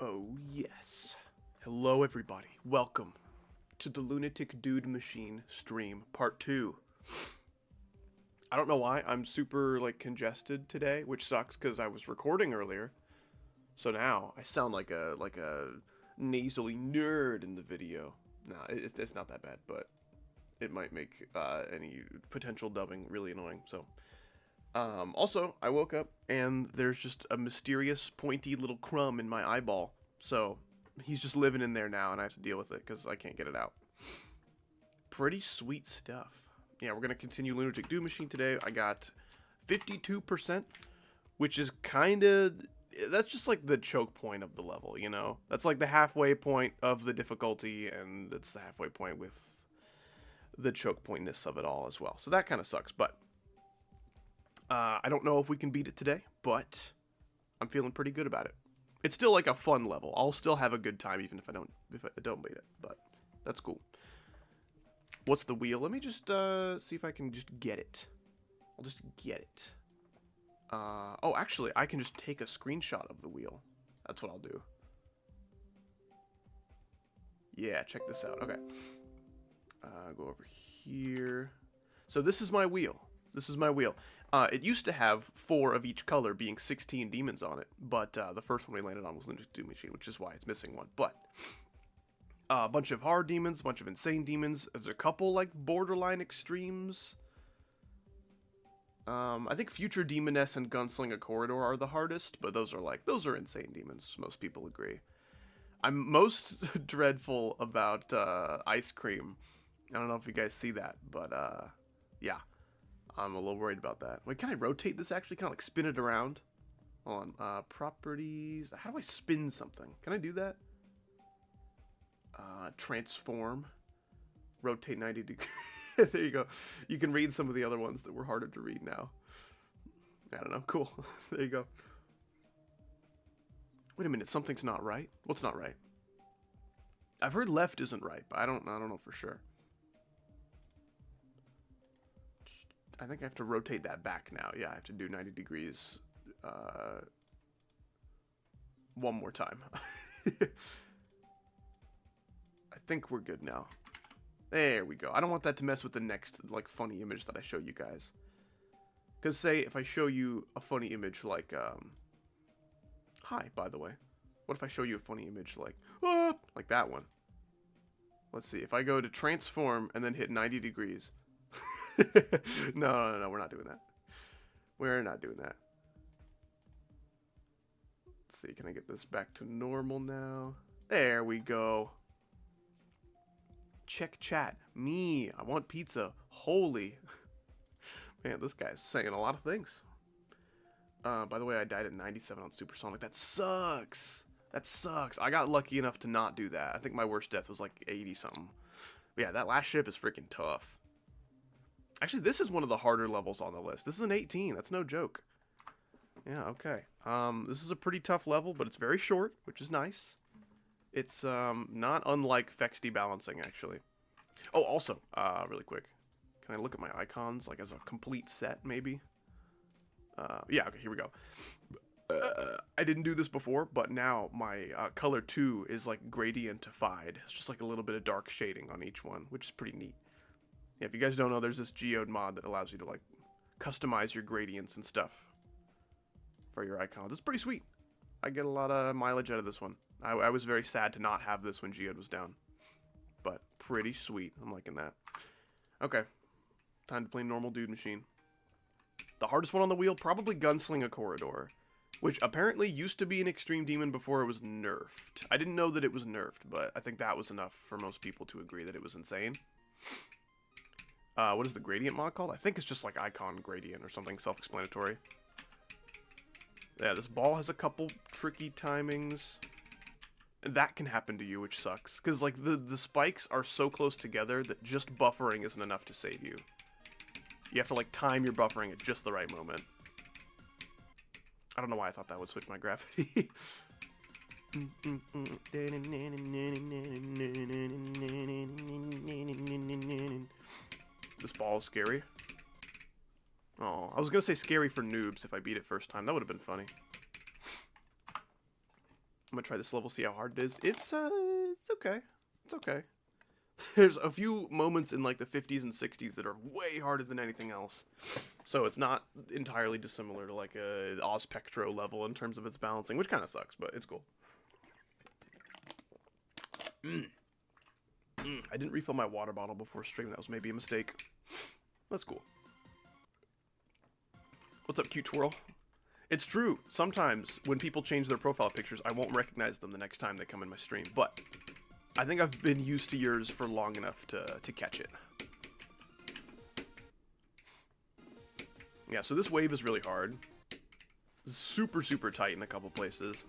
Oh yes. Hello everybody. Welcome to the Lunatic Dude Machine stream part 2. I don't know why I'm super congested today, which sucks because I was recording earlier. So now I sound like a nasally nerd in the video. Nah, it's not that bad, but it might make any potential dubbing really annoying. So also, I woke up and there's just a mysterious pointy little crumb in my eyeball. So he's just living in there now and I have to deal with it because I can't get it out. Pretty sweet stuff. Yeah, we're going to continue Lunatic Dude Machine today. I got 52%, which is kind of... That's just like the choke point of the level, you know? That's like the halfway point of the difficulty, and it's the halfway point with the choke pointness of it all as well. So that kind of sucks, but... I don't know if we can beat it today, but I'm feeling pretty good about it. It's still like a fun level. I'll still have a good time even if I don't beat it, but that's cool. What's the wheel? Let me just see if I can just get it. I'll just get it. Oh, actually, I can just take a screenshot of the wheel. That's what I'll do. Yeah, check this out. Okay. Go over here. So this is my wheel. This is my wheel. It used to have 4 of each color, being 16 demons on it, but the first one we landed on was Lunatic Dude Machine, which is why it's missing one. But a bunch of hard demons, a bunch of insane demons. There's a couple like borderline extremes. I think Future Demoness and Gunslinger Corridor are the hardest, but those are insane demons. Most people agree. I'm most dreadful about Ice Cream. I don't know if you guys see that, but yeah. I'm a little worried about that. Wait, can I rotate this actually? Can I like spin it around? Hold on. Properties. How do I spin something? Can I do that? Transform. Rotate 90 degrees. There you go. You can read some of the other ones that were harder to read now. I don't know. Cool. There you go. Wait a minute. Something's not right. What's not right? I've heard left isn't right, but I don't know for sure. I think I have to rotate that back now. Yeah, I have to do 90 degrees one more time. I think we're good now. There we go. I don't want that to mess with the next funny image that I show you guys. Because say if I show you a funny image like hi, by the way. What if I show you a funny image like that one? Let's see. If I go to transform and then hit 90 degrees. No, we're not doing that. We're not doing that. Let's see, can I get this back to normal now? There we go. Check chat. Me, I want pizza. Holy. Man, this guy's saying a lot of things. By the way, I died at 97 on Supersonic. That sucks. That sucks. I got lucky enough to not do that. I think my worst death was like 80 something. But yeah, that last ship is freaking tough. Actually, this is one of the harder levels on the list. This is an 18. That's no joke. Yeah, okay. This is a pretty tough level, but it's very short, which is nice. It's not unlike Fex debalancing, actually. Oh, also, really quick. Can I look at my icons, like as a complete set, maybe? Yeah, okay, here we go. I didn't do this before, but now my color 2 is like gradientified. It's just like a little bit of dark shading on each one, which is pretty neat. Yeah, if you guys don't know, there's this geode mod that allows you to like customize your gradients and stuff for your icons. It's pretty sweet. I get a lot of mileage out of this one. I was very sad to not have this when geode was down, but pretty sweet. I'm liking that. Okay, time to play normal Dude Machine. The hardest one on the wheel, probably Gunslinger Corridor, which apparently used to be an extreme demon before it was nerfed. I didn't know that it was nerfed, but I think that was enough for most people to agree that it was insane. What is the gradient mod called? I think it's just like icon gradient or something self-explanatory. Yeah, this ball has a couple tricky timings. That can happen to you, which sucks. Because like the spikes are so close together that just buffering isn't enough to save you. You have to like time your buffering at just the right moment. I don't know why I thought that would switch my gravity. This ball is scary. Oh, I was gonna say scary for noobs if I beat it first time. That would have been funny. I'm gonna try this level, see how hard it is. It's okay. It's okay. There's a few moments in like the 50s and 60s that are way harder than anything else. So it's not entirely dissimilar to like a Ozpectro level in terms of its balancing, which kind of sucks, but it's cool. I didn't refill my water bottle before stream. That was maybe a mistake. That's cool. What's up, cute twirl? It's true. Sometimes when people change their profile pictures, I won't recognize them the next time they come in my stream. But I think I've been used to yours for long enough to catch it. Yeah, so this wave is really hard. Super, super tight in a couple places.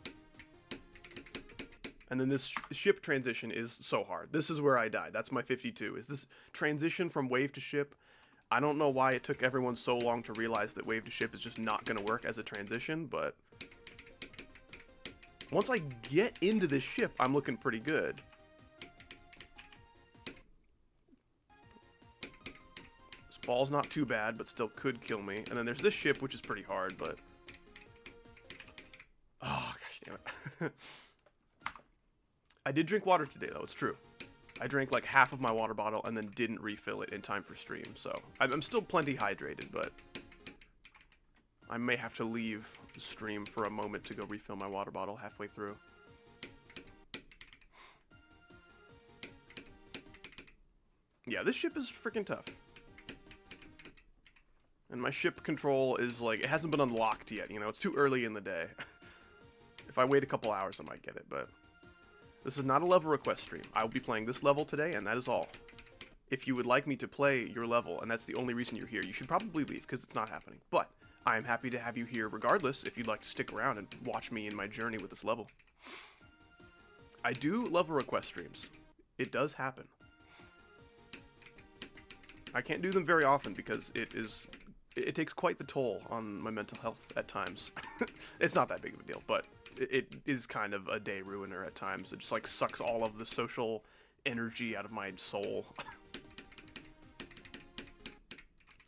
And then this ship transition is so hard. This is where I died. That's my 52. Is this transition from wave to ship? I don't know why it took everyone so long to realize that wave to ship is just not going to work as a transition, but once I get into this ship, I'm looking pretty good. This ball's not too bad, but still could kill me. And then there's this ship, which is pretty hard, but... Oh, gosh damn it. I did drink water today, though. It's true. I drank like half of my water bottle and then didn't refill it in time for stream, so I'm still plenty hydrated, but I may have to leave the stream for a moment to go refill my water bottle halfway through. Yeah, this ship is freaking tough. And my ship control is like, it hasn't been unlocked yet, you know, it's too early in the day. If I wait a couple hours, I might get it, but... This is not a level request stream. I will be playing this level today, and that is all. If you would like me to play your level, and that's the only reason you're here, you should probably leave, because it's not happening. But I am happy to have you here regardless, if you'd like to stick around and watch me in my journey with this level. I do level request streams. It does happen. I can't do them very often, because it takes quite the toll on my mental health at times. It's not that big of a deal, but... It is kind of a day ruiner at times. It just like sucks all of the social energy out of my soul.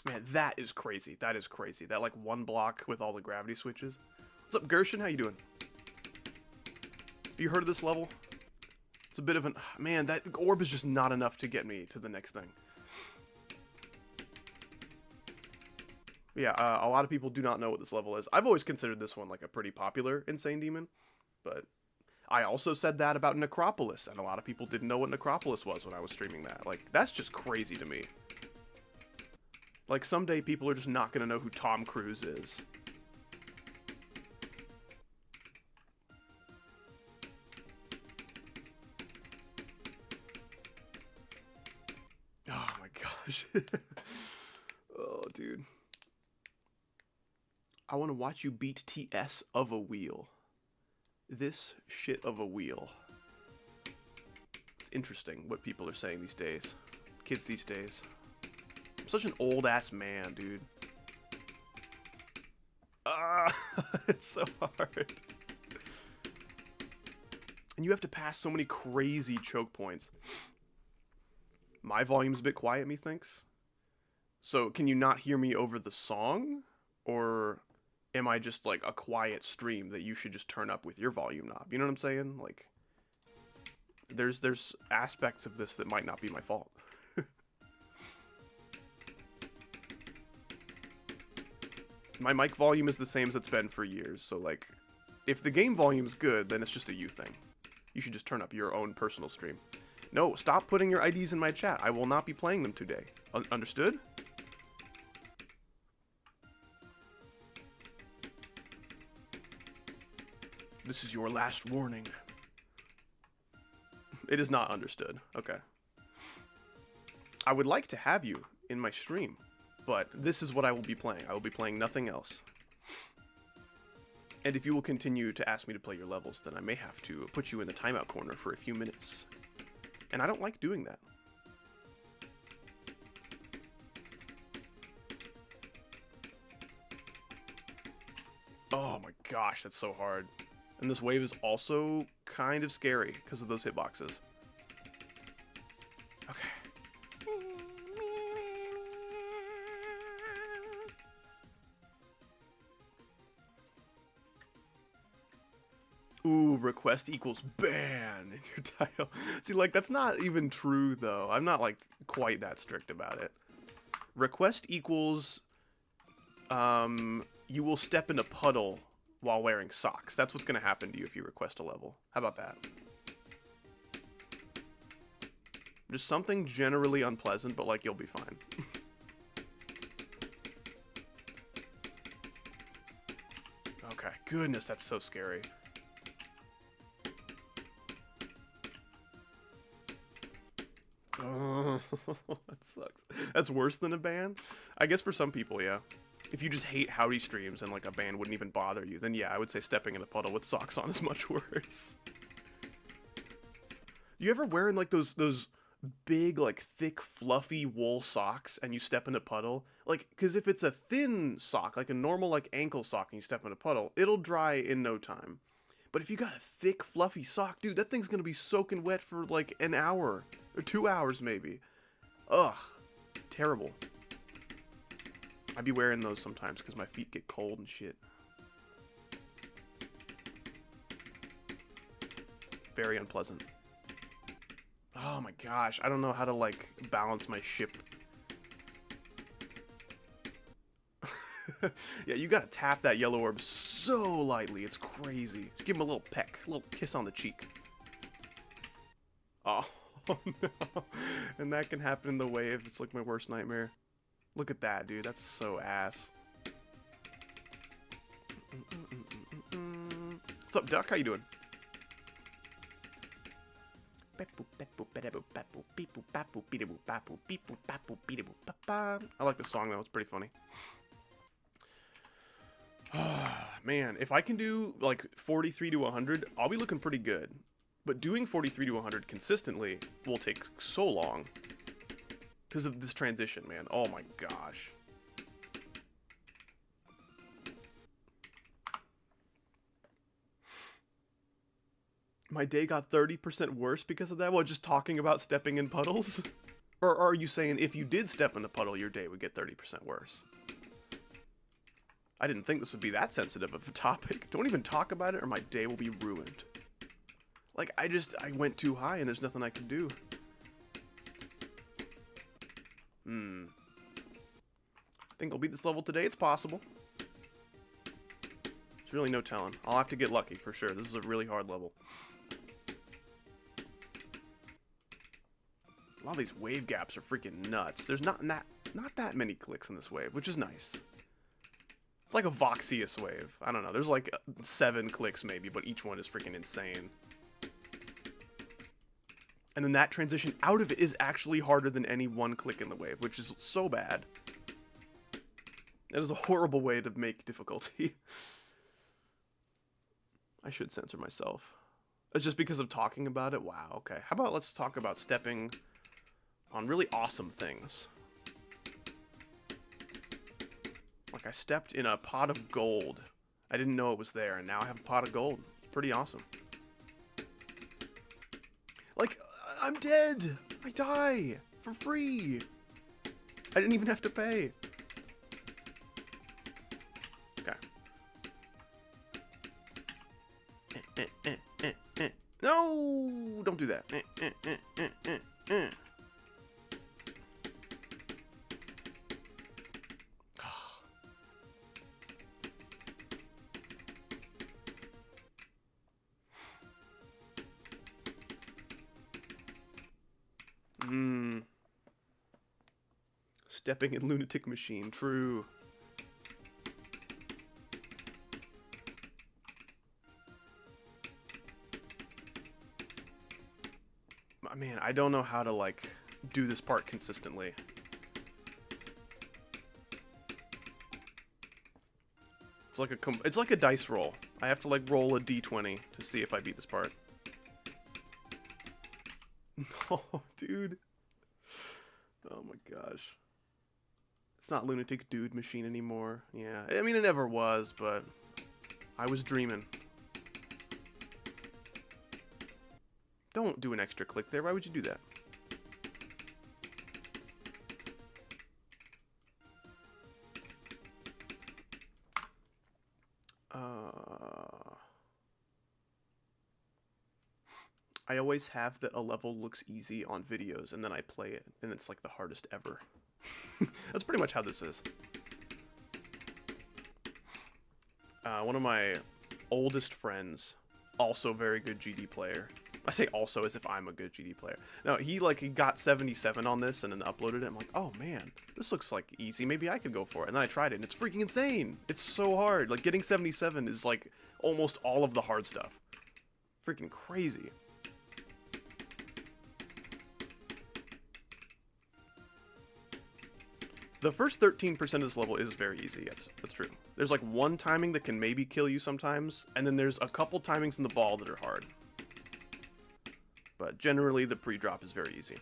Man, that is crazy. That is crazy. That like one block with all the gravity switches. What's up, Gershon? How you doing? Have you heard of this level? It's a bit of an... Man, that orb is just not enough to get me to the next thing. Yeah, a lot of people do not know what this level is. I've always considered this one like a pretty popular Insane Demon, but I also said that about Necropolis, and a lot of people didn't know what Necropolis was when I was streaming that. Like, that's just crazy to me. Like, someday people are just not going to know who Tom Cruise is. Oh my gosh. Oh, dude. I want to watch you beat TS of a wheel. This shit of a wheel. It's interesting what people are saying these days. Kids these days. I'm such an old-ass man, dude. Ah, it's so hard. And you have to pass so many crazy choke points. My volume's a bit quiet, methinks. So, can you not hear me over the song? Or... am I just, like, a quiet stream that you should just turn up with your volume knob? You know what I'm saying? Like, there's aspects of this that might not be my fault. My mic volume is the same as it's been for years, so, like, if the game volume's good, then it's just a you thing. You should just turn up your own personal stream. No, stop putting your IDs in my chat. I will not be playing them today. Understood? This is your last warning. It is not understood. Okay. I would like to have you in my stream, but this is what I will be playing. I will be playing nothing else. And if you will continue to ask me to play your levels, then I may have to put you in the timeout corner for a few minutes. And I don't like doing that. Oh my gosh, that's so hard. And this wave is also kind of scary because of those hitboxes. Okay. Ooh, request equals ban in your title. See, like, that's not even true, though. I'm not, like, quite that strict about it. Request equals, you will step in a puddle while wearing socks. That's what's going to happen to you if you request a level. How about that? Just something generally unpleasant, but, like, you'll be fine. Okay, goodness, that's so scary. Oh, that sucks. That's worse than a ban? I guess for some people, yeah. If you just hate howdy streams and, like, a ban wouldn't even bother you, then yeah, I would say stepping in a puddle with socks on is much worse. You ever wearing, like, those big, like, thick, fluffy wool socks and you step in a puddle? Like, because if it's a thin sock, like a normal, like, ankle sock, and you step in a puddle, it'll dry in no time. But if you got a thick, fluffy sock, dude, that thing's gonna be soaking wet for, like, an hour. Or 2 hours, maybe. Ugh. Terrible. I'd be wearing those sometimes because my feet get cold and shit. Very unpleasant. Oh my gosh, I don't know how to, like, balance my ship. Yeah, you gotta tap that yellow orb so lightly, it's crazy. Just give him a little peck, a little kiss on the cheek. Oh, no. And that can happen in the wave, it's like my worst nightmare. Look at that, dude, that's so ass. What's up, Duck? How you doing? I like this song though, it's pretty funny. Man, if I can do like 43 to 100, I'll be looking pretty good. But doing 43 to 100 consistently will take so long. Because of this transition, man. Oh my gosh. My day got 30% worse because of that? Well, just talking about stepping in puddles? Or are you saying if you did step in a puddle, your day would get 30% worse? I didn't think this would be that sensitive of a topic. Don't even talk about it or my day will be ruined. Like, I went too high and there's nothing I can do. Think I'll beat this level today? It's possible. There's really no telling. I'll have to get lucky for sure. This is a really hard level. A lot of these wave gaps are freaking nuts. There's not that many clicks in this wave, which is nice. It's like a Voxius wave. I don't know. There's like 7 clicks maybe, but each one is freaking insane. And then that transition out of it is actually harder than any one click in the wave, which is so bad. That is a horrible way to make difficulty. I should censor myself. It's just because of talking about it? Wow, okay. How about let's talk about stepping on really awesome things. Like I stepped in a pot of gold. I didn't know it was there, and now I have a pot of gold. It's pretty awesome. Like, I'm dead! I die! For free! I didn't even have to pay. Okay. No! Don't do that. Stepping in Lunatic Machine, true. Man, I don't know how to, like, do this part consistently. It's like a dice roll. I have to, like, roll a d20 to see if I beat this part. No, dude. Oh my gosh. It's not Lunatic Dude Machine anymore. Yeah, I mean, it never was, but I was dreaming. Don't do an extra click there. Why would you do that? I always have that a level looks easy on videos, and then I play it, and it's like the hardest ever. That's pretty much how this is. One of my oldest friends, also very good GD player. I say also as if I'm a good GD player. No, he got 77 on this and then uploaded it. I'm like, oh man, this looks like easy. Maybe I could go for it. And then I tried it, and it's freaking insane. It's so hard. Like, getting 77 is like almost all of the hard stuff. Freaking crazy. The first 13% of this level is very easy, yes, that's true. There's like one timing that can maybe kill you sometimes, and then there's a couple timings in the ball that are hard. But generally, the pre-drop is very easy.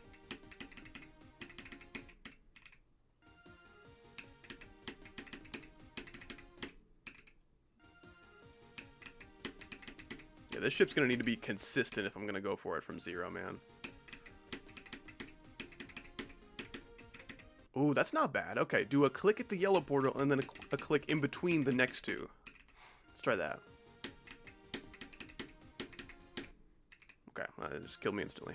Yeah, this ship's gonna need to be consistent if I'm gonna go for it from zero, man. Ooh, that's not bad. Okay, do a click at the yellow portal and then a click in between the next two. Let's try that. Okay, it just killed me instantly.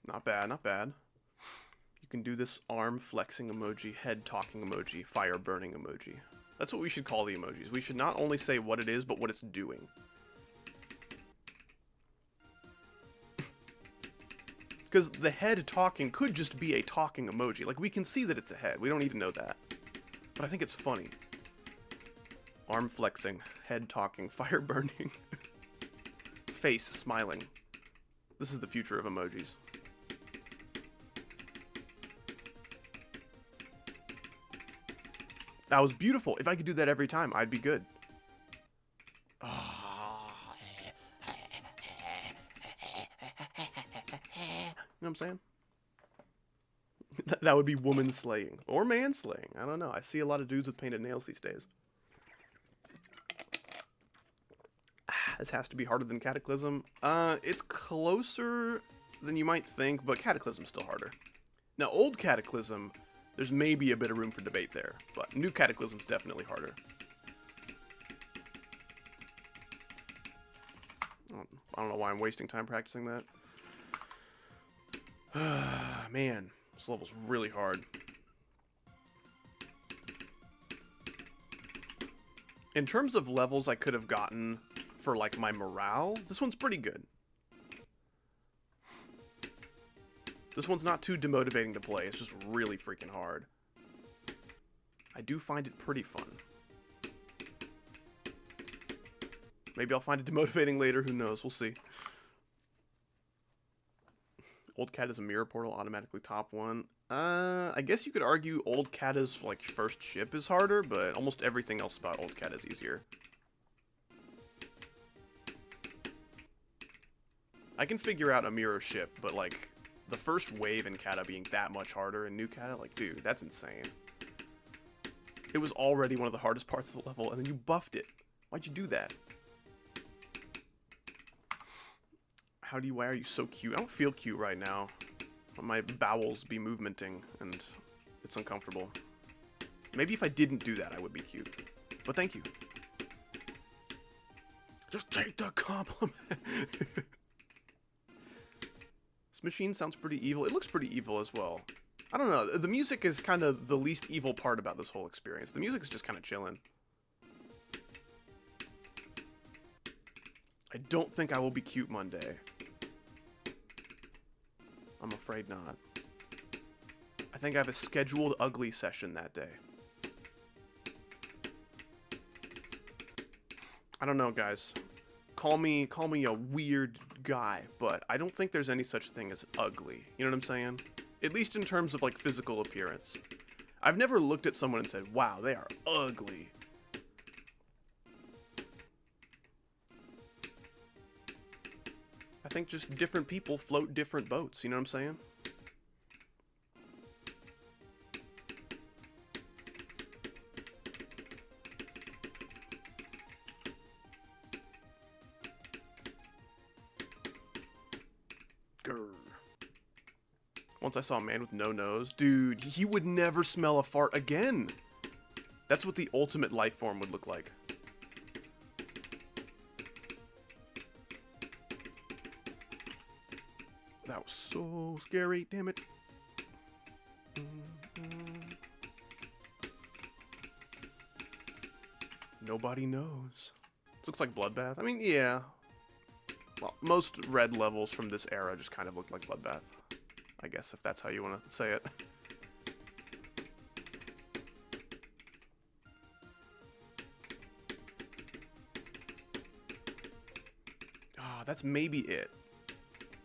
Not bad, not bad. You can do this arm flexing emoji, head talking emoji, fire burning emoji. That's what we should call the emojis. We should not only say what it is, but what it's doing. Because the head talking could just be a talking emoji. Like, we can see that it's a head. We don't need to know that. But I think it's funny. Arm flexing, head talking, fire burning, face smiling. This is the future of emojis. That was beautiful. If I could do that every time, I'd be good. Oh. You know what I'm saying? That would be woman slaying. Or man slaying. I don't know. I see a lot of dudes with painted nails these days. This has to be harder than Cataclysm. It's closer than you might think, but Cataclysm's still harder. Now, old Cataclysm, there's maybe a bit of room for debate there, but new Cataclysm's definitely harder. I don't know why I'm wasting time practicing that. Man, this level's really hard. In terms of levels I could have gotten for, like, my morale, this one's pretty good. This one's not too demotivating to play, it's just really freaking hard. I do find it pretty fun. Maybe I'll find it demotivating later, who knows, we'll see. Old Cat is a mirror portal, automatically top one. I guess you could argue Old Cata's, like, first ship is harder, but almost everything else about Old Cat is easier. I can figure out a mirror ship, but, like, the first wave in Cata being that much harder in New Cata, like, dude, that's insane. It was already one of the hardest parts of the level, and then you buffed it. Why'd you do that? Why are you so cute? I don't feel cute right now. My bowels be movementing, and it's uncomfortable. Maybe if I didn't do that, I would be cute. But thank you. Just take the compliment. This machine sounds pretty evil. It looks pretty evil as well. I don't know. The music is kind of the least evil part about this whole experience. The music is just kind of chilling. I don't think I will be cute Monday. I'm afraid not. I think I have a scheduled ugly session that day. I don't know, guys. Call me a weird guy, but I don't think there's any such thing as ugly. You know what I'm saying? At least in terms of, like, physical appearance. I've never looked at someone and said, wow, they are ugly. I think just different people float different boats, you know what I'm saying? Grr. Once I saw a man with no nose. Dude, he would never smell a fart again. That's what the ultimate life form would look like. That was so scary, damn it. Nobody knows. This looks like Bloodbath. I mean, yeah. Well, most red levels from this era just kind of look like Bloodbath. I guess, if that's how you want to say it. Oh, that's maybe it.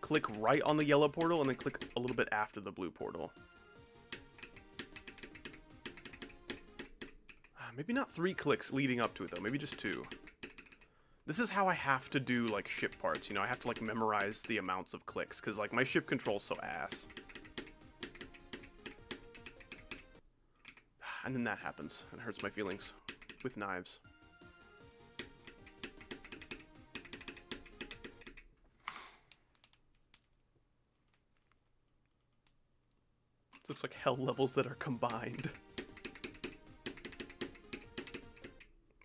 Click right on the yellow portal and then click a little bit after the blue portal. Maybe not 3 clicks leading up to it, though. Maybe just 2. This is how I have to do, like, ship parts, you know? I have to, like, memorize the amounts of clicks, because, like, my ship control's so ass. And then that happens, and it hurts my feelings. With knives. It looks like hell levels that are combined.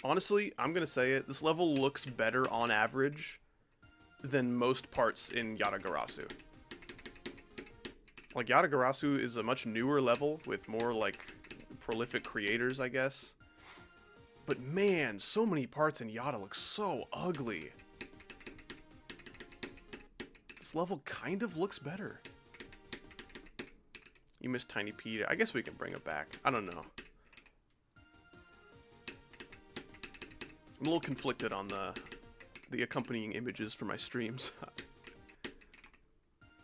Honestly, I'm gonna say it, this level looks better on average than most parts in Yatagarasu. Like, Yatagarasu is a much newer level with more, like, prolific creators, I guess. But man, so many parts in Yata look so ugly. This level kind of looks better. You missed Tiny Pete. I guess we can bring it back. I don't know. I'm a little conflicted on the accompanying images for my streams.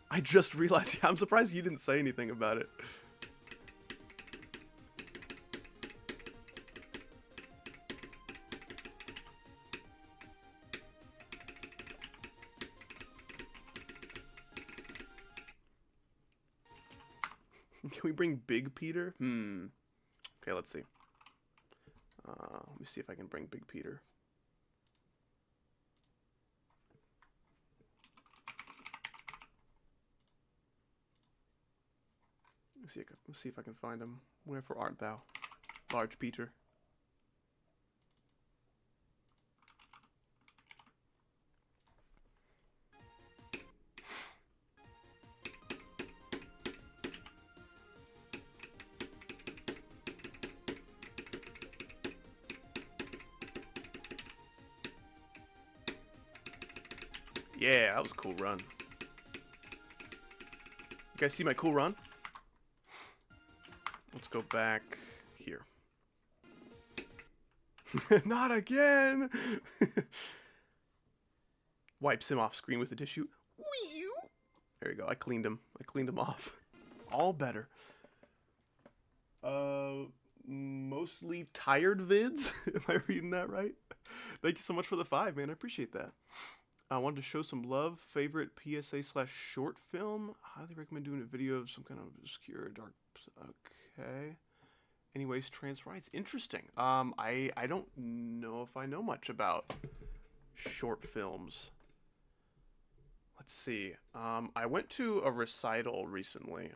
I just realized, yeah, I'm surprised you didn't say anything about it. Can we bring Big Peter? Okay, let's see. Let me see if I can bring Big Peter. Let's see if I can find him. Wherefore art thou, large Peter? Yeah, that was a cool run. You guys see my cool run? Let's go back here. Not again! Wipes him off screen with a tissue. There you go, I cleaned him. I cleaned him off. All better. Mostly tired vids? Am I reading that right? Thank you so much for the 5, man. I appreciate that. I wanted to show some love. Favorite PSA/short film. Highly recommend doing a video of some kind of obscure dark. Okay. Anyways, trans rights. Interesting. I don't know if I know much about short films. Let's see. I went to a recital recently.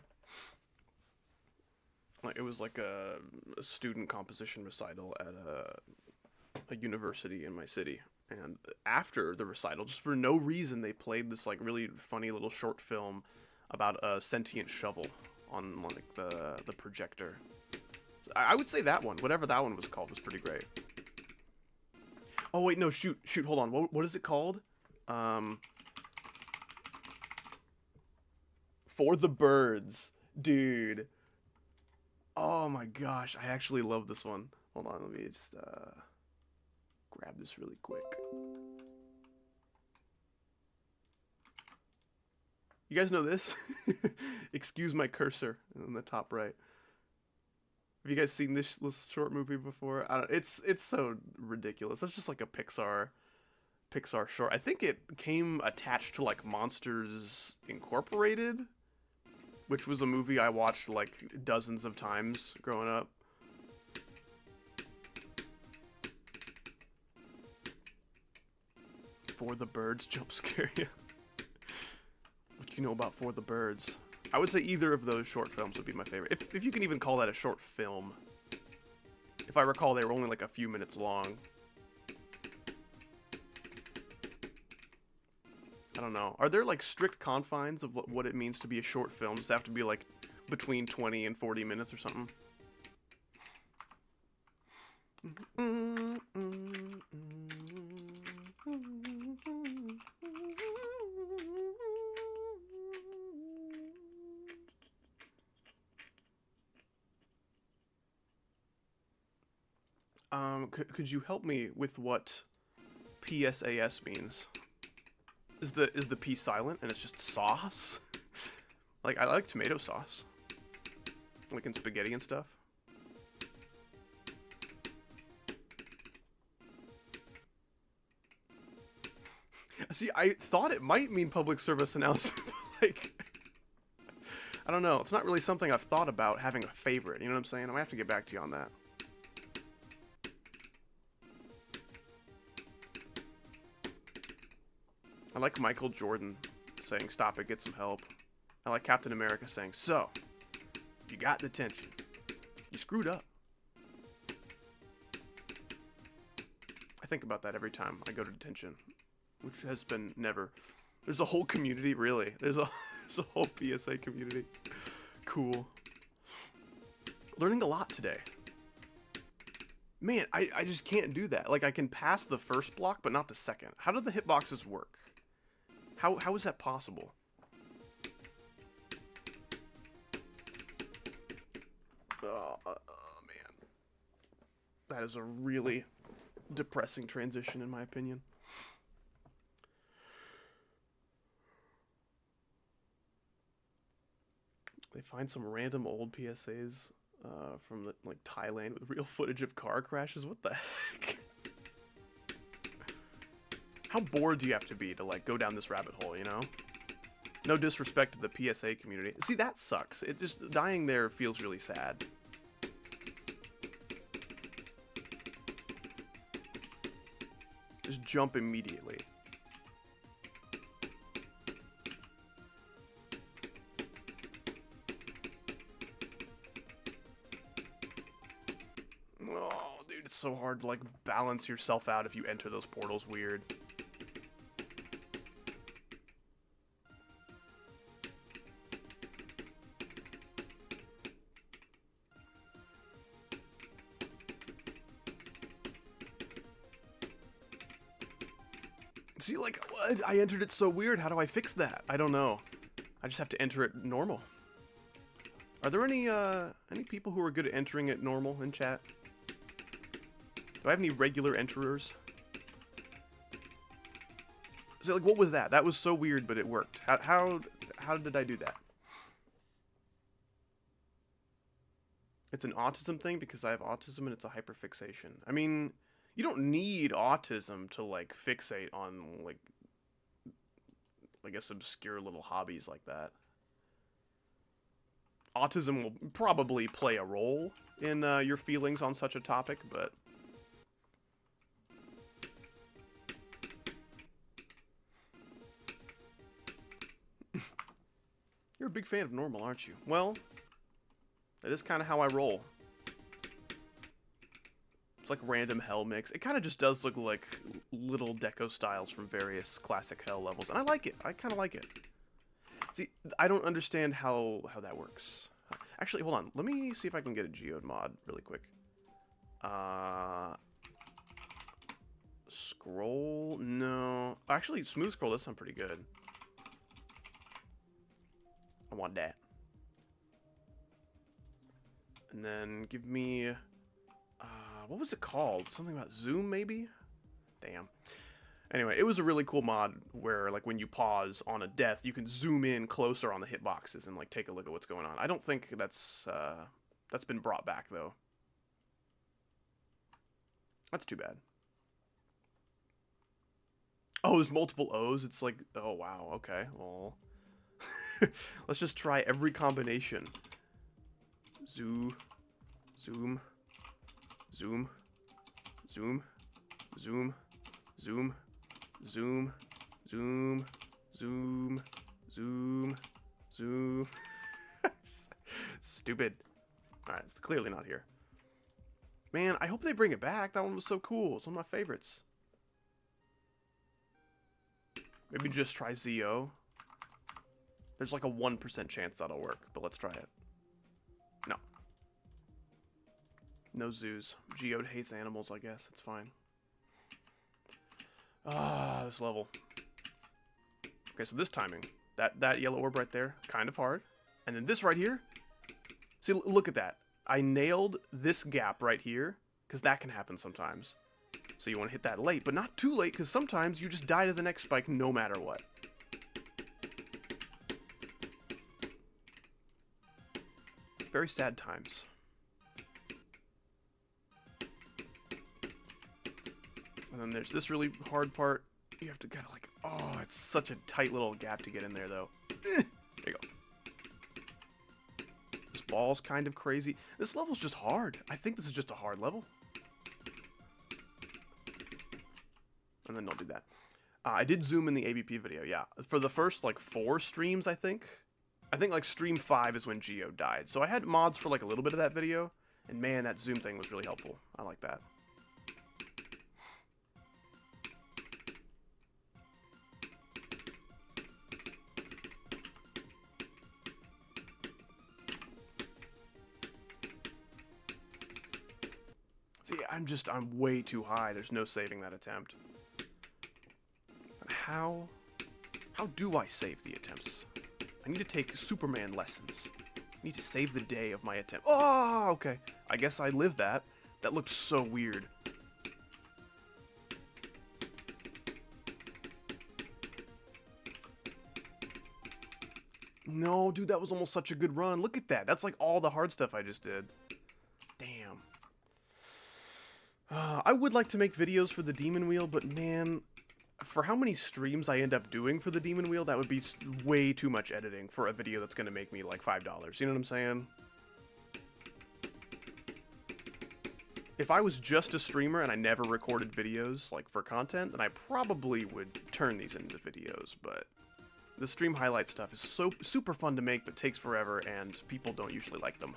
Like, it was like a student composition recital at a university in my city. And after the recital, just for no reason, they played this like really funny little short film about a sentient shovel on like the projector. So I would say that one, whatever that one was called, was pretty great. Oh wait, no, shoot, hold on. What is it called? For the Birds, dude. Oh my gosh, I actually love this one. Hold on, let me just grab this really quick. You guys know this? Excuse my cursor in the top right. Have you guys seen this short movie before? It's so ridiculous. That's just like a Pixar short. I think it came attached to like Monsters Incorporated, which was a movie I watched like dozens of times growing up. For the Birds jump scare you. What do you know about For the Birds? I would say either of those short films would be my favorite. If you can even call that a short film. If I recall, they were only like a few minutes long. I don't know. Are there like strict confines of what it means to be a short film? Does it have to be like between 20 and 40 minutes or something? Could you help me with what PSAS means? Is the P silent and it's just sauce? Like, I like tomato sauce. Like in spaghetti and stuff. See, I thought it might mean public service announcement, but like, I don't know. It's not really something I've thought about having a favorite. You know what I'm saying? I might have to get back to you on that. I like Michael Jordan saying, "Stop it, get some help." I like Captain America saying, "So, you got detention. You screwed up." I think about that every time I go to detention, which has been never. There's a whole community, really. There's a whole PSA community. Cool. Learning a lot today. Man, I just can't do that. Like, I can pass the first block, but not the second. How do the hitboxes work? How is that possible? Oh, man. That is a really depressing transition, in my opinion. They find some random old PSAs from like Thailand with real footage of car crashes. What the heck? How bored do you have to be to like go down this rabbit hole, you know? No disrespect to the PSA community. See, that sucks. It just, dying there feels really sad. Just jump immediately. Oh, dude, it's so hard to like balance yourself out if you enter those portals weird. See, like, what? I entered it so weird. How do I fix that? I don't know. I just have to enter it normal. Are there any people who are good at entering it normal in chat? Do I have any regular enterers? So, like, what was that? That was so weird, but it worked. How did I do that? It's an autism thing because I have autism and it's a hyperfixation. I mean, you don't need autism to like fixate on like I guess obscure little hobbies like that. Autism will probably play a role in your feelings on such a topic, but you're a big fan of normal, aren't you? Well, that is kind of how I roll. It's like random hell mix. It kind of just does look like little deco styles from various classic hell levels, and I like it. I kind of like it. See, I don't understand how that works. Actually, hold on. Let me see if I can get a geode mod really quick. Scroll? No. Actually, smooth scroll does sound pretty good. I want that. And then give me... what was it called? Something about zoom, maybe? Damn. Anyway, it was a really cool mod where, like, when you pause on a death, you can zoom in closer on the hitboxes and, like, take a look at what's going on. I don't think that's been brought back, though. That's too bad. Oh, there's multiple O's? It's like, oh, wow, okay, well... Let's just try every combination. Zoom, zoom, zoom, zoom, zoom, zoom, zoom, zoom, zoom, zoom, zoom. Stupid. Alright, it's clearly not here. Man, I hope they bring it back. That one was so cool. It's one of my favorites. Maybe just try ZO. There's like a 1% chance that'll work, but let's try it. No. No zoos. Geode hates animals, I guess. It's fine. Ah, this level. Okay, so this timing. That yellow orb right there, kind of hard. And then this right here. See, look at that. I nailed this gap right here, because that can happen sometimes. So you want to hit that late, but not too late, because sometimes you just die to the next spike no matter what. Very sad times. And then there's this really hard part. You have to kind of like, oh, it's such a tight little gap to get in there, though. There you go. This ball's kind of crazy. This level's just hard. I think this is just a hard level. And then don't do that. I did zoom in the ABP video, yeah. For the first, like, 4 streams, I think. I think, like, stream 5 is when Geo died. So I had mods for, like, a little bit of that video. And, man, that zoom thing was really helpful. I like that. See, I'm way too high. There's no saving that attempt. How do I save the attempts? I need to take Superman lessons. I need to save the day of my attempt. Oh, okay. I guess I lived that. That looked so weird. No, dude, that was almost such a good run. Look at that. That's like all the hard stuff I just did. Damn. I would like to make videos for the Demon Wheel, but man, for how many streams I end up doing for the Demon Wheel, that would be way too much editing for a video that's going to make me like $5. You know what I'm saying? If I was just a streamer and I never recorded videos like for content, then I probably would turn these into videos, but the stream highlight stuff is so super fun to make, but takes forever, and people don't usually like them.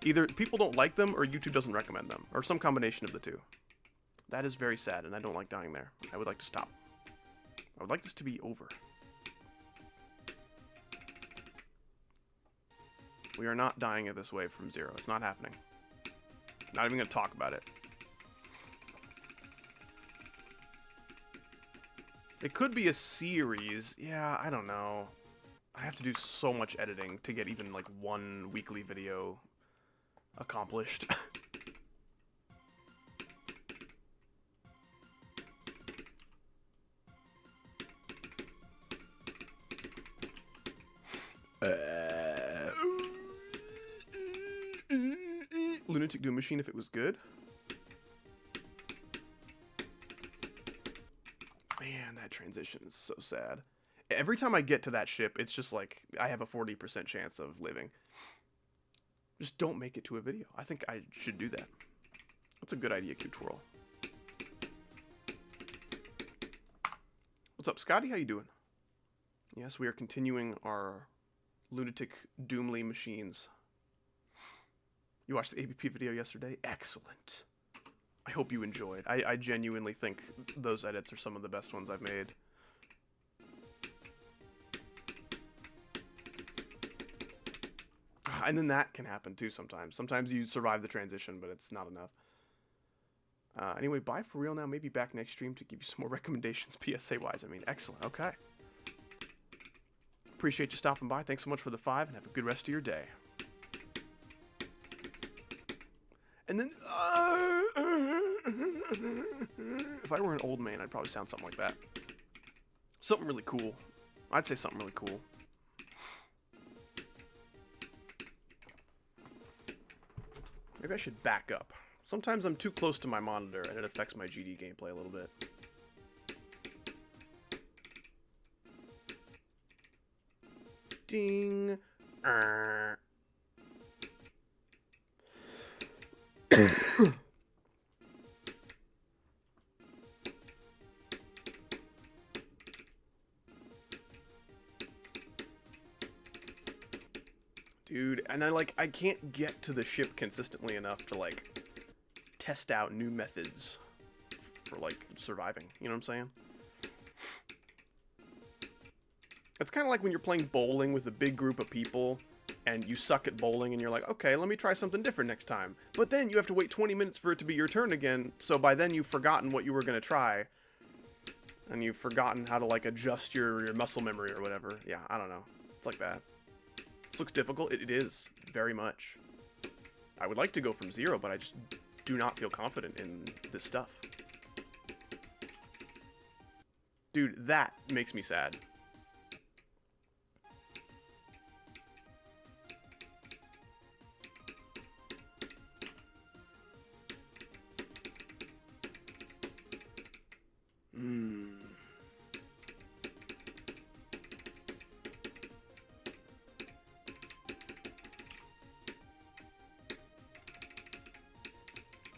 Either people don't like them, or YouTube doesn't recommend them, or some combination of the two. That is very sad, and I don't like dying there. I would like to stop. I would like this to be over. We are not dying at this wave from 0. It's not happening. Not even going to talk about it. It could be a series. Yeah, I don't know. I have to do so much editing to get even like one weekly video accomplished. Lunatic Doom Machine if it was good. Man, that transition is so sad. Every time I get to that ship, it's just like I have a 40% chance of living. Just don't make it to a video. I think I should do that. That's a good idea, Cute Twirl. What's up, Scotty? How you doing? Yes, we are continuing our Lunatic Doomly machines. You watched the ABP video yesterday? Excellent. I hope you enjoyed. I genuinely think those edits are some of the best ones I've made. And then that can happen too sometimes. Sometimes you survive the transition, but it's not enough. Anyway, bye for real now. Maybe back next stream to give you some more recommendations PSA-wise. I mean, excellent. Okay. Appreciate you stopping by. Thanks so much for the 5, and have a good rest of your day. And then, if I were an old man, I'd probably sound something like that. Something really cool. I'd say something really cool. Maybe I should back up. Sometimes I'm too close to my monitor, and it affects my GD gameplay a little bit. Ding. Dude, and I can't get to the ship consistently enough to, like, test out new methods for, like, surviving. You know what I'm saying? It's kind of like when you're playing bowling with a big group of people, and you suck at bowling, and you're like, okay, let me try something different next time. But then you have to wait 20 minutes for it to be your turn again, so by then you've forgotten what you were going to try. And you've forgotten how to, like, adjust your muscle memory or whatever. Yeah, I don't know. It's like that. This looks difficult. It is, very much. I would like to go from 0, but I just do not feel confident in this stuff. Dude, that makes me sad.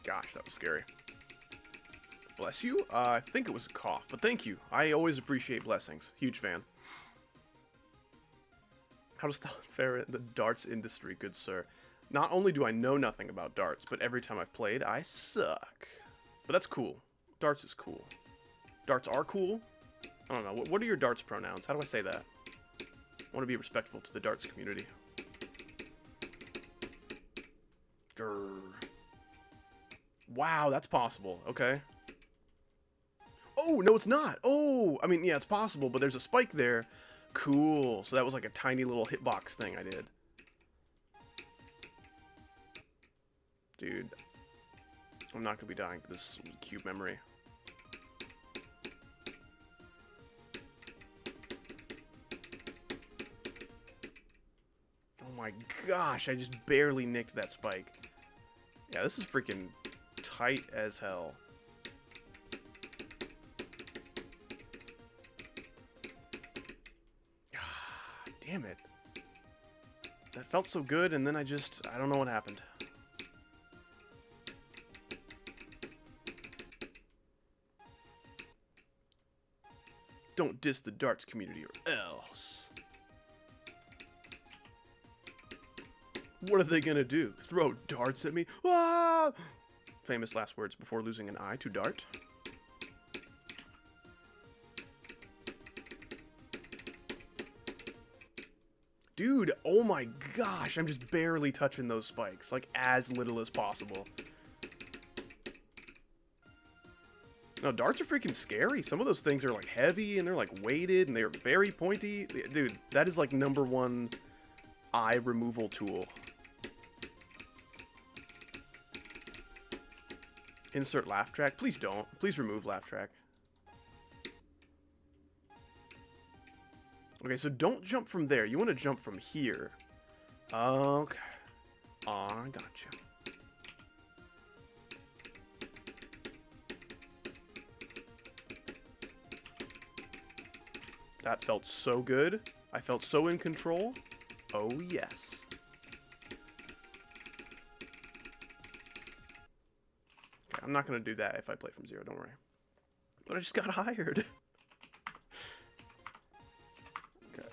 Gosh, that was scary. Bless you? I think it was a cough, but thank you. I always appreciate blessings. Huge fan. How does that fare in the darts industry, good sir? Not only do I know nothing about darts, but every time I've played, I suck. But that's cool. Darts is cool. Darts are cool? I don't know. What are your darts pronouns? How do I say that? I want to be respectful to the darts community. Grr. Wow, that's possible. Okay. Oh, no, it's not. Oh, I mean, yeah, it's possible, but there's a spike there. Cool. So that was like a tiny little hitbox thing I did. Dude. I'm not going to be dying to this cube memory. Oh my gosh, I just barely nicked that spike. Yeah, this is freaking tight as hell. Damn it. That felt so good, and then I don't know what happened. Don't diss the darts community or else. What are they gonna do? Throw darts at me? Ah! Famous last words before losing an eye to dart. Dude, oh my gosh, I'm just barely touching those spikes, like as little as possible. No, darts are freaking scary. Some of those things are like heavy and they're like weighted and they're very pointy. Dude, that is like #1 eye removal tool. Insert laugh track. Please don't. Please remove laugh track. Okay, so don't jump from there. You want to jump from here. Okay. I gotcha. That felt so good. I felt so in control. Oh, yes. Okay, I'm not going to do that if I play from 0, don't worry. But I just got hired. Okay,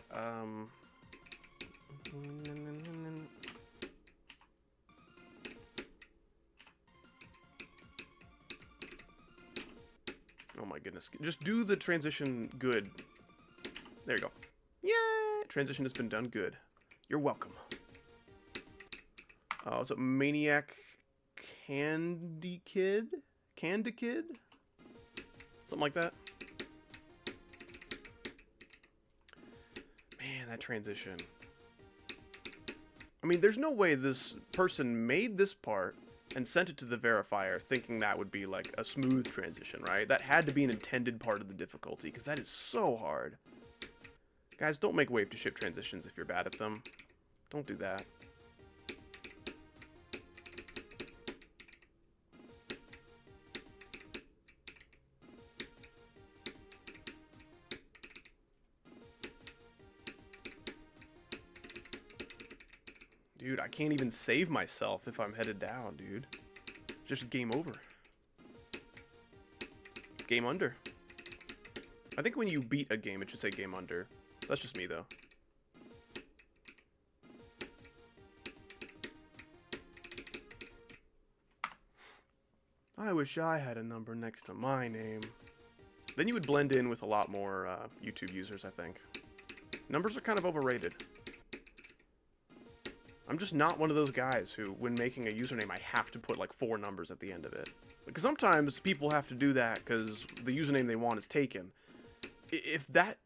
oh my goodness. Just do the transition good. There you go. Yeah, transition has been done good. You're welcome. Oh, it's a Maniac Candy Kid? Candy Kid? Something like that. Man, that transition. I mean, there's no way this person made this part and sent it to the verifier thinking that would be like a smooth transition, right? That had to be an intended part of the difficulty, because that is so hard. Guys, don't make wave-to-ship transitions if you're bad at them. Don't do that. Dude, I can't even save myself if I'm headed down, dude. Just game over. Game under. I think when you beat a game, it should say game under. That's just me, though. I wish I had a number next to my name. Then you would blend in with a lot more YouTube users, I think. Numbers are kind of overrated. I'm just not one of those guys who, when making a username, I have to put like 4 numbers at the end of it. Because sometimes people have to do that because the username they want is taken. If that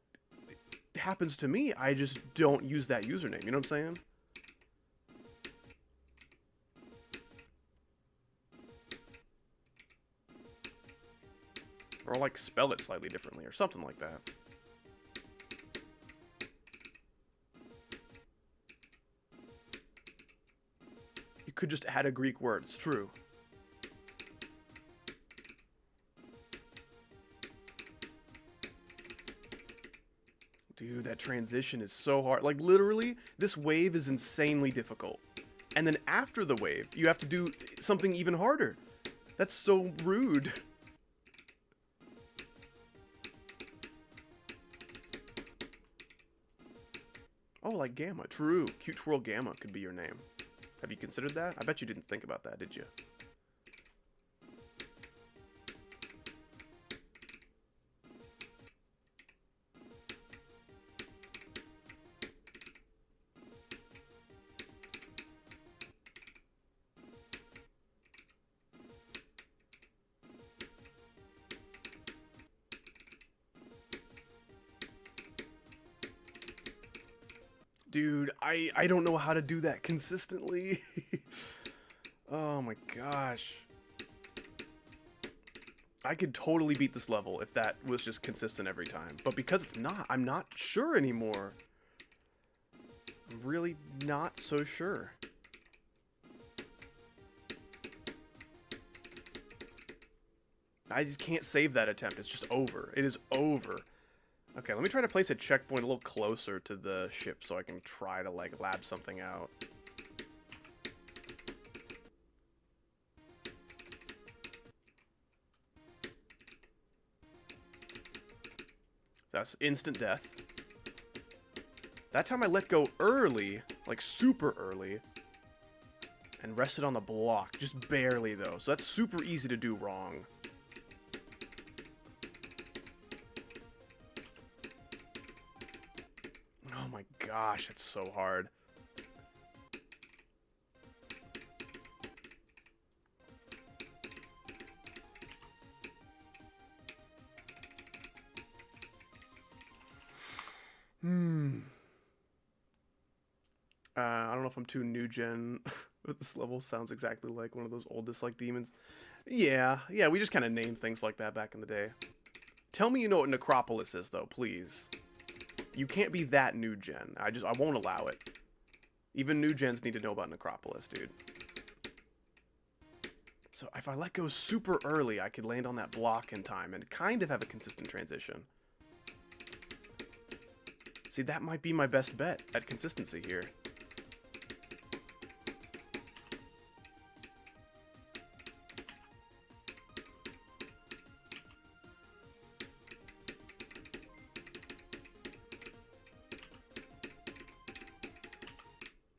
happens to me, I just don't use that username. You know what I'm saying? Or like spell it slightly differently or something like that. You could just add a Greek word. It's true. Dude, that transition is so hard. Like, literally, this wave is insanely difficult. And then after the wave, you have to do something even harder. That's so rude. Oh, like Gamma. True. Cute Twirl Gamma could be your name. Have you considered that? I bet you didn't think about that, did you? Dude, I don't know how to do that consistently. Oh my gosh. I could totally beat this level if that was just consistent every time. But because it's not, I'm not sure anymore. I'm really not so sure. I just can't save that attempt. It's just over. It is over. Okay, let me try to place a checkpoint a little closer to the ship so I can try to, like, lab something out. That's instant death. That time I let go early, like super early, and rested on the block, just barely though. So that's super easy to do wrong. Oh my gosh, it's so hard. I don't know if I'm too new gen, but this level sounds exactly like one of those oldest like demons. Yeah, we just kind of named things like that back in the day. Tell me you know what Necropolis is though, please. You can't be that new gen. I won't allow it. Even new gens need to know about Necropolis, dude. So if I let go super early, I could land on that block in time and kind of have a consistent transition. See, that might be my best bet at consistency here.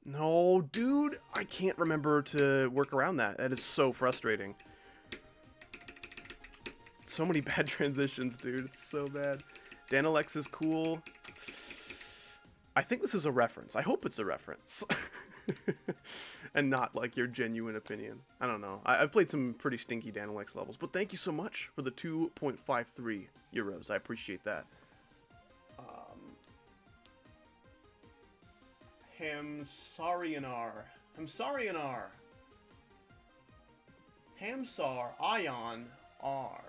No, dude, I can't remember to work around that. That is so frustrating. So many bad transitions, dude. It's so bad. Danalex is cool. I think this is a reference. I hope it's a reference. And not, like, your genuine opinion. I don't know. I've played some pretty stinky Danalex levels, but thank you so much for the 2.53 euros. I appreciate that. Hamsarianar. Hamsar Ion R.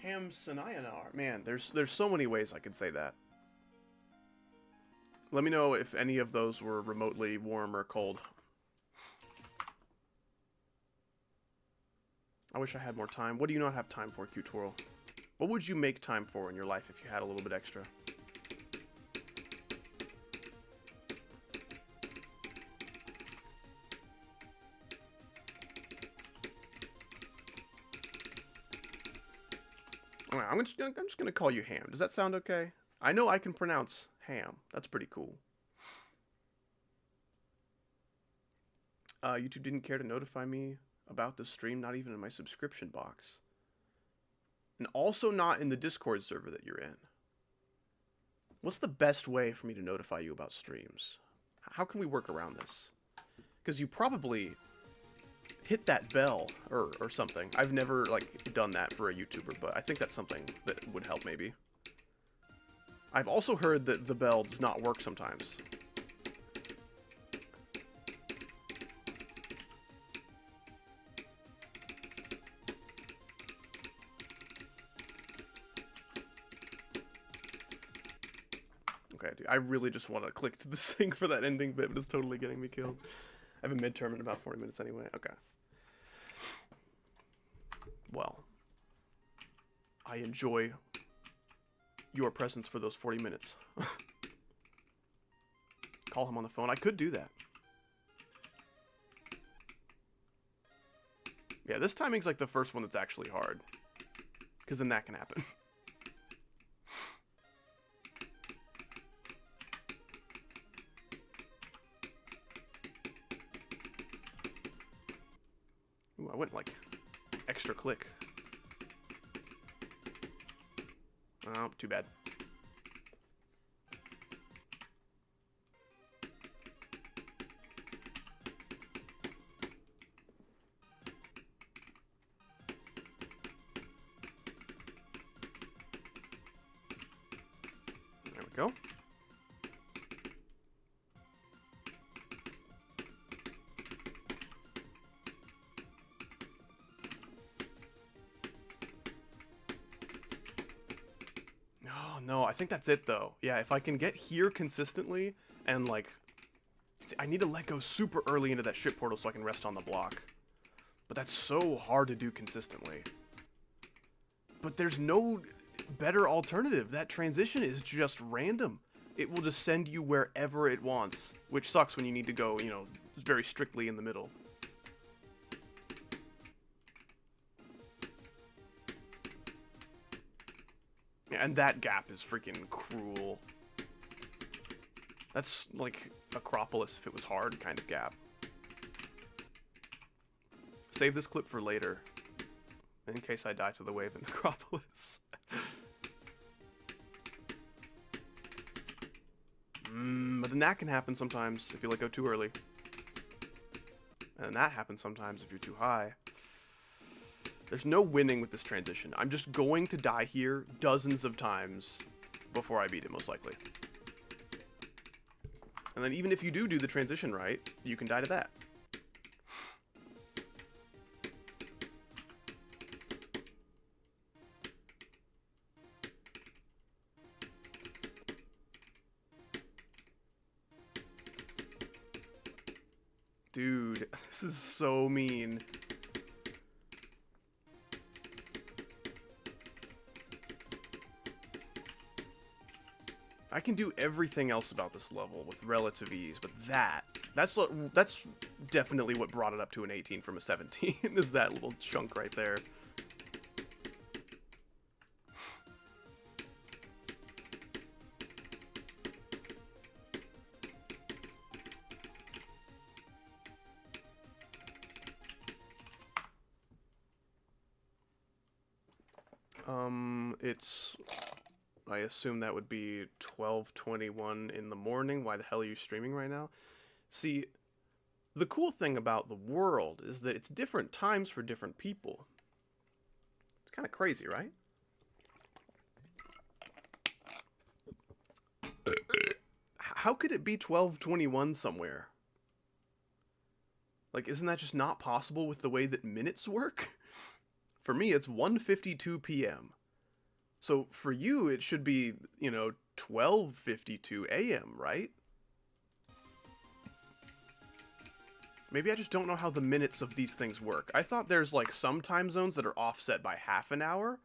Hamsanayanar. Man, there's so many ways I could say that. Let me know if any of those were remotely warm or cold. I wish I had more time. What do you not have time for, Q-Twirl? What would you make time for in your life if you had a little bit extra? I'm just gonna call you Ham. Does that sound okay? I know I can pronounce Ham. That's pretty cool. YouTube didn't care to notify me about the stream, not even in my subscription box. And also not in the Discord server that you're in. What's the best way for me to notify you about streams? How can we work around this? Because you probably hit that bell or something. I've never, like, done that for a YouTuber, but I think that's something that would help, maybe. I've also heard that the bell does not work sometimes. Okay, dude, I really just want to click to the sync for that ending bit, but it's totally getting me killed. I have a midterm in about 40 minutes anyway. Okay. Well, I enjoy your presence for those 40 minutes. Call him on the phone. I could do that. Yeah, this timing's like the first one that's actually hard. Because then that can happen. Ooh, I went like extra click. Oh, too bad. There we go. No, I think that's it though. Yeah, if I can get here consistently and like, I need to let go super early into that ship portal so I can rest on the block. But that's so hard to do consistently. But there's no better alternative. That transition is just random. It will just send you wherever it wants, which sucks when you need to go, you know, very strictly in the middle. And that gap is freaking cruel. That's like Acropolis if it was hard kind of gap. Save this clip for later. In case I die to the wave in Acropolis. But then that can happen sometimes if you let go too early. And that happens sometimes if you're too high. There's no winning with this transition. I'm just going to die here dozens of times before I beat it, most likely. And then even if you do the transition right, you can die to that. Dude, this is so mean. I can do everything else about this level with relative ease, but that's definitely what brought it up to an 18 from a 17, is that little chunk right there. I assume that would be 12:21 in the morning. Why the hell are you streaming right now? See, the cool thing about the world is that it's different times for different people. It's kind of crazy, right? How could it be 12:21 somewhere? Like, isn't that just not possible with the way that minutes work? For me, it's 1:52 p.m. So for you, it should be, you know, 12:52 a.m., right? Maybe I just don't know how the minutes of these things work. I thought there's, like, some time zones that are offset by half an hour,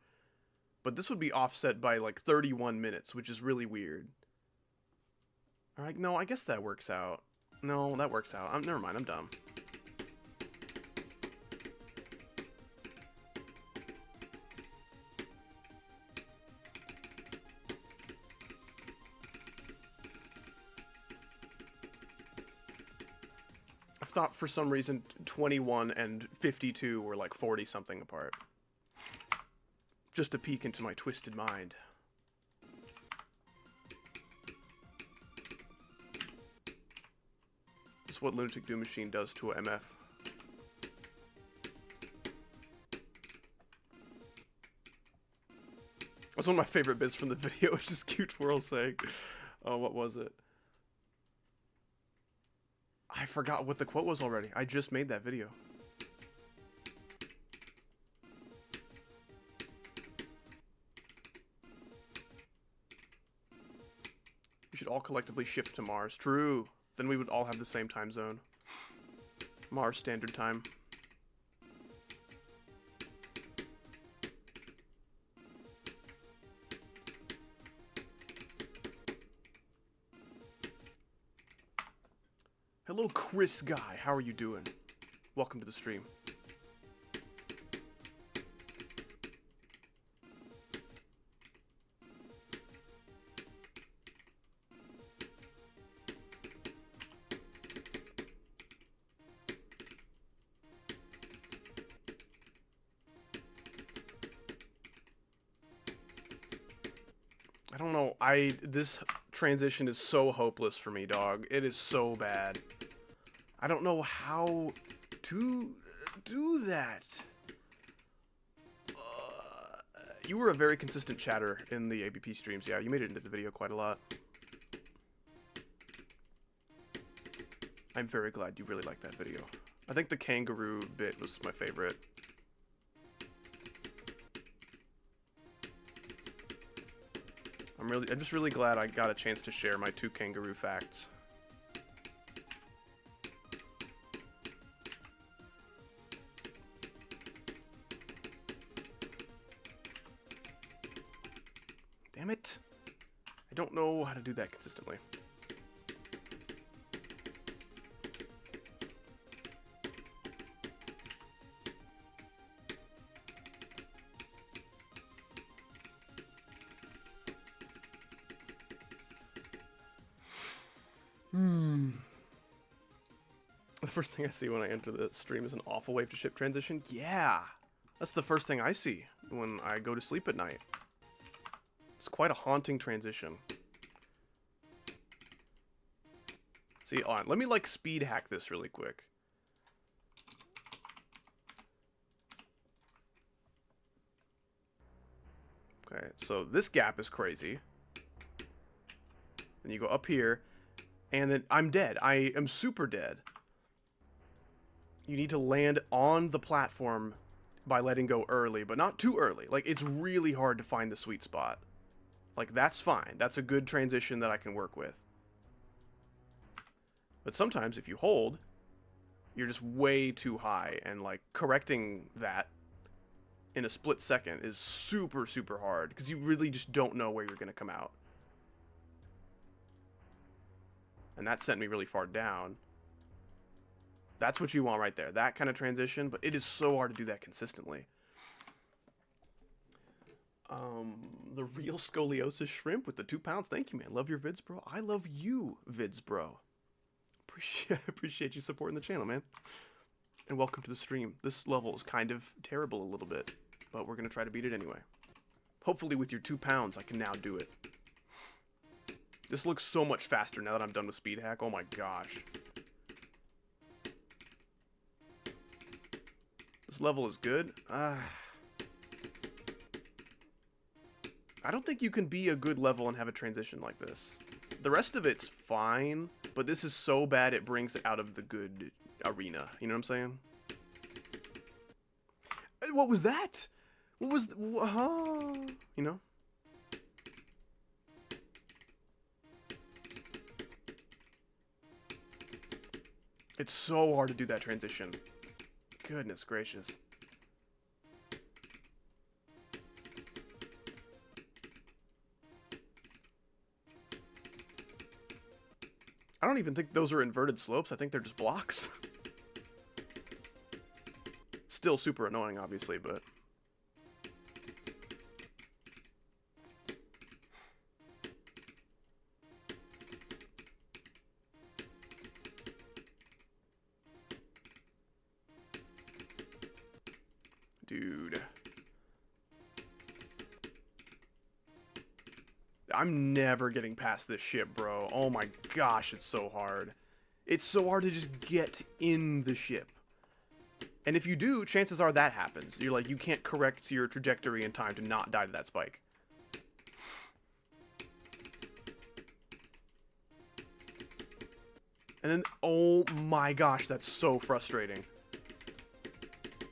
but this would be offset by, like, 31 minutes, which is really weird. Alright, no, I guess that works out. No, that works out. Never mind, I'm dumb. thought for some reason 21 and 52 were like 40 something apart. Just a peek into my twisted mind. It's what Lunatic Doom Machine does to a MF. That's one of my favorite bits from the video. It's just cute Twirl saying, oh, what was it? I forgot what the quote was already. I just made that video. We should all collectively shift to Mars. True. Then we would all have the same time zone. Mars Standard Time. Hello, Chris Guy. How are you doing? Welcome to the stream. I don't know. This transition is so hopeless for me, dog. It is so bad. I don't know how to do that. You were a very consistent chatter in the ABP streams. Yeah, you made it into the video quite a lot. I'm very glad you really liked that video. I think the kangaroo bit was my favorite. I'm just really glad I got a chance to share my 2 kangaroo facts. Damn it. I don't know how to do that consistently. The first thing I see when I enter the stream is an awful wave to ship transition. Yeah, that's the first thing I see when I go to sleep at night. It's quite a haunting transition. See, on. Let me like speed hack this really quick. Okay, so this gap is crazy. And you go up here, and then I'm dead. I am super dead. You need to land on the platform by letting go early, but not too early. Like, it's really hard to find the sweet spot. Like, that's fine. That's a good transition that I can work with. But sometimes, if you hold, you're just way too high, and, like, correcting that in a split second is super, super hard, because you really just don't know where you're going to come out. And that sent me really far down. That's what you want right there. That kind of transition, but it is so hard to do that consistently. The real scoliosis shrimp with the 2 pounds. Thank you, man. Love your vids, bro. I love you, vids, bro. Appreciate you supporting the channel, man. And welcome to the stream. This level is kind of terrible a little bit, but we're going to try to beat it anyway. Hopefully with your 2 pounds, I can now do it. This looks so much faster now that I'm done with speed hack. Oh my gosh. This level is good. I don't think you can be a good level and have a transition like this. The rest of it's fine, but this is so bad it brings it out of the good arena. You know what I'm saying? What was that? What was... You know? It's so hard to do that transition. Goodness gracious. I don't even think those are inverted slopes. I think they're just blocks. Still super annoying, obviously, but... Dude. I'm never getting past this ship, bro. Oh my gosh, it's so hard. It's so hard to just get in the ship. And if you do, chances are that happens. You're like, you can't correct your trajectory in time to not die to that spike. And then, oh my gosh, that's so frustrating.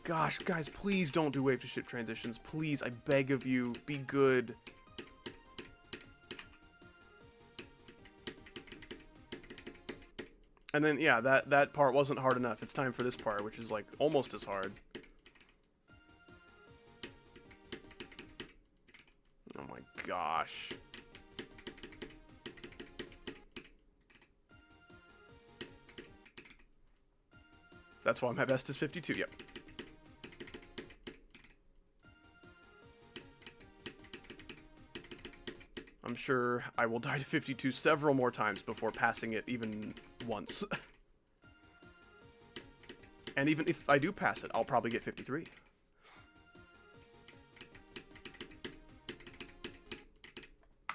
Gosh, guys, please don't do wave to ship transitions. Please, I beg of you, be good. And then, yeah, that part wasn't hard enough. It's time for this part, which is, like, almost as hard. Oh my gosh. That's why my best is 52, yep. I'm sure I will die to 52 several more times before passing it even once. And even if I do pass it, I'll probably get 53.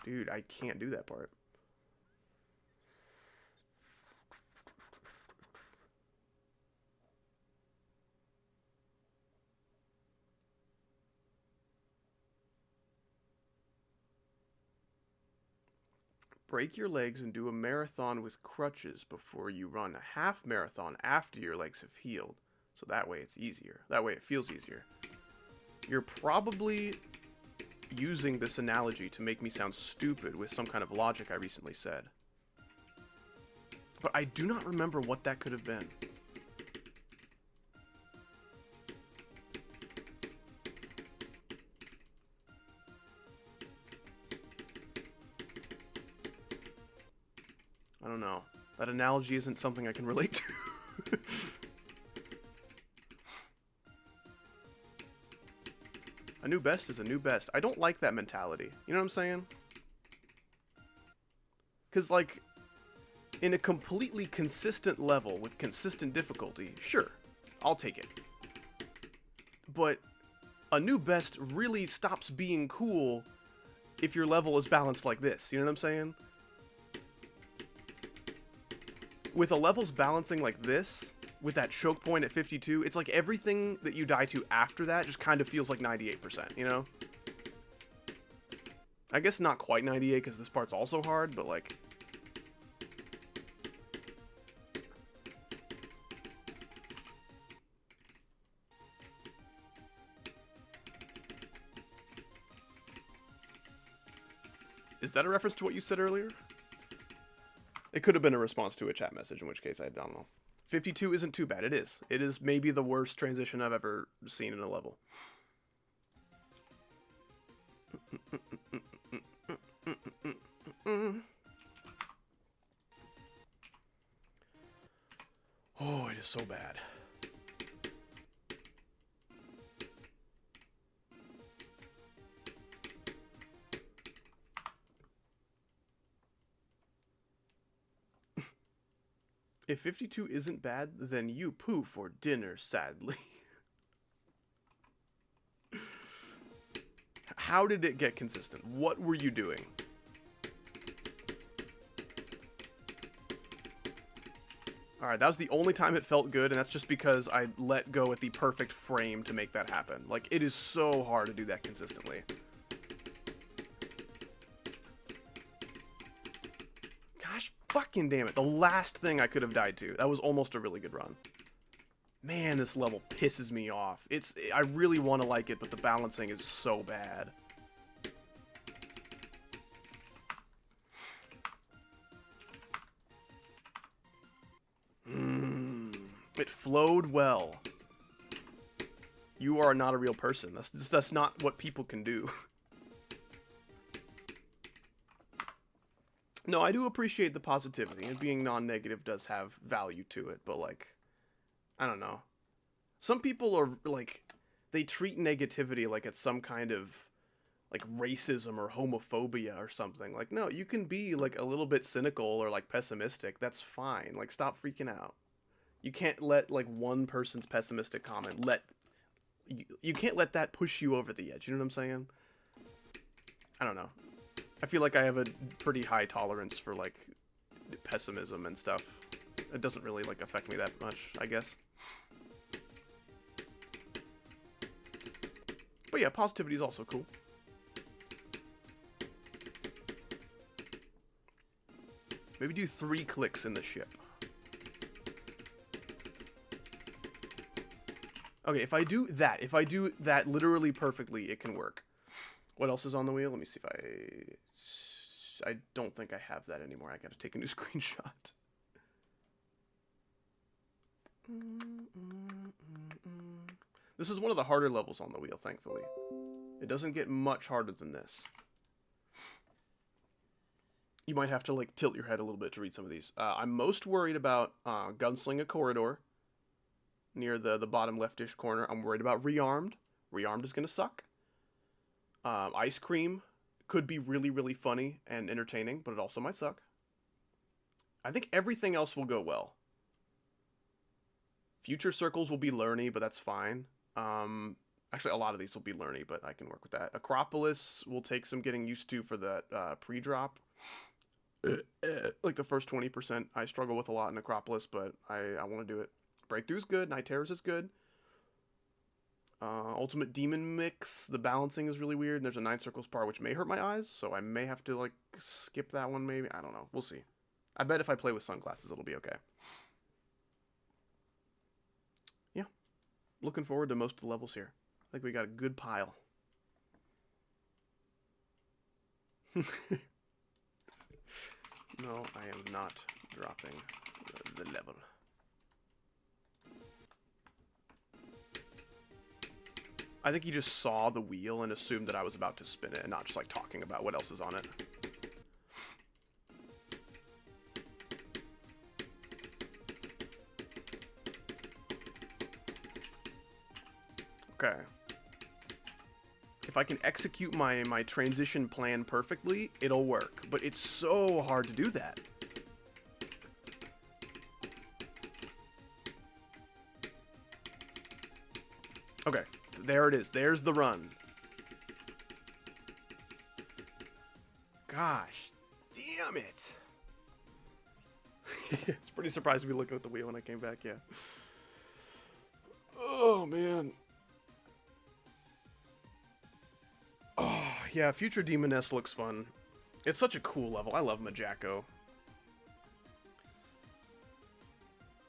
Dude, I can't do that part. Break your legs and do a marathon with crutches before you run a half marathon after your legs have healed. So that way it's easier. That way it feels easier. You're probably using this analogy to make me sound stupid with some kind of logic I recently said. But I do not remember what that could have been. I don't know. That analogy isn't something I can relate to. A new best is a new best. I don't like that mentality. You know what I'm saying? Because, like, in a completely consistent level with consistent difficulty, sure, I'll take it. But a new best really stops being cool if your level is balanced like this. You know what I'm saying? With a levels balancing like this, with that choke point at 52, it's like everything that you die to after that just kind of feels like 98%, you know? I guess not quite 98 because this part's also hard, but like... Is that a reference to what you said earlier? It could have been a response to a chat message, in which case I don't know. 52 isn't too bad. It is. It is maybe the worst transition I've ever seen in a level. Oh, it is so bad. If 52 isn't bad, then you poo for dinner, sadly. How did it get consistent? What were you doing? Alright, that was the only time it felt good, and that's just because I let go at the perfect frame to make that happen. Like, it is so hard to do that consistently. Gosh fucking damn it. The last thing I could have died to. That was almost a really good run. Man, this level pisses me off. I really want to like it, but the balancing is so bad. It flowed well. You are not a real person. That's not what people can do. No, I do appreciate the positivity, and being non-negative does have value to it, but, like, I don't know. Some people are, like, they treat negativity like it's some kind of, like, racism or homophobia or something. Like, no, you can be, like, a little bit cynical or, like, pessimistic. That's fine. Like, stop freaking out. You can't let, like, one person's pessimistic comment let You can't let that push you over the edge. You know what I'm saying? I don't know. I feel like I have a pretty high tolerance for, like, pessimism and stuff. It doesn't really, like, affect me that much, I guess. But yeah, positivity is also cool. Maybe do 3 clicks in the ship. Okay, if I do that literally perfectly, it can work. What else is on the wheel? Let me see if I don't think I have that anymore. I gotta take a new screenshot. This is one of the harder levels on the wheel, thankfully. It doesn't get much harder than this. You might have to, like, tilt your head a little bit to read some of these. I'm most worried about Gunslinger Corridor near the bottom leftish corner. I'm worried about Rearmed. Rearmed is going to suck. Ice Cream could be really, really funny and entertaining, but it also might suck. I think everything else will go well. Future Circles will be learny, but that's fine. Actually, a lot of these will be learny, but I can work with that. Acropolis will take some getting used to for that pre-drop. Like the first 20% I struggle with a lot in Acropolis, but I want to do it. Breakthrough's good. Night Terrors is good. Ultimate Demon Mix, the balancing is really weird, and there's a 9 Circles part which may hurt my eyes, so I may have to, like, skip that one maybe. I don't know. We'll see. I bet if I play with sunglasses it'll be okay. Yeah. Looking forward to most of the levels here. I think we got a good pile. No, I am not dropping the level. I think he just saw the wheel and assumed that I was about to spin it and not just, like, talking about what else is on it. Okay. If I can execute my transition plan perfectly, it'll work. But it's so hard to do that. Okay, there it is. There's the run. Gosh, damn it. It's pretty surprised to be looking at the wheel when I came back, yeah. Oh, man. Oh, yeah, Future Demoness looks fun. It's such a cool level. I love Majako.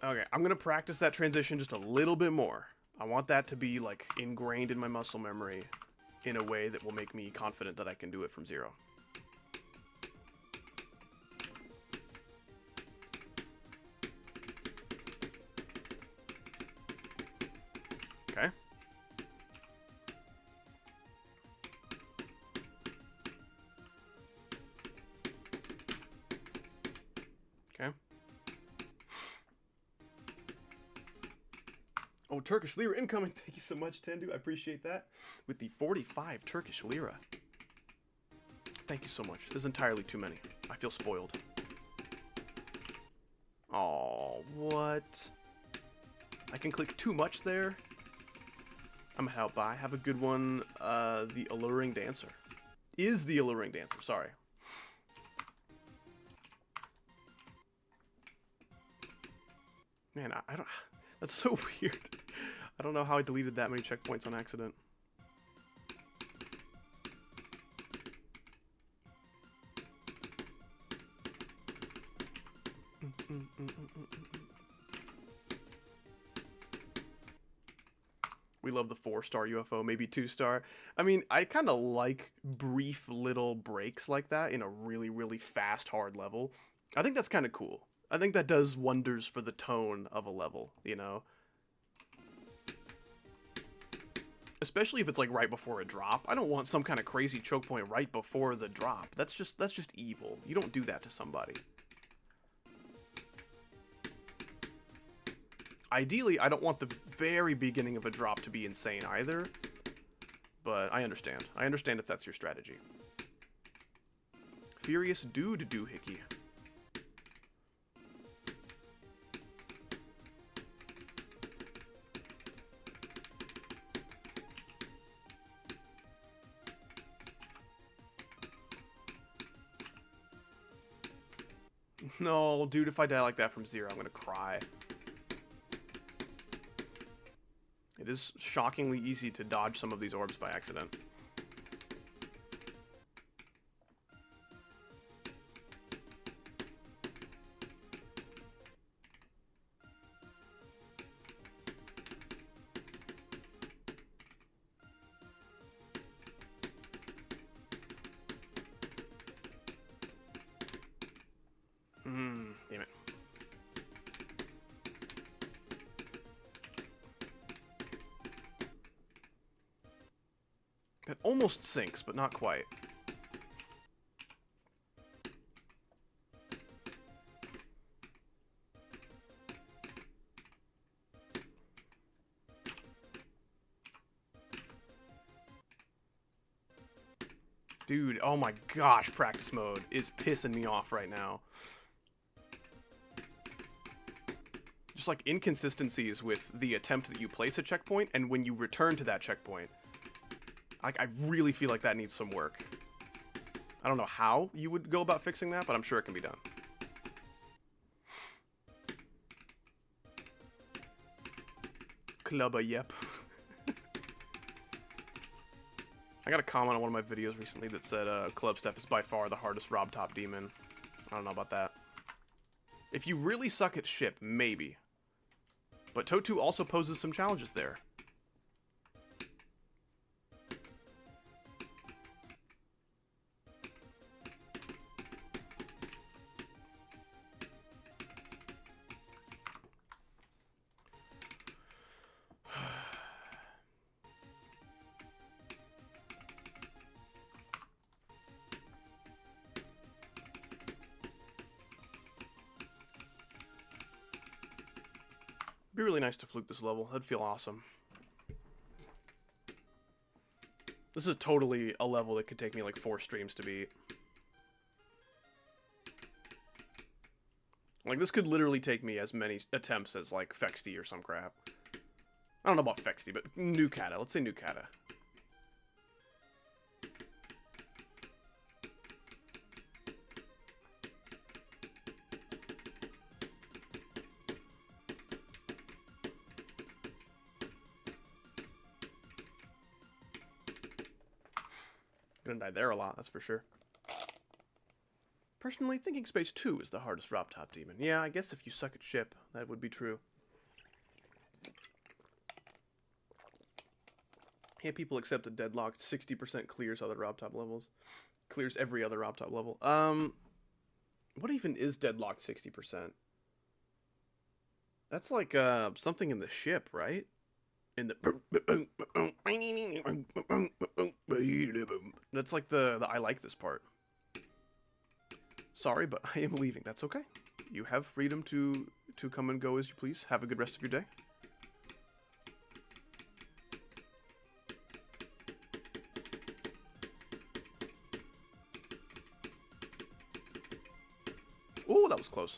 Okay, I'm going to practice that transition just a little bit more. I want that to be, like, ingrained in my muscle memory in a way that will make me confident that I can do it from zero. Okay. Okay. Oh, Turkish Lira incoming. Thank you so much, Tendu. I appreciate that. With the 45 Turkish Lira. Thank you so much. There's entirely too many. I feel spoiled. Oh, what? I can click too much there. I'm gonna help by. Have a good one. The Alluring Dancer. Is the Alluring Dancer. Sorry. Man, I don't... That's so weird. I don't know how I deleted that many checkpoints on accident. We love the 4-star UFO, maybe 2-star. I mean, I kind of like brief little breaks like that in a really, really fast, hard level. I think that's kind of cool. I think that does wonders for the tone of a level, you know? Especially if it's, like, right before a drop. I don't want some kind of crazy choke point right before the drop. That's just evil. You don't do that to somebody. Ideally, I don't want the very beginning of a drop to be insane either. But I understand. I understand if that's your strategy. Furious Dude Doohickey. No, dude, if I die like that from 0, I'm gonna cry. It is shockingly easy to dodge some of these orbs by accident. Damn it. That almost sinks, but not quite. Dude, oh my gosh, practice mode is pissing me off right now. Just like inconsistencies with the attempt that you place a checkpoint and when you return to that checkpoint. I really feel like that needs some work. I don't know how you would go about fixing that, but I'm sure it can be done. Clubba, yep. I got a comment on one of my videos recently that said Club Step is by far the hardest Robtop demon. I don't know about that. If you really suck at ship, maybe. But Totu also poses some challenges there. It'd be really nice to fluke this level. That'd feel awesome. This is totally a level that could take me like 4 streams to beat. Like, this could literally take me as many attempts as, like, Fexty or some crap. I don't know about Fexty, but Nukata. Let's say Nukata. Gonna die there a lot, that's for sure. Personally, thinking Space 2 is the hardest Robtop demon. Yeah, I guess if you suck at ship, that would be true. Yeah, people accept that Deadlocked 60% clears other Robtop levels. Clears every other Robtop level. What even is Deadlocked 60%? That's like, something in the ship, right? In the... That's like the I like this part. Sorry, but I am leaving. That's okay. You have freedom to come and go as you please. Have a good rest of your day. Oh, that was close.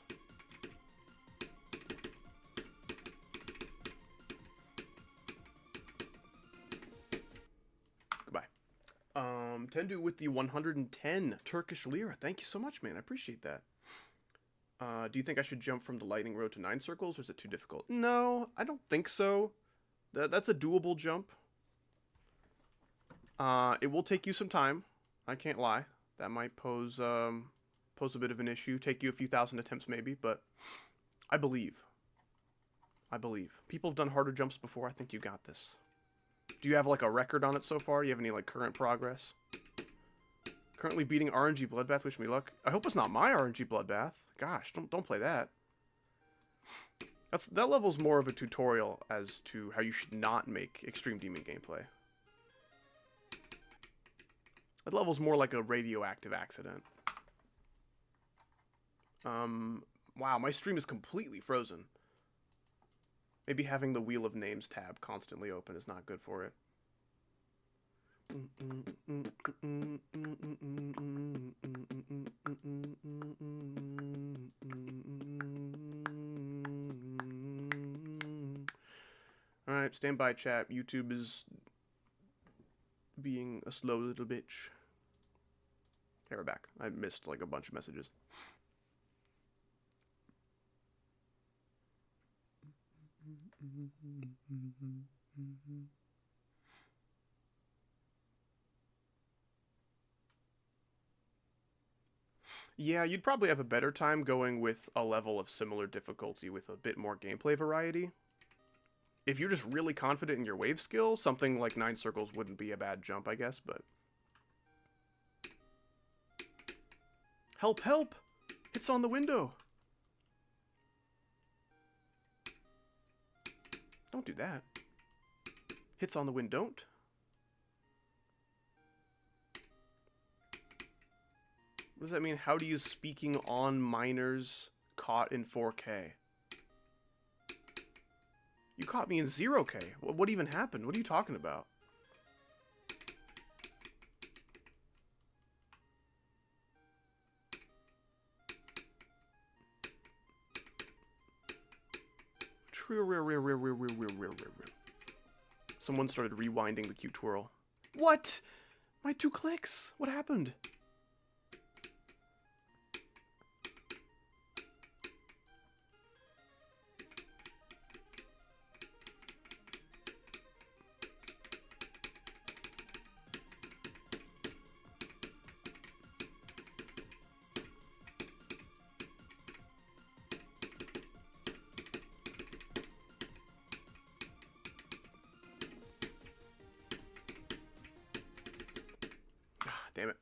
Tendu with the 110 Turkish lira. Thank you so much, man. I appreciate that. Do you think I should jump from the lightning road to 9 circles, or is it too difficult? No, I don't think so. That's a doable jump. It will take you some time. I can't lie. That might pose a bit of an issue. Take you a few thousand attempts maybe, but I believe. People have done harder jumps before. I think you got this. Do you have, like, a record on it so far? Do you have any, like, current progress? Currently beating RNG Bloodbath. Wish me luck. I hope it's not my RNG Bloodbath. Gosh, don't play that. That level's more of a tutorial as to how you should not make Extreme Demon gameplay. That level's more like a radioactive accident. Wow, my stream is completely frozen. Maybe having the Wheel of Names tab constantly open is not good for it. Alright, stand by, chat. YouTube is being a slow little bitch. Okay, we're back. I missed like a bunch of messages. Yeah, you'd probably have a better time going with a level of similar difficulty with a bit more gameplay variety. If you're just really confident in your wave skill, something like 9 circles wouldn't be a bad jump, I guess, but... Help, help! It's on the window! Don't do that. Hits on the wind, don't. What does that mean? How do you speaking on minors caught in 4K? You caught me in 0K. What even happened? What are you talking about? Someone started rewinding the cute twirl. What? My 2 clicks. What happened? Damn it.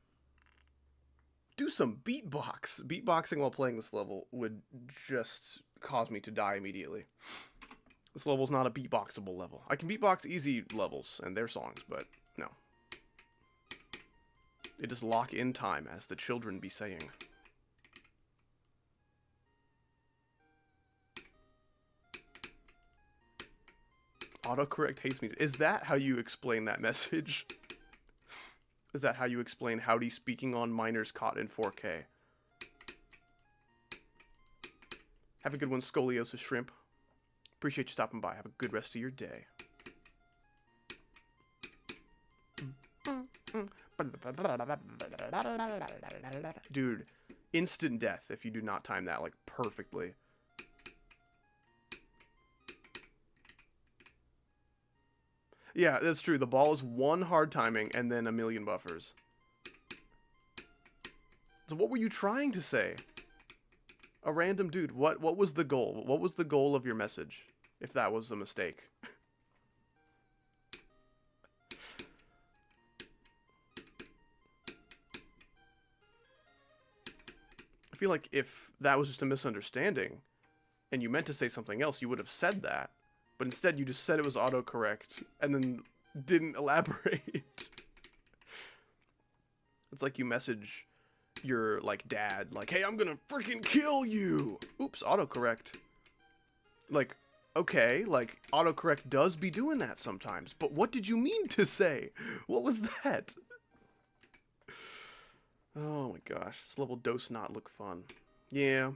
Do some beatbox. Beatboxing while playing this level would just cause me to die immediately. This level's not a beatboxable level. I can beatbox easy levels and their songs, but no. It is lock in time, as the children be saying. Autocorrect hates me. Is that how you explain that message? Is that how you explain Howdy speaking on minors caught in 4K? Have a good one, Scoliosis Shrimp. Appreciate you stopping by. Have a good rest of your day. Dude, instant death if you do not time that, like, perfectly. Yeah, that's true. The ball is 1 hard timing and then a million buffers. So what were you trying to say? A random dude. What was the goal? What was the goal of your message? If that was a mistake. I feel like if that was just a misunderstanding and you meant to say something else, you would have said that. But instead, you just said it was autocorrect, and then didn't elaborate. It's like you message your, like, dad, like, hey, I'm gonna freaking kill you! Oops, autocorrect. Like, okay, like, autocorrect does be doing that sometimes, but what did you mean to say? What was that? Oh my gosh, this level does not look fun. Yeah.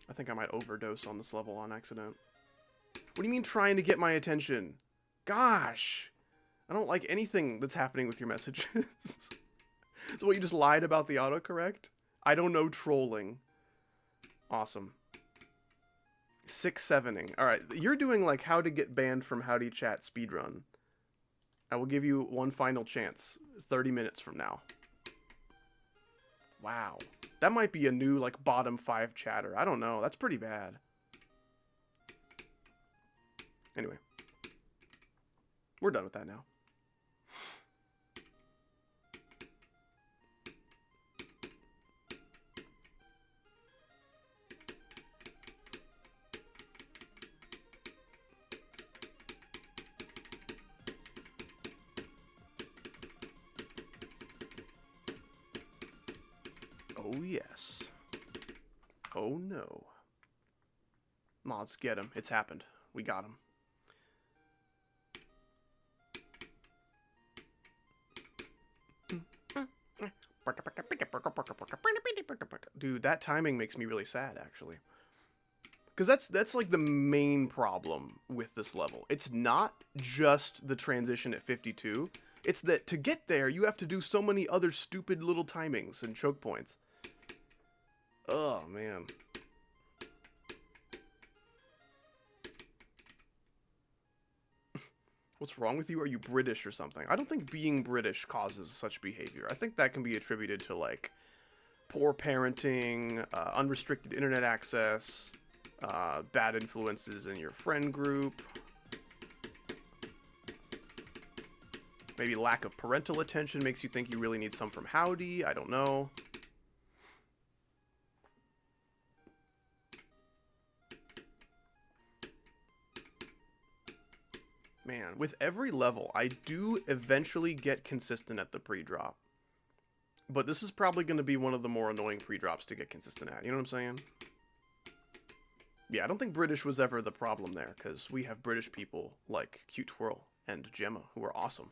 I think I might overdose on this level on accident. What do you mean trying to get my attention? Gosh! I don't like anything that's happening with your messages. So what, you just lied about the autocorrect? I don't know trolling. Awesome. 6-7ing. Alright, you're doing like how to get banned from Howdy Chat speedrun. I will give you one final chance. 30 minutes from now. Wow. That might be a new, like, bottom 5 chatter. I don't know. That's pretty bad. Anyway. We're done with that now. Oh, yes. Oh, no. Mods, get him. It's happened. We got him. Dude, that timing makes me really sad, actually. Because that's like the main problem with this level. It's not just the transition at 52. It's that to get there, you have to do so many other stupid little timings and choke points. Oh, man. What's wrong with you? Are you British or something? I don't think being British causes such behavior. I think that can be attributed to, like, poor parenting, unrestricted internet access, bad influences in your friend group, maybe lack of parental attention makes you think you really need some from Howdy. I don't know. Man, with every level, I do eventually get consistent at the pre-drop. But this is probably going to be one of the more annoying pre-drops to get consistent at. You know what I'm saying? Yeah, I don't think British was ever the problem there, because we have British people like Cute Twirl and Gemma, who are awesome.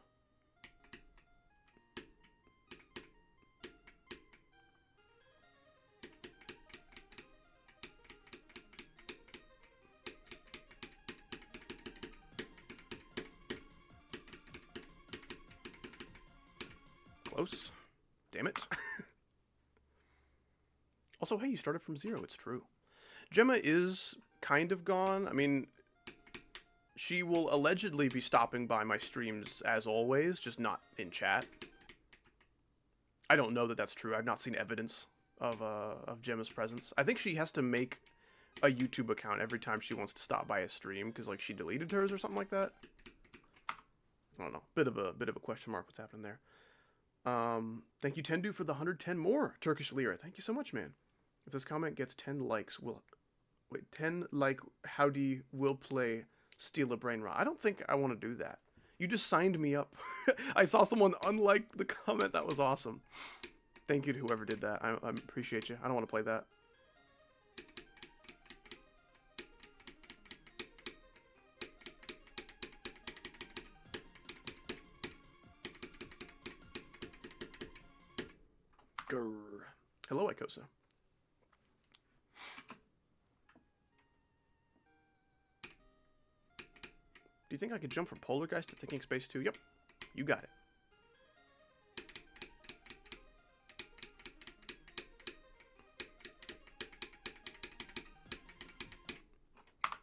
Close. Damn it. Also, hey, you started from 0. It's true. Gemma is kind of gone. I mean, she will allegedly be stopping by my streams as always, just not in chat. I don't know that that's true. I've not seen evidence of Gemma's presence. I think she has to make a YouTube account every time she wants to stop by a stream, because, like, she deleted hers or something like that. I don't know. Bit of a question mark what's happening there. Thank you, Tendu, for the 110 more Turkish lira. Thank you so much, man. If this comment gets 10 likes, 10 like Howdy will play Steal a Brain Rot. I don't think I want to do that. You just signed me up. I saw someone unlike the comment. That was awesome. Thank you to whoever did that. I appreciate you. I don't want to play that. Hello, Ikosa. Do you think I could jump from Poltergeist to Thinking Space 2? Yep. You got it.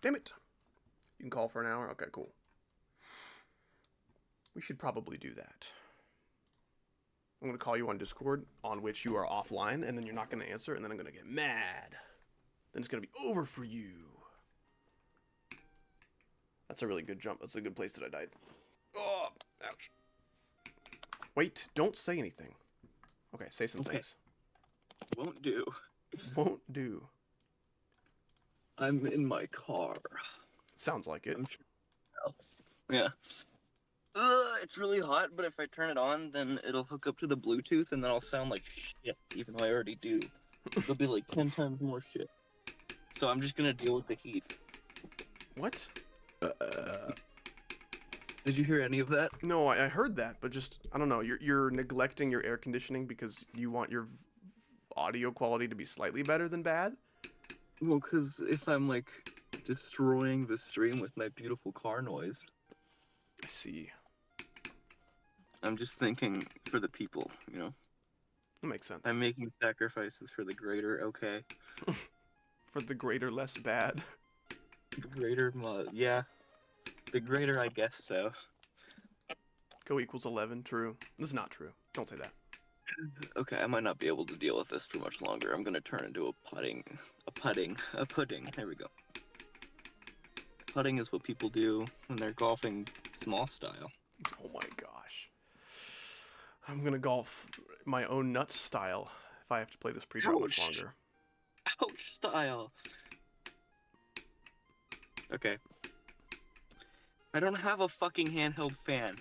Damn it. You can call for an hour? Okay, cool. We should probably do that. I'm going to call you on Discord, on which you are offline, and then you're not going to answer, and then I'm going to get mad. Then it's going to be over for you. That's a really good jump. That's a good place that I died. Oh, ouch. Wait, don't say anything. Okay, say some things. Won't do. Won't do. I'm in my car. Sounds like it. I'm sure. Yeah. It's really hot, but if I turn it on, then it'll hook up to the Bluetooth, and then I'll sound like shit, even though I already do. It'll be like 10 times more shit. So I'm just gonna deal with the heat. What? Did you hear any of that? No, I heard that, but just, I don't know, you're neglecting your air conditioning because you want your audio quality to be slightly better than bad? Well, because if I'm, like, destroying the stream with my beautiful car noise... I see. I'm just thinking for the people, you know? That makes sense. I'm making sacrifices for the greater, okay? For the greater, less bad. The greater, yeah. The greater, I guess so. Go equals 11, true. This is not true. Don't say that. Okay, I might not be able to deal with this for much longer. I'm gonna turn into a pudding. There we go. Putting is what people do when they're golfing small style. Oh my gosh. I'm gonna golf my own nuts style if I have to play this pre-drop much longer. Ouch style. Okay. I don't have a fucking handheld fan.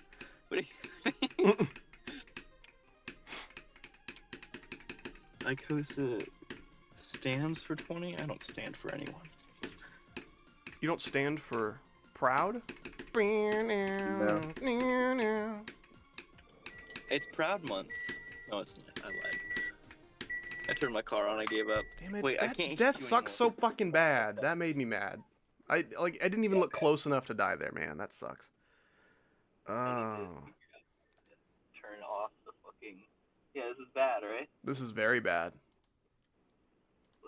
What do you... Icosa stands for 20? I don't stand for anyone. You don't stand for proud? No. It's Proud Month. No, it's not. I lied. I turned my car on. I gave up. Damn it! Wait, I can't. Death sucks so fucking bad. That made me mad. I didn't even look close enough to die there, man. That sucks. Oh. Turn off the fucking. Yeah, this is bad, right? This is very bad.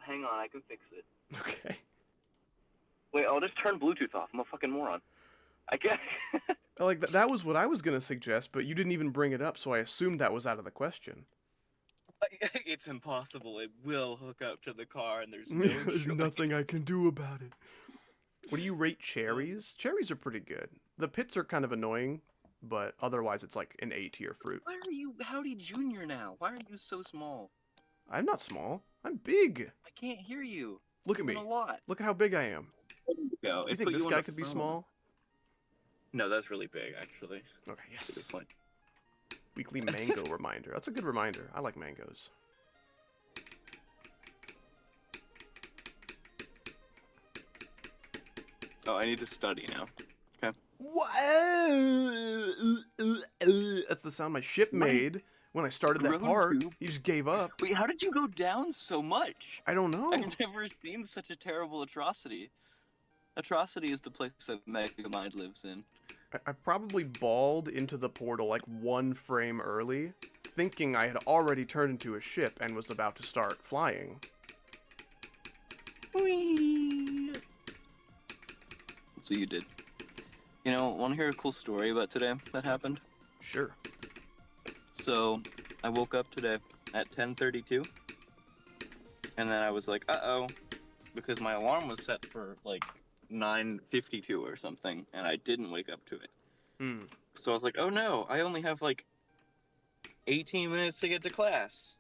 Hang on, I can fix it. Okay. Wait, I'll just turn Bluetooth off. I'm a fucking moron. I guess. Like that was what I was gonna suggest, but you didn't even bring it up, so I assumed that was out of the question. It's impossible. It will hook up to the car, and there's no There's choice. nothing I can do about it. What do you rate cherries? Cherries are pretty good. The pits are kind of annoying, but otherwise it's like an A tier fruit. Why are you Howdy Junior now? Why are you so small? I'm not small. I'm big. I can't hear you. Look at You're me. in a lot. Look at how big I am. Go. You think this guy could be small? No, that's really big, actually. Okay, That's a good yes. point. Weekly mango reminder. That's a good reminder. I like mangoes. Oh, I need to study now. Okay. What? That's the sound my ship made when I started that part. Tube? He just gave up. Wait, how did you go down so much? I don't know. I've never seen such a terrible atrocity. Atrocity is the place that Megamind lives in. I probably balled into the portal like 1 frame early, thinking I had already turned into a ship and was about to start flying. Whee! So you did. You know, want to hear a cool story about today that happened? Sure. So, I woke up today at 10:32, and then I was like, uh-oh, because my alarm was set for, like, 9:52 or something, and I didn't wake up to it. So I was like, oh no, I only have, like, 18 minutes to get to class.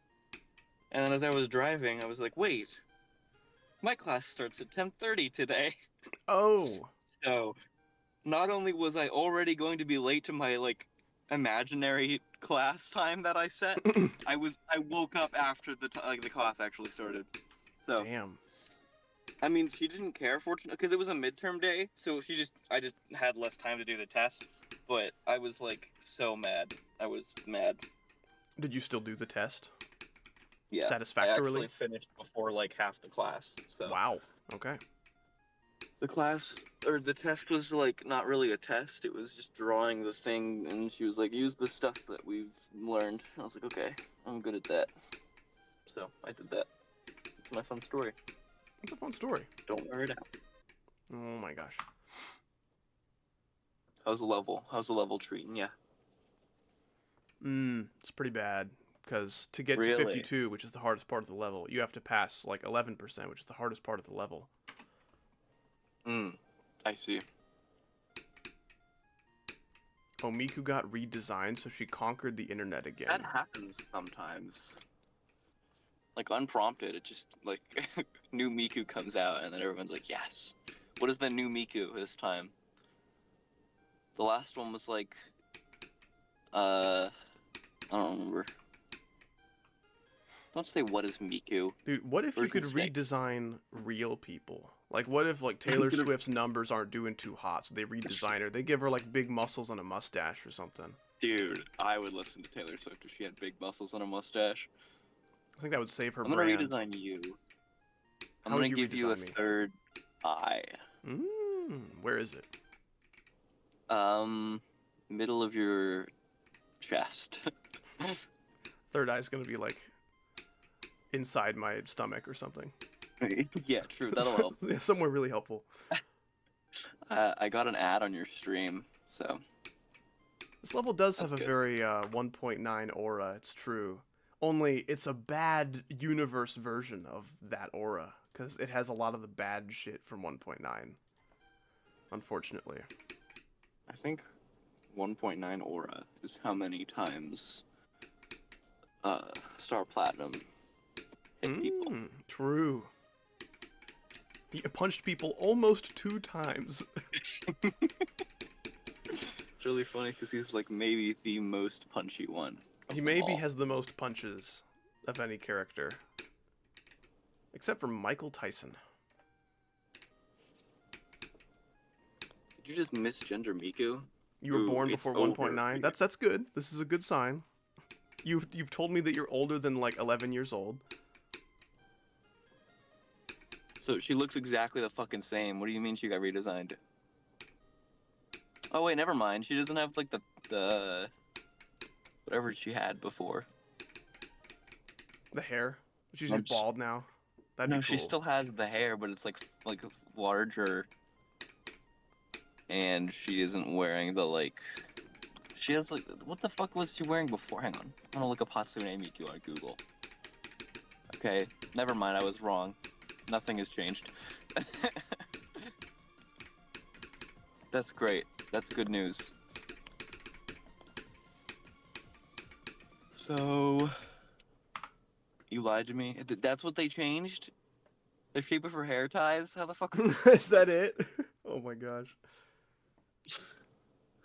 And then as I was driving, I was like, wait, my class starts at 10:30 today. Oh. So, not only was I already going to be late to my, like, imaginary class time that I set, I woke up after the class actually started. So, Damn. I mean, she didn't care, fortunately, because it was a midterm day, so I just had less time to do the test, but I was, like, so mad. I was mad. Did you still do the test? Yeah. Satisfactorily? I actually finished before, like, half the class, so. Wow. Okay. The test was, like, not really a test, it was just drawing the thing, and she was like, use the stuff that we've learned. I was like, okay, I'm good at that. So, I did that. It's my fun story. It's a fun story. Don't wear it out. Oh my gosh. How's the level treating ya? It's pretty bad. Because to get to Really? 52, which is the hardest part of the level, you have to pass like 11%, which is the hardest part of the level. I see. Oh, Miku got redesigned, so she conquered the internet again. That happens sometimes. Like, unprompted, it just, like, new Miku comes out, and then everyone's like, yes. What is the new Miku this time? The last one was, like, I don't remember. Don't say, what is Miku? Dude, what if you could Version 6. redesign real people? Like, what if, like, Taylor Swift's numbers aren't doing too hot, so they redesign her? They give her, like, big muscles and a mustache or something. Dude, I would listen to Taylor Swift if she had big muscles and a mustache. I think that would save her I'm gonna brand. redesign you. I'm How gonna would you give you a redesign me? third eye. Where is it? Middle of your chest. Third eye's gonna be, like, inside my stomach or something. Yeah, true, that'll help. Yeah, somewhere really helpful. I got an ad on your stream, so. This level does have That's a good. very 1.9 aura, it's true. Only it's a bad universe version of that aura, because it has a lot of the bad shit from 1.9. Unfortunately. I think 1.9 aura is how many times Star Platinum hit people. True. He punched people almost 2 times. It's really funny because he's like maybe the most punchy one. He maybe has the most punches of any character. Except for Michael Tyson. Did you just misgender Miku? You were Ooh, born it's before over 1.9? for That's good. This is a good sign. You've told me that you're older than like 11 years old. So she looks exactly the fucking same. What do you mean she got redesigned? Oh wait, never mind. She doesn't have like the whatever she had before. The hair. She's No, just bald now. That'd No, be cool. she still has the hair, but it's like larger. and she isn't wearing the like. She has like, what the fuck was she wearing before? Hang on, I'm gonna look up Hatsune Miku on Google. Okay, never mind, I was wrong. Nothing has changed. That's great. That's good news. So, you lied to me. That's what they changed? The shape of her hair ties? How the fuck? Is that it? Oh my gosh.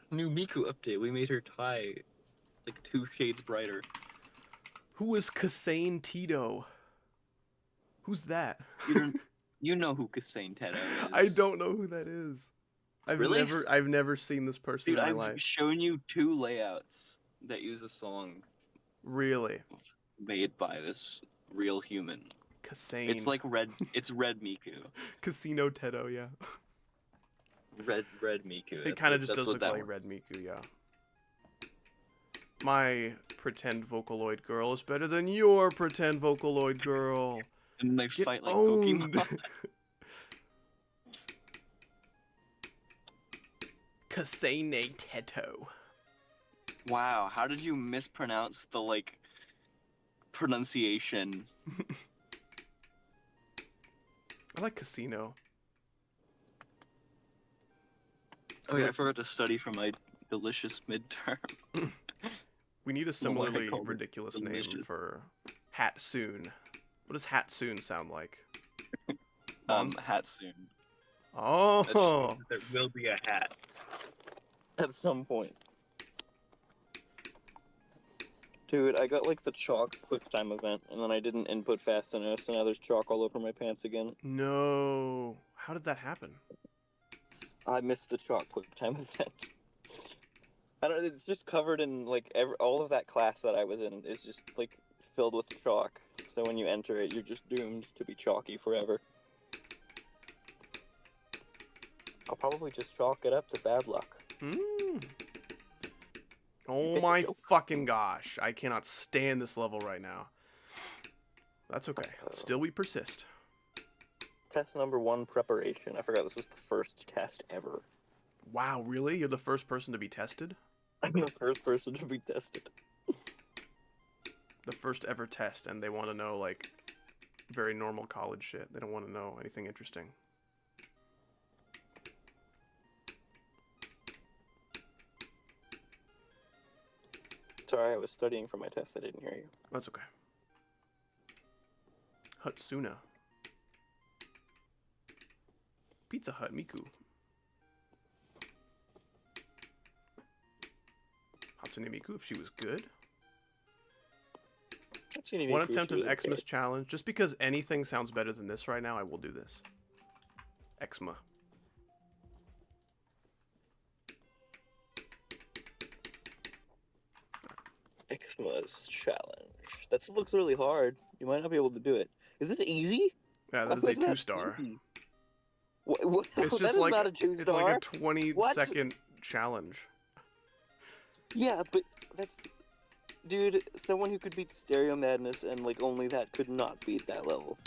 New Miku update. We made her tie like 2 shades brighter. Who is Kasane Tito? Who's that? You know who Kasane Teto is. I don't know who that is. Really? I've never seen this person Dude, in my I've life. shown you 2 layouts that use a song Really? made by this real human. Kasane. It's like red. It's red Miku. Casino Teto, yeah. Red Miku. It kind of just does look like Red Miku, yeah. My pretend Vocaloid girl is better than your pretend Vocaloid girl. And they Get fight like owned. Pokemon. Kasane Teto. Wow, how did you mispronounce the like pronunciation? I like Casino. Oh yeah, I forgot to study for my delicious midterm. We need a Well, similarly I called it ridiculous name delicious. for Hatsoon. What does Hatsoon sound like? Hatsoon. Oh, There will be a hat at some point. Dude, I got like the chalk quick time event, and then I didn't input fast enough, so now there's chalk all over my pants again. no. How did that happen? I missed the chalk quick time event. I don't. It's just covered in like all of that class that I was in is just like filled with chalk. So when you enter it, you're just doomed to be chalky forever. I'll probably just chalk it up to bad luck. Oh get the my joke? fucking gosh. I cannot stand this level right now. That's okay. Still we persist. Test number 1, preparation. I forgot this was the first test ever. Wow, really? You're the first person to be tested? I'm the first person to be tested. The first ever test, and they want to know, like, very normal college shit. They don't want to know anything interesting. Sorry, I was studying for my test. I didn't hear you. That's okay. Hatsuna. Pizza Hut Miku. Hatsune Miku, if she was good. One attempt of Xmas challenge. Just because anything sounds better than this right now, I will do this. Xma. Xmas challenge. That looks really hard. You might not be able to do it. Is this easy? Yeah, that is Why a 2-star. easy? What? It's That just is like not a 2-star. it's like a 20-second What? challenge. Yeah, but that's... Dude, someone who could beat Stereo Madness and, like, only that could not beat that level.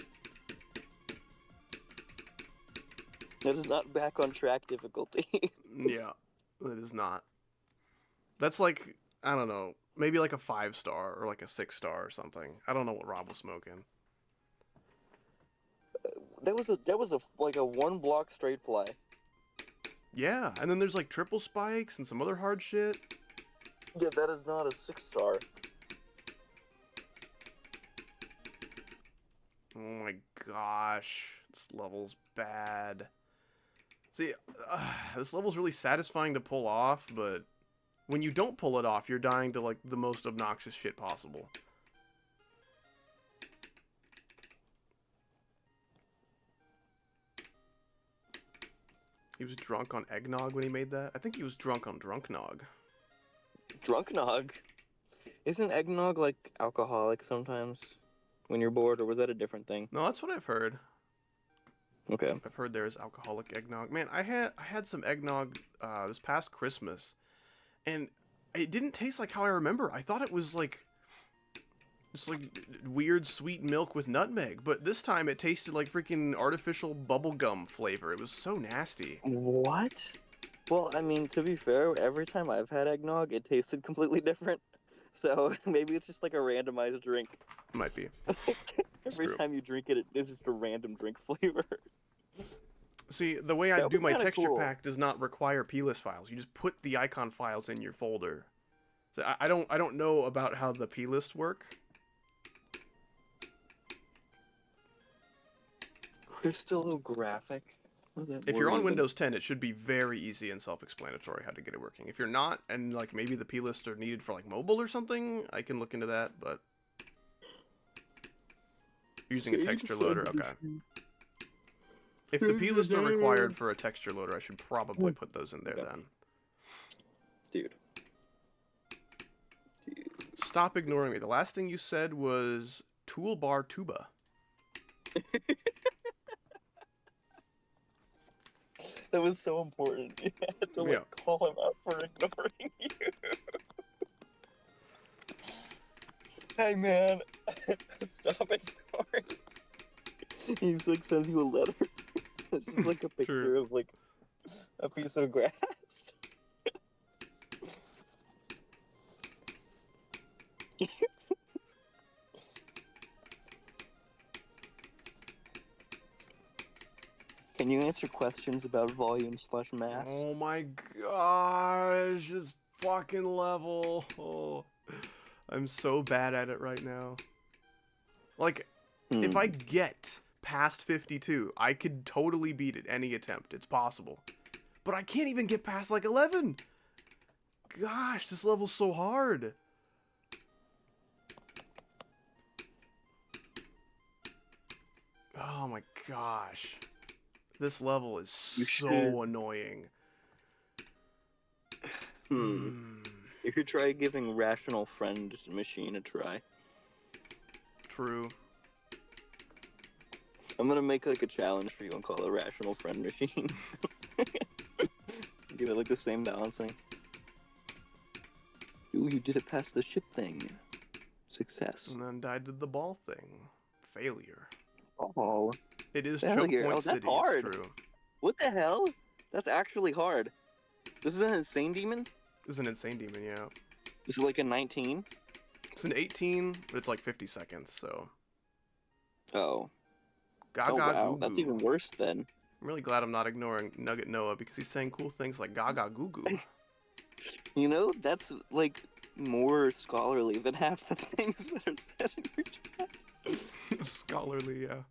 That is not back on track difficulty. Yeah, it is not. That's like, I don't know, maybe like a 5-star or like a 6-star or something. I don't know what Rob was smoking. That was like a 1-block straight fly. Yeah, and then there's like triple spikes and some other hard shit. Yeah, that is not a 6-star. Oh my gosh, this level's bad. See, this level's really satisfying to pull off, but when you don't pull it off, you're dying to like the most obnoxious shit possible. He was drunk on eggnog when he made that? I think he was drunk on drunknog. Drunknog? Isn't eggnog like alcoholic sometimes? When you're bored, or was that a different thing? No, that's what I've heard. Okay. I've heard there is alcoholic eggnog. Man, I had some eggnog this past Christmas, and it didn't taste like how I remember. I thought it was like just like weird sweet milk with nutmeg, but this time it tasted like freaking artificial bubblegum flavor. It was so nasty. What? Well, I mean, to be fair, every time I've had eggnog, it tasted completely different. So maybe it's just like a randomized drink. Might be. Every true. time you drink it, it's just a random drink flavor. See, the way I That do would be my kinda texture cool. pack does not require plist files. You just put the icon files in your folder. So I don't know about how the plist work. Crystallographic? What does that If you're word on even- Windows 10, it should be very easy and self-explanatory how to get it working. If you're not, and like maybe the plists are needed for like mobile or something, I can look into that. But using a texture loader, okay. If the plists are required for a texture loader, I should probably put those in there then. Dude. Stop ignoring me. The last thing you said was toolbar tuba. That was so important. You had to like call him out for ignoring you. Hey man, stop ignoring. He's like sends you a letter. It's just like a picture of like a piece of grass. Can you answer questions about volume/mass? Oh my gosh, this fucking level. Oh, I'm so bad at it right now. Like, if I get past 52, I could totally beat it any attempt. It's possible. But I can't even get past like 11. Gosh, this level's so hard. Oh my gosh. This level is so annoying. You should try giving Rational Friend Machine a try. True. I'm gonna make like a challenge for you and call it Rational Friend Machine. Give it like the same balancing. Ooh, you did it past the ship thing. Success. And then I did the ball thing. Failure. Oh. It is Failure. Choke Point Oh, that's City, hard. it's true. What the hell? That's actually hard. This is an insane demon? This is an insane demon, yeah. Is it like a 19? It's an 18, but it's like 50 seconds, so. Oh. Gaga oh, wow. Goo Goo. That's even worse then. I'm really glad I'm not ignoring Nugget Noah because he's saying cool things like Gaga Goo Goo. You know, that's like more scholarly than half the things that are said in your chat. Scholarly, yeah.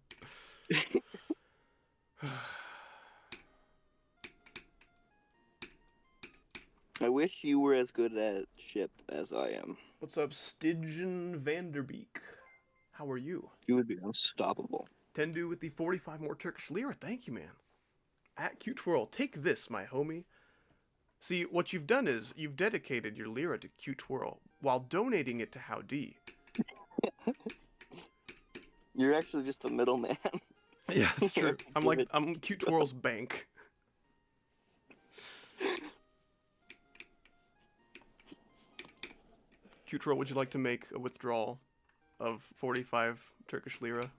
I wish you were as good at ship as I am. What's up, Stygian Vanderbeek? How are you? You would be unstoppable. Tendu with the 45 more Turkish lira. Thank you, man. At Q-Twirl, take this, my homie. See, what you've done is you've dedicated your lira to Q-Twirl while donating it to Howdy. You're actually just the middleman. Yeah, that's true. I'm Q-Twirl's bank. Q-Twirl, would you like to make a withdrawal of 45 Turkish lira?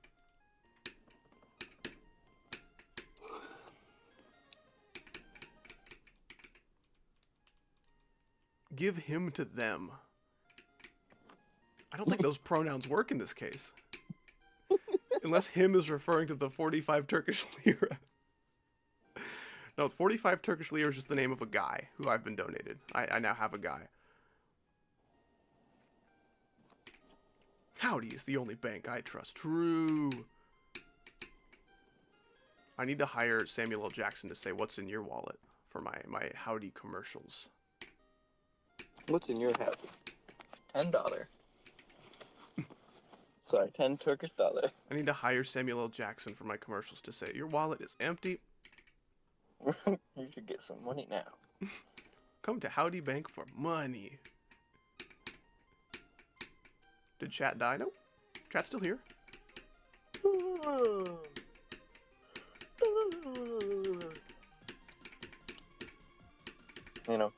Give him to them. I don't think those pronouns work in this case. Unless him is referring to the 45 Turkish lira. No, 45 Turkish lira is just the name of a guy who I've been donated. I now have a guy. Howdy is the only bank I trust. True. I need to hire Samuel L. Jackson to say what's in your wallet for my Howdy commercials. What's in your hat? $10. Sorry, 10 Turkish dollar. I need to hire Samuel L. Jackson for my commercials to say, your wallet is empty. You should get some money now. Come to Howdy Bank for money. Did chat die? Nope. Chat's still here. You know.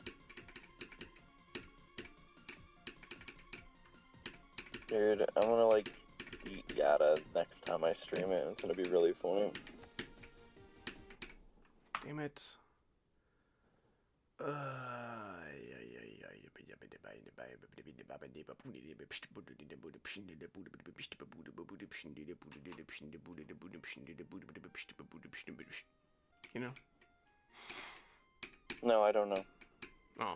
Dude, I'm gonna like eat Yada next time I stream it. It's gonna be really funny. Damn it. You know? No, I don't know. Oh.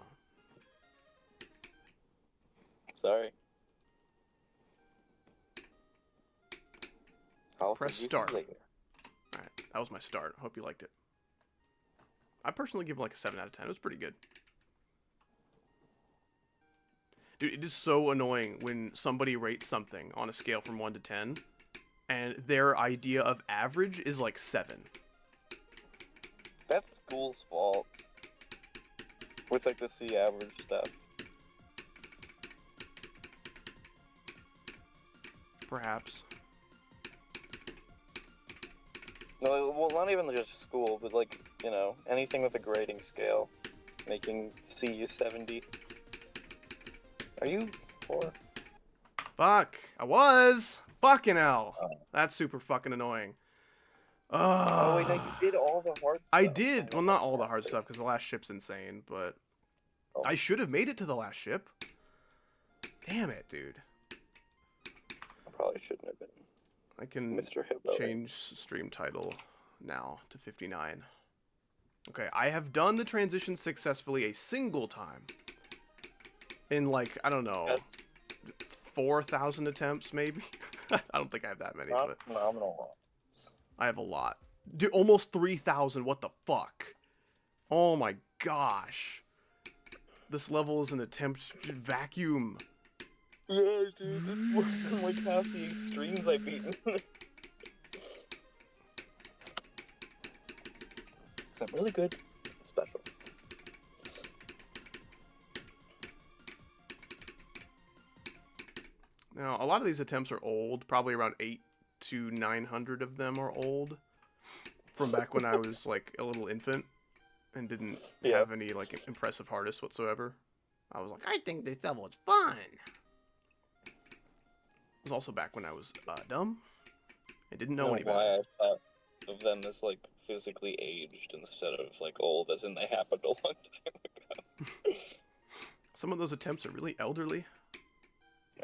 Sorry. I'll Press forgive you start. later. Alright, that was my start. Hope you liked it. I personally give it like a 7 out of 10. It was pretty good. Dude, it is so annoying when somebody rates something on a scale from 1 to 10, and their idea of average is like 7. That's school's fault. With like the C average stuff. Perhaps. No, well, not even just school, but like, you know, anything with a grading scale. Making C 70. Are you 4? Fuck! I was! Fucking hell! Oh. That's super fucking annoying. Oh wait, no, you did all the hard stuff. I did! Well, not all the hard stuff, because the last ship's insane, but... Oh. I should have made it to the last ship. Damn it, dude. I probably shouldn't have been. I can Mr. Hippo. change stream title now to 59. Okay, I have done the transition successfully a single time. In like, I don't know, That's 4,000 attempts maybe? I don't think I have that many, not but phenomenal. I have a lot. Dude, almost 3,000, what the fuck? Oh my gosh. This level is an attempt vacuum. Yeah, dude, this more than like half the extremes I've beaten. I'm really good. Special. Now, a lot of these attempts are old. Probably around 8 to 900 of them are old. From back when I was like a little infant and didn't have any like impressive hardest whatsoever. I was like, I think this level is fun. It was also back when I was dumb and didn't know any better. Why I thought of them as like physically aged instead of like old, as in they happened a long time ago. Some of those attempts are really elderly.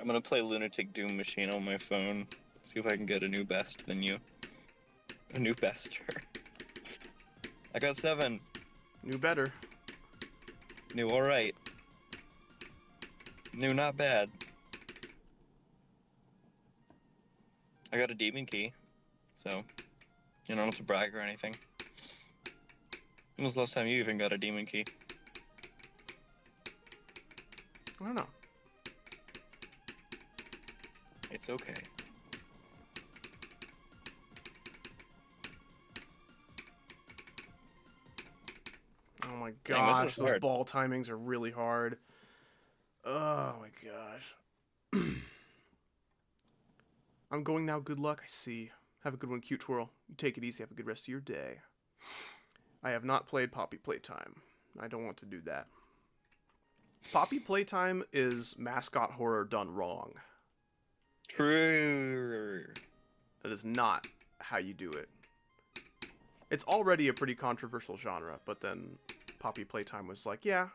I'm gonna play Lunatic Doom Machine on my phone. See if I can get a new best than you. A new bester. I got 7. New better. New alright. New not bad. I got a demon key, so you don't have to brag or anything. When was the last time you even got a demon key? I don't know. It's okay. Oh my Dang, this gosh, is those hard. ball timings are really hard. Oh my gosh. I'm going now, good luck, I see. Have a good one, cute twirl. You take it easy, have a good rest of your day. I have not played Poppy Playtime. I don't want to do that. Poppy Playtime is mascot horror done wrong. True. That is not how you do it. It's already a pretty controversial genre, but then Poppy Playtime was like, yeah,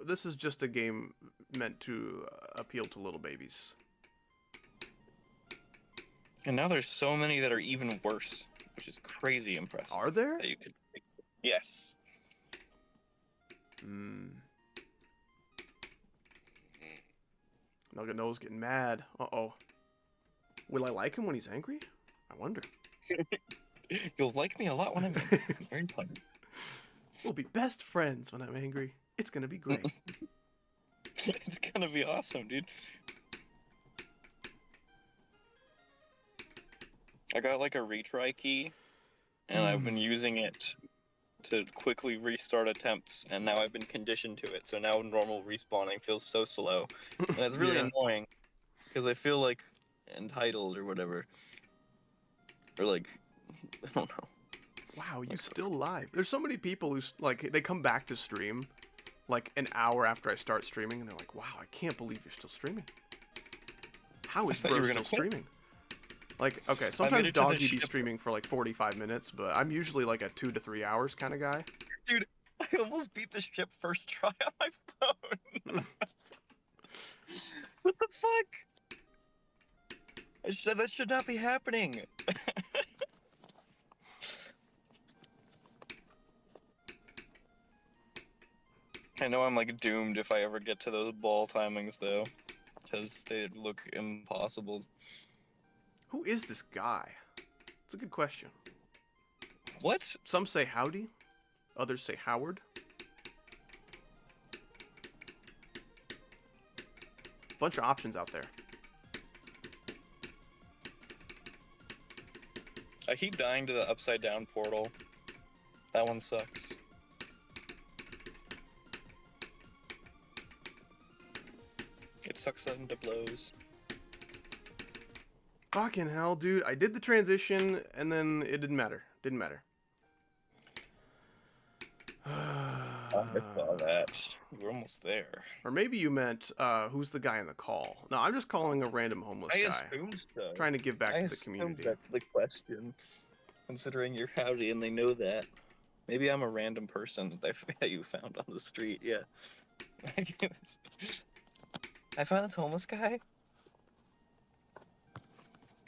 this is just a game meant to appeal to little babies. And now there's so many that are even worse, which is crazy impressive. Are there? That you could fix it. Yes. Nugget No's getting mad. Uh-oh. Will I like him when he's angry? I wonder. You'll like me a lot when I'm angry. I'm very pleasant. We'll be best friends when I'm angry. It's gonna be great. It's gonna be awesome, dude. I got like a retry key, and I've been using it to quickly restart attempts, and now I've been conditioned to it, so now normal respawning feels so slow. And it's really annoying, because I feel like entitled or whatever. Or like, I don't know. Wow, you still live. There's so many people who, like, they come back to stream, like, an hour after I start streaming, and they're like, wow, I can't believe you're still streaming. How is bro still streaming? Like, okay, sometimes Doggy be streaming for like 45 minutes, but I'm usually like a 2 to 3 hours kind of guy. Dude, I almost beat the ship first try on my phone. What the fuck? That should not be happening. I know I'm like doomed if I ever get to those ball timings though, because they look impossible. Who is this guy? It's a good question. What? Some say howdy, others say Howard. Bunch of options out there. I keep dying to the upside down portal. That one sucks. It sucks under blows. Fucking hell, dude. I did the transition, and then it didn't matter. Didn't matter. I saw that. We're almost there. Or maybe you meant, who's the guy in the call? No, I'm just calling a random homeless I guy. assume so. Trying to give back I to the community. That's the question. Considering you're howdy and they know that. Maybe I'm a random person that you found on the street, yeah. I found this homeless guy.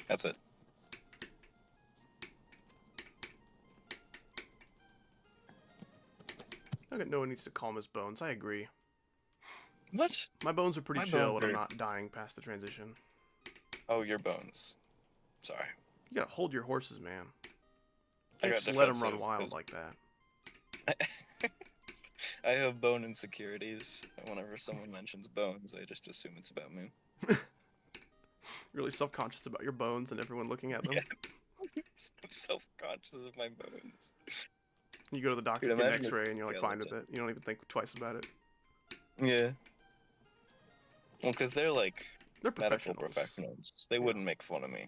That's it. Okay, no one needs to calm his bones. I agree. What? My bones are pretty My chill bones when I'm are- not dying past the transition. Oh, your bones. Sorry. You gotta hold your horses, man. I You got can't just let them run defensive, wild 'cause- like that. I have bone insecurities. Whenever someone mentions bones, I just assume it's about me. Really self-conscious about your bones and everyone looking at them. Yeah. I'm self-conscious of my bones. You go to the doctor, Dude, get an imagine this X-ray, and you're like fine with skeleton. it. You don't even think twice about it. Yeah. Well, because they're like They're medical professionals. professionals. They wouldn't make fun of me.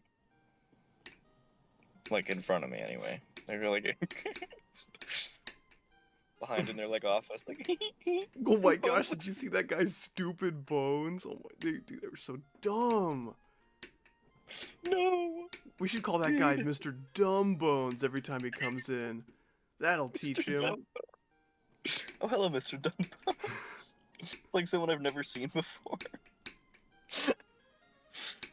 Like, in front of me, anyway. They're like... behind in their, like, office, like... Oh my gosh, did you see that guy's stupid bones? Oh my, dude, they were so dumb. No! We should call that guy Dude. Mr. Dumb Bones every time he comes in. That'll teach Mr. him. Dumbones. Oh, hello, Mr. Dumbones. It's like someone I've never seen before.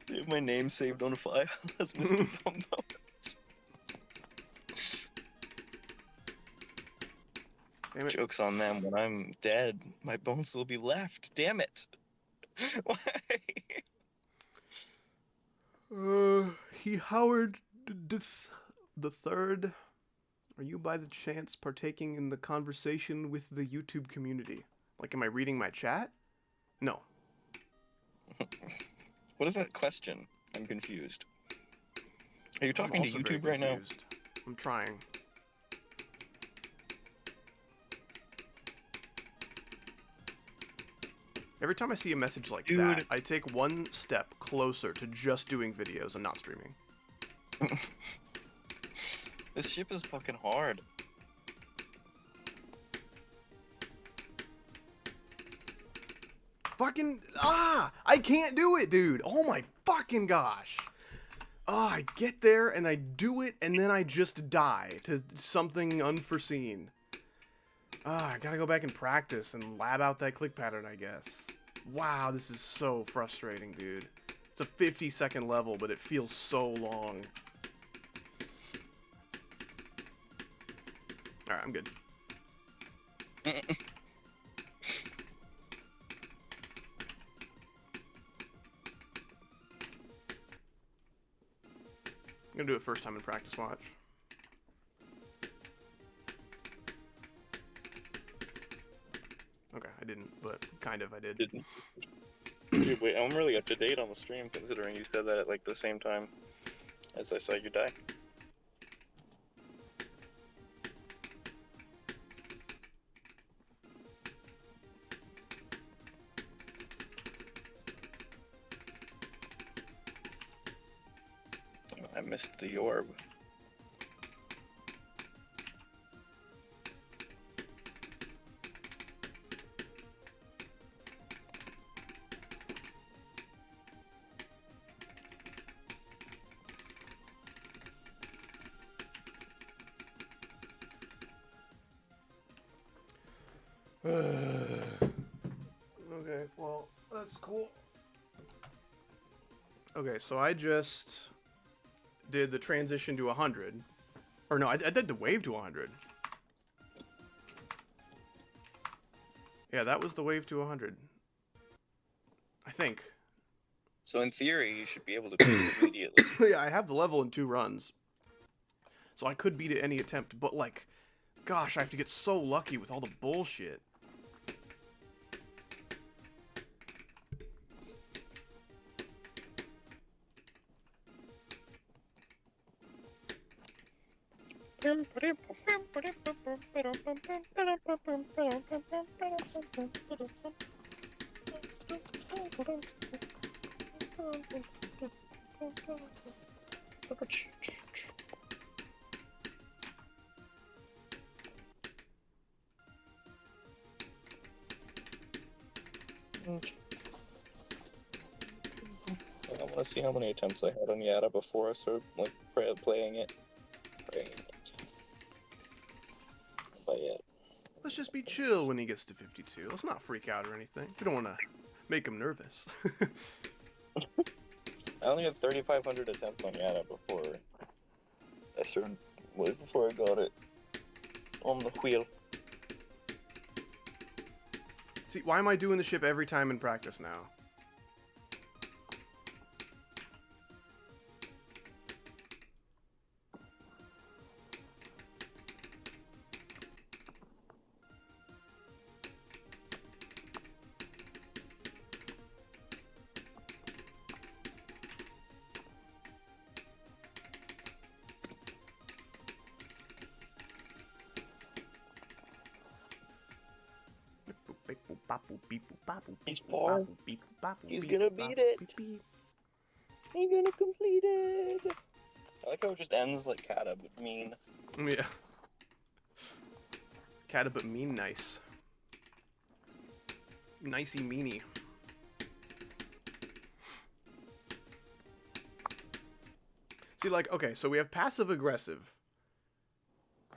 They have my name saved on file as Mr. Dumbones. Damn it. Joke's on them. When I'm dead, my bones will be left. Damn it. Why? He Howard the third. Are you by the chance partaking in the conversation with the YouTube community? Like, am I reading my chat? No. What is that question? I'm confused. Are you talking I'm to also very YouTube right now? confused. I'm trying. Every time I see a message like Dude. that, I take one step closer to just doing videos and not streaming. This ship is fucking hard. Fucking, I can't do it, dude. Oh my fucking gosh. I get there and I do it and then I just die to something unforeseen. I gotta go back and practice and lab out that click pattern, I guess. Wow, this is so frustrating, dude. It's a 50-second level, but it feels so long. Alright, I'm good. I'm gonna do it first time in practice watch. Okay, I didn't, but kind of I did. Didn't. Dude, wait, I'm really up to date on the stream considering you said that at like the same time as I saw you die. I missed the orb. Okay, well, that's cool. Okay, so I just did the transition to 100. Or no, I did the wave to 100. Yeah, that was the wave to 100. I think. So in theory, you should be able to beat it immediately. Yeah, I have the level in 2 runs. So I could beat it any attempt, but like, gosh, I have to get so lucky with all the bullshit. I want to see how many attempts I had on Yada before I started like playing it. But yeah. Let's just be chill when he gets to 52. Let's not freak out or anything. We don't want to make him nervous. I only had 3,500 attempts on Yada before I started, before I got it on the wheel. See, why am I doing the ship every time in practice now? He's far. He's gonna beat it. He's gonna complete it. I like how it just ends like Kata, but mean. Yeah. Kata, but mean nice. Nicey meanie. See, like, okay, so we have passive aggressive,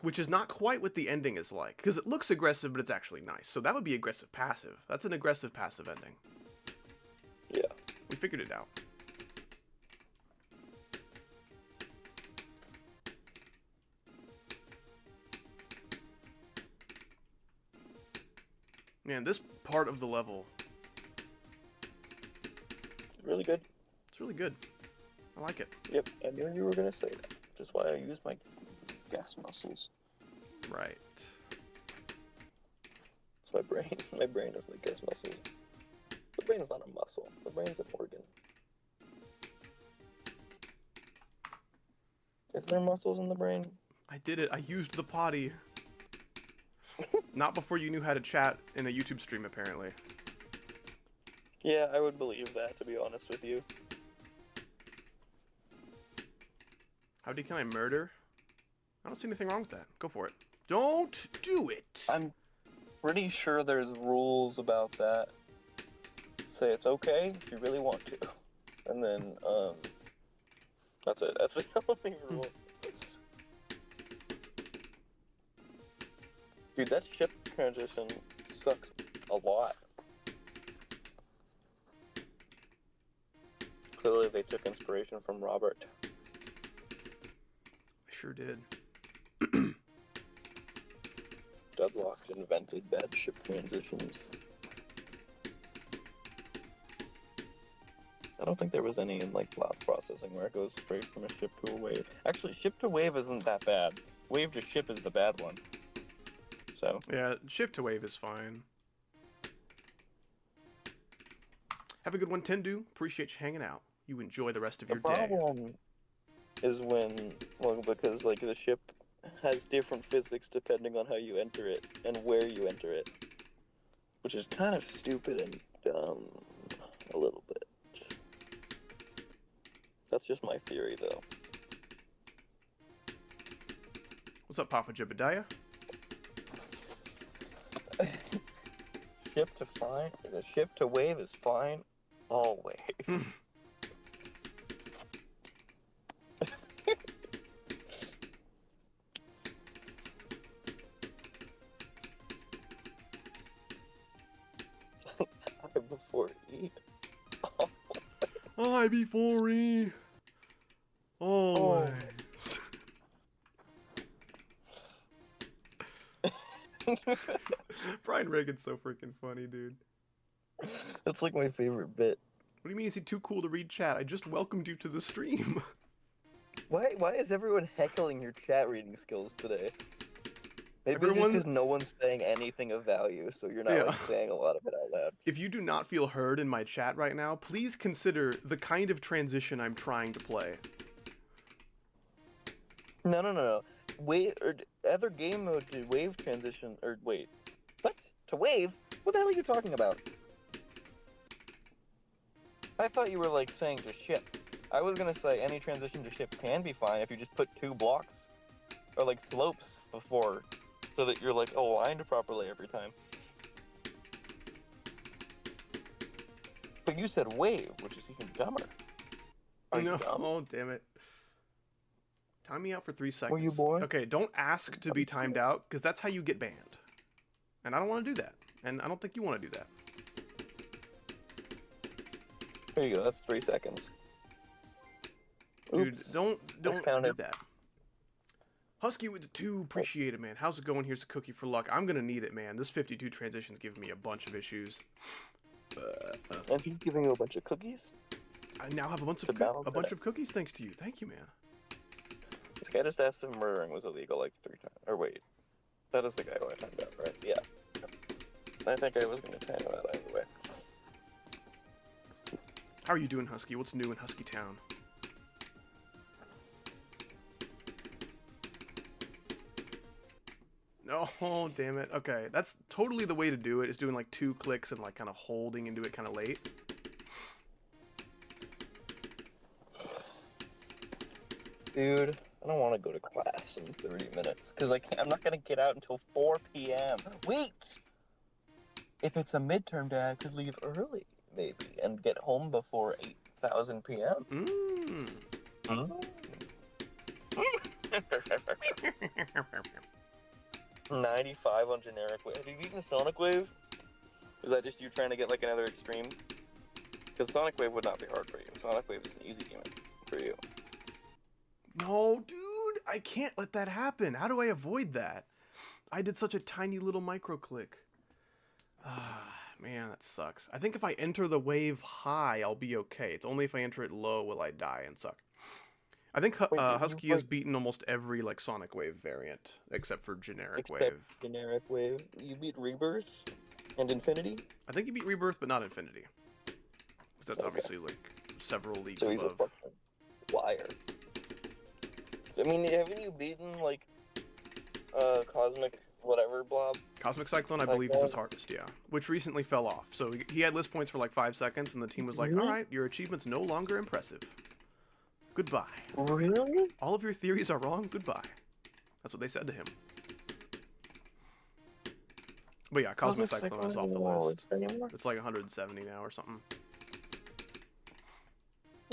which is not quite what the ending is like, because it looks aggressive, but it's actually nice. So that would be aggressive passive. That's an aggressive passive ending. Yeah. We figured it out. Man, this part of the level, Really good. it's really good. I like it. Yep, I knew you were gonna say that. Which is why I use my gas muscles. Right. It's my brain. My brain is my gas muscles. The brain is not a muscle. The brain's an organ. Is there muscles in the brain? I did it. I used the potty. Not before you knew how to chat in a YouTube stream, apparently. Yeah, I would believe that, to be honest with you. Howdy, can I murder? I don't see anything wrong with that. Go for it. Don't do it! I'm pretty sure there's rules about that. Say it's okay if you really want to. And then, that's it. That's the only rule. Dude, that ship transition sucks a lot. Clearly they took inspiration from Robert. I sure did. Deadlocked invented bad ship transitions. I don't think there was any in like blast processing where it goes straight from a ship to a wave. Actually, ship to wave isn't that bad. Wave to ship is the bad one. So Yeah, ship to wave is fine. Have a good one, Tindu. Appreciate you hanging out. You enjoy the rest of your the day. problem is when, well, because like the ship has different physics depending on how you enter it and where you enter it, which is kind of stupid and dumb a little bit. That's just my theory, though. What's up, Papa Jebediah? Ship to fine, the ship to wave is fine, always. before E. I before E. Always. Brian Reagan's so freaking funny, dude. That's like my favorite bit. What do you mean, is he too cool to read chat? I just welcomed you to the stream. Why is everyone heckling your chat reading skills today? Maybe it's just Everyone- because no one's saying anything of value, so you're not Yeah. like saying a lot of it out loud. If you do not feel heard in my chat right now, please consider the kind of transition I'm trying to play. No. Wave or other game mode to wave transition or wait. What? To wave? What the hell are you talking about? I thought you were like saying to ship. I was gonna say any transition to ship can be fine if you just put 2 blocks or like slopes before, so that you're like aligned properly every time. But you said wave, which is even dumber. Are you dumb? Oh, damn it. Time me out for 3 seconds. Were you bored? Okay, don't ask to be timed out, because that's how you get banned. And I don't want to do that. And I don't think you want to do that. There you go, that's 3 seconds. Dude, Oops. don't do Discounted. that. Husky with the 2, appreciate it, man. How's it going? Here's a cookie for luck. I'm gonna need it, man. This 52 transition's giving me a bunch of issues. And he's giving you a bunch of cookies? I now have a bunch To balance it of cookies thanks to you. Thank you, man. This guy just asked if murdering was illegal like 3 times. Or wait, that is the guy who I timed out, right? Yeah. I think I was going to time him out either way. How are you doing, Husky? What's new in Husky Town? No, oh, damn it. Okay, that's totally the way to do it, is doing like 2 clicks and like kind of holding into it kind of late. Dude, I don't want to go to class in 30 minutes, because I'm not going to get out until 4 p.m. Wait! If it's a midterm day, I could leave early, maybe, and get home before 8,000 p.m. Mmm. 95 on generic wave. Have you beaten Sonic Wave? Is that just you trying to get like another extreme? Because Sonic Wave would not be hard for you. Sonic Wave is an easy game for you. No, dude, I can't let that happen. How do I avoid that? I did such a tiny little micro click. Ah, man, that sucks. I think if I enter the wave high, I'll be okay. It's only if I enter it low will I die and suck. I think Husky has beaten almost every like Sonic Wave variant except for generic wave. Generic Wave. You beat Rebirth and Infinity? I think you beat Rebirth, but not Infinity. Because that's obviously like several leagues So he's a above. fucking liar. I mean, haven't you beaten like Cosmic whatever blob? Cosmic Cyclone, I believe, is his hardest, yeah. Which recently fell off. So he had list points for like 5 seconds, and the team was like, Really? alright, your achievement's no longer impressive. Goodbye. Really? All of your theories are wrong, goodbye. That's what they said to him. But yeah, Cosmic Cyclone is off the list. It's like 170 now or something.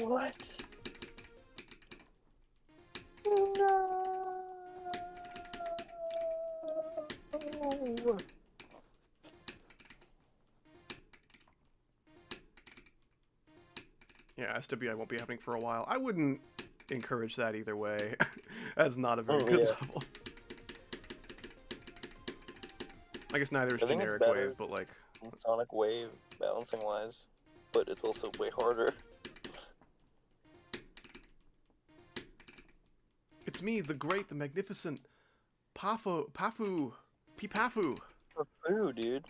What? No. Yeah, SWI won't be happening for a while. I wouldn't encourage that either way. That's not a very Oh, good yeah. level. I guess neither is I think it's generic better. wave, but like... Sonic Wave balancing wise, but it's also way harder. It's me, the great, the magnificent Pipafu. For food, dude.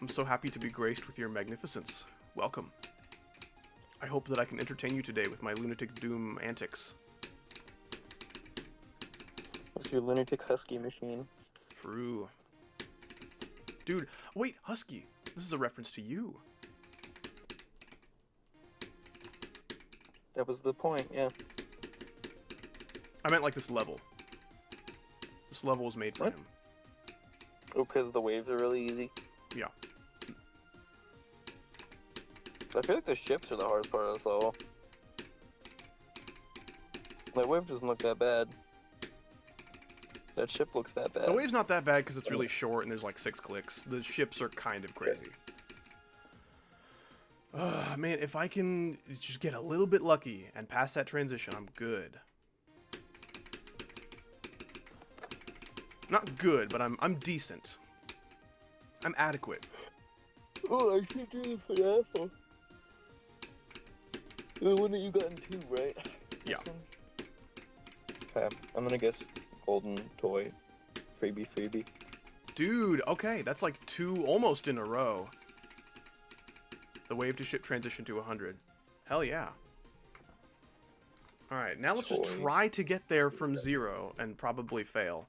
I'm so happy to be graced with your magnificence. Welcome. I hope that I can entertain you today with my Lunatic Doom antics. It's your Lunatic Husky machine. True. Dude, wait, Husky. This is a reference to you. That was the point, yeah. I meant like this level. This level was made for What? him. Oh, because the waves are really easy. Yeah. I feel like the ships are the hardest part of this level. The wave doesn't look that bad. that ship looks that bad. The wave's not that bad because it's really short and there's like 6 clicks. The ships are kind of crazy. Man, if I can just get a little bit lucky and pass that transition, I'm good. Not good, but I'm decent. I'm adequate. Oh, I should do it for the apple. The one that you got in 2, right? Yeah. Okay, I'm gonna guess golden toy. Freebie. Dude, okay, that's like 2 almost in a row. The wave to ship transition to 100. Hell yeah. Alright, now let's just try to get there from 0 and probably fail.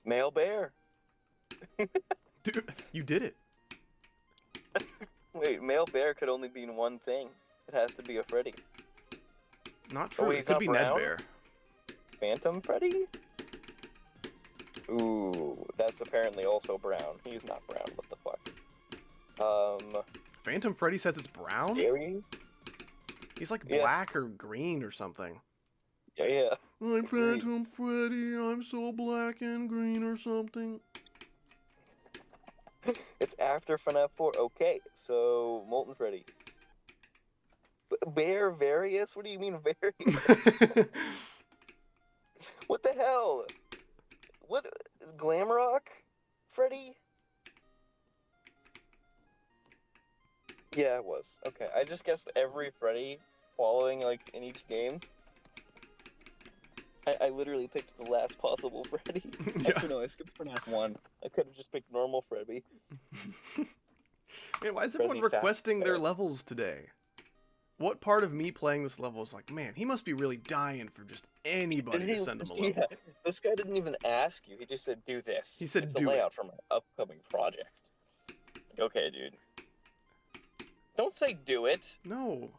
Male bear. Dude, you did it. Wait, male bear could only be in one thing. It has to be a Freddy. Not true. wait, It could be Ned brown? Bear. Phantom Freddy? Ooh, that's apparently also brown. He's not brown. What the fuck? Phantom Freddy says it's brown? Scary? He's like black or green or something. Yeah. I'm Phantom Freddy, I'm so black and green or something. It's after FNAF 4. Okay, so Molten Freddy. Bear Various? What do you mean Various? What the hell? What is Glamrock Freddy? Yeah, it was. Okay, I just guessed every Freddy following, like, in each game. I literally picked the last possible Freddy. Yeah. Actually, no, I skipped FNAF 1. I could have just picked normal Freddy. Man, why is everyone requesting their levels today? What part of me playing this level is like, man, he must be really dying for just anybody to send him a level. Yeah, this guy didn't even ask you. He just said, do this. He said, it's do a layout it. for my upcoming project. Okay, dude. Don't say do it. No.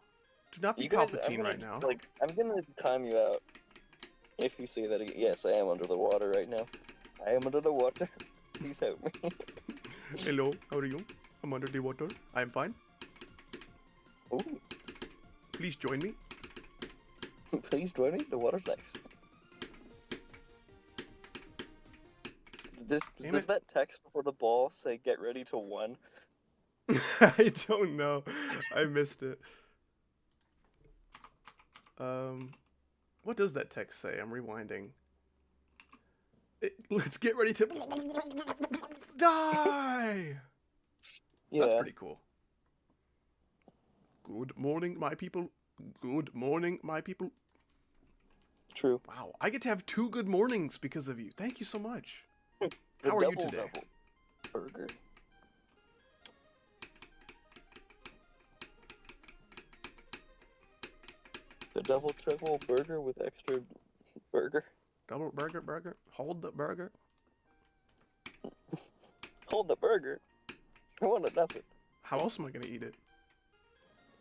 Do not be You guys, Palpatine right now. Like, I'm gonna time you out. If you say that again. Yes, I am under the water right now. I am under the water. Please help me. Hello, how are you? I'm under the water. I'm fine. Ooh. Please join me. Please join me. The water's nice. Does that text before the ball say "Get ready to win"? I don't know. I missed it. What does that text say? I'm rewinding. Let's get ready to die. Yeah. That's pretty cool. Good morning, my people. Good morning, my people. True. Wow, I get to have 2 good mornings because of you. Thank you so much. The How are you today? double burger. The double triple burger with extra burger. Double burger. Hold the burger. Hold the burger. I wanted nothing. How else am I gonna eat it?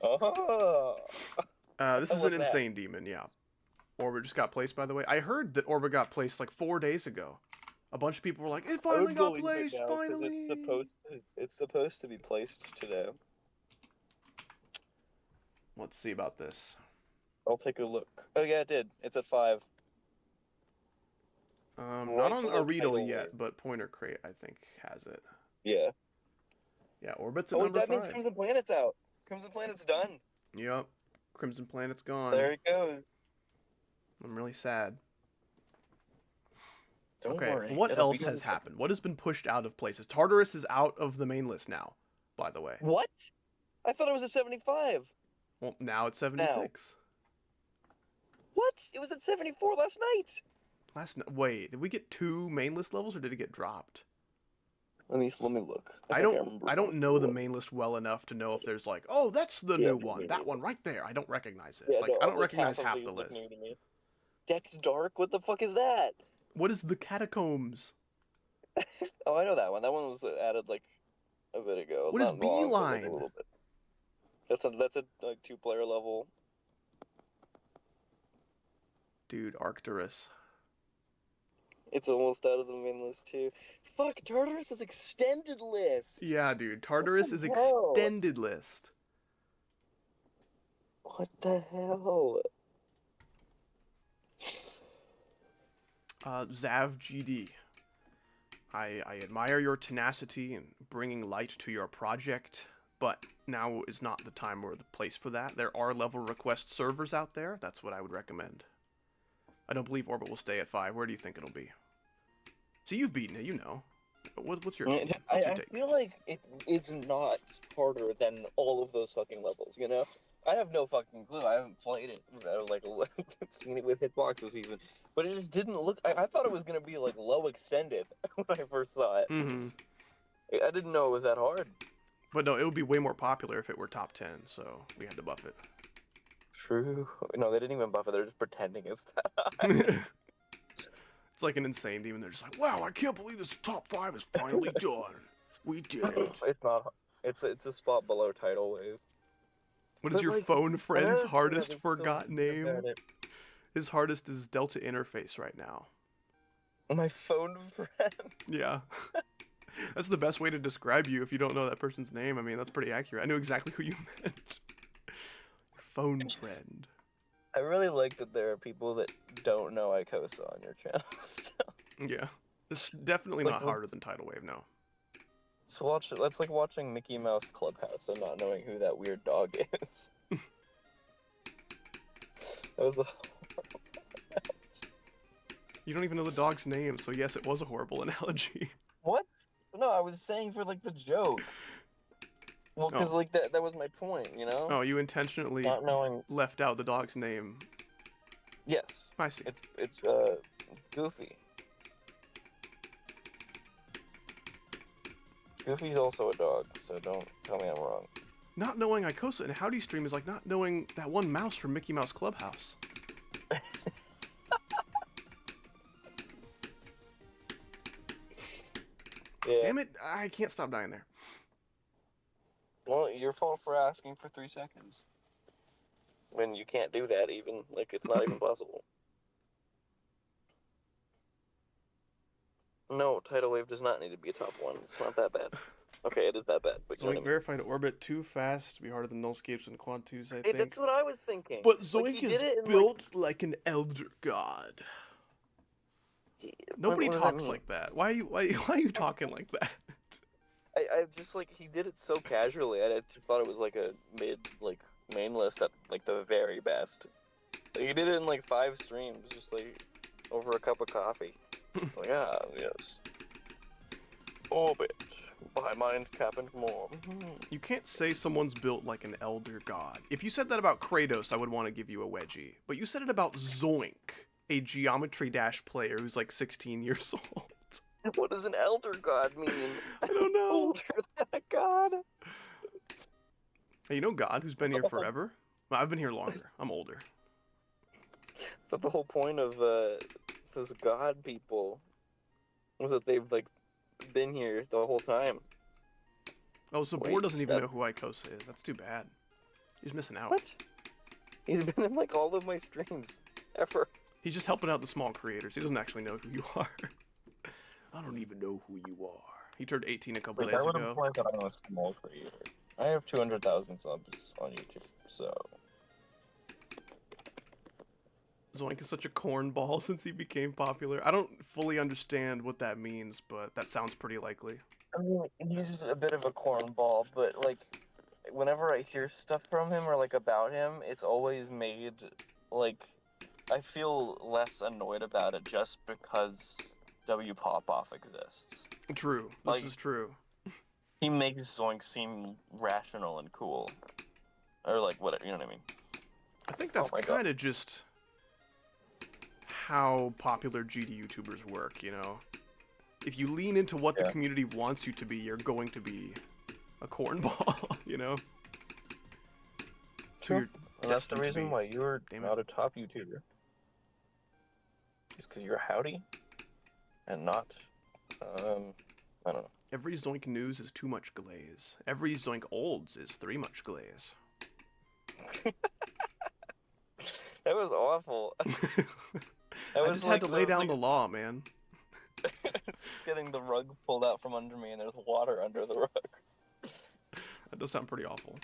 Oh. This is an insane demon, yeah. Orbit just got placed, by the way. I heard that Orbit got placed like 4 days ago. A bunch of people were like, it finally got placed, finally! It's supposed to be placed today. Let's see about this. I'll take a look. Oh yeah, it did. It's at 5. Not on Aredo yet, but Pointer Crate, I think, has it. Yeah. Yeah, Orbit's at number 5. That means Crimson Planet's out. Crimson Planet's done. Yep. Crimson Planet's gone. There it goes. I'm really sad. Don't worry. What else has happened? What has been pushed out of places? Tartarus is out of the main list now, by the way. What? I thought it was at 75. Well, now it's 76. Now. What? It was at 74 last night. Wait, did we get 2 main list levels or did it get dropped? Let me look. I don't know the main list well enough to know if there's like, oh, that's the new one. That one right there. I don't recognize it. Yeah, like, I don't recognize half the list. Dex Dark? What the fuck is that? What is the Catacombs? Oh, I know that one. That one was added like a bit ago. What is Beeline? Like a little bit. That's a like 2-player level. Dude, Arcturus. It's almost out of the main list too. Fuck, Tartarus is extended list. Yeah, dude, Tartarus is extended list. What the hell? Zav GD. I admire your tenacity in bringing light to your project, but now is not the time or the place for that. There are level request servers out there. That's what I would recommend. I don't believe Orbit will stay at 5. Where do you think it'll be? So you've beaten it, you know. What's your take? I feel like it is not harder than all of those fucking levels, you know? I have no fucking clue. I haven't played it. I've like seen it with hitboxes even. But it just didn't look... I thought it was going to be like low extended when I first saw it. Mm-hmm. I didn't know it was that hard. But no, it would be way more popular if it were top 10, so we had to buff it. True. No, they didn't even buff it. They're just pretending it's that high. It's like an insane demon. They're just like, wow, I can't believe this top 5 is finally done. We did it. It's not... It's a spot below Tidal Wave. What is But, your like, phone friend's another thing hardest that's forgot so name? about it- His hardest is Delta Interface right now. My phone friend. Yeah. That's the best way to describe you if you don't know that person's name. I mean, that's pretty accurate. I knew exactly who you meant. Your phone friend. I really like that there are people that don't know Icosa on your channel. So. Yeah. It's definitely It's not like harder than Tidal Wave, no. So watch it. That's like watching Mickey Mouse Clubhouse and not knowing who that weird dog is. That was a... You don't even know the dog's name, so yes, it was a horrible analogy. What? No, I was saying for like the joke. Well, because Oh. like that was my point, you know? Oh, you intentionally Not knowing. left out the dog's name. Yes. I see. It's Goofy. Goofy's also a dog, so don't tell me I'm wrong. Not knowing Icosa and How Do You Stream is like not knowing that one mouse from Mickey Mouse Clubhouse. Yeah. Damn it, I can't stop dying there. Well, your fault for asking for 3 seconds. When you can't do that even, like it's not even possible. No, Tidal Wave does not need to be a top 1. It's not that bad. Okay, it is that bad, but you know Zoink what I mean. verified orbit too fast to be harder than Nullscapes and Quantus, I Hey, think. that's what I was thinking. But Like, Zoink he is did it in, built like an elder god. Nobody what does that talks mean? like that. Why are you talking like that? I just like he did it so casually. I just thought it was like a main list at like the very best. Like, he did it in like 5 streams, just like over a cup of coffee. Like yes, Orbit by Mind Cap and more. You can't say someone's built like an elder god. If you said that about Kratos, I would want to give you a wedgie. But you said it about Zoink, a Geometry Dash player who's like 16 years old. What does an elder god mean? I don't know. Older than a god. Hey, you know God, who's been here forever? Well, I've been here longer. I'm older. But the whole point of those god people was that they've like been here the whole time. Oh, so Wait, Boar doesn't even know that's- who Icosa is. That's too bad. He's missing out. What? He's been in like all of my streams ever. He's just helping out the small creators. He doesn't actually know who you are. I don't even know who you are. He turned 18 a couple Like, days I would ago. imply that I'm a small creator. I have 200,000 subs on YouTube, so... Zoink is such a cornball since he became popular. I don't fully understand what that means, but that sounds pretty likely. I mean, he's a bit of a cornball, but, like, whenever I hear stuff from him or, like, about him, it's always made, like... I feel less annoyed about it just because W Pop-Off exists. True. This is true. He makes Zoink seem rational and cool. Or, like, whatever, you know what I mean? I think that's my God. kind of just how popular GD YouTubers work, you know? If you lean into what the community wants you to be, you're going to be a cornball, you know? So you're And that's the destined to reason be. why you were Damn it. not a top YouTuber. It's because you're howdy and not, I don't know. Every Zoink news is too much glaze. Every Zoink olds is 3 much glaze. That was awful. I just had to lay down the law, man. It's getting the rug pulled out from under me and there's water under the rug. That does sound pretty awful.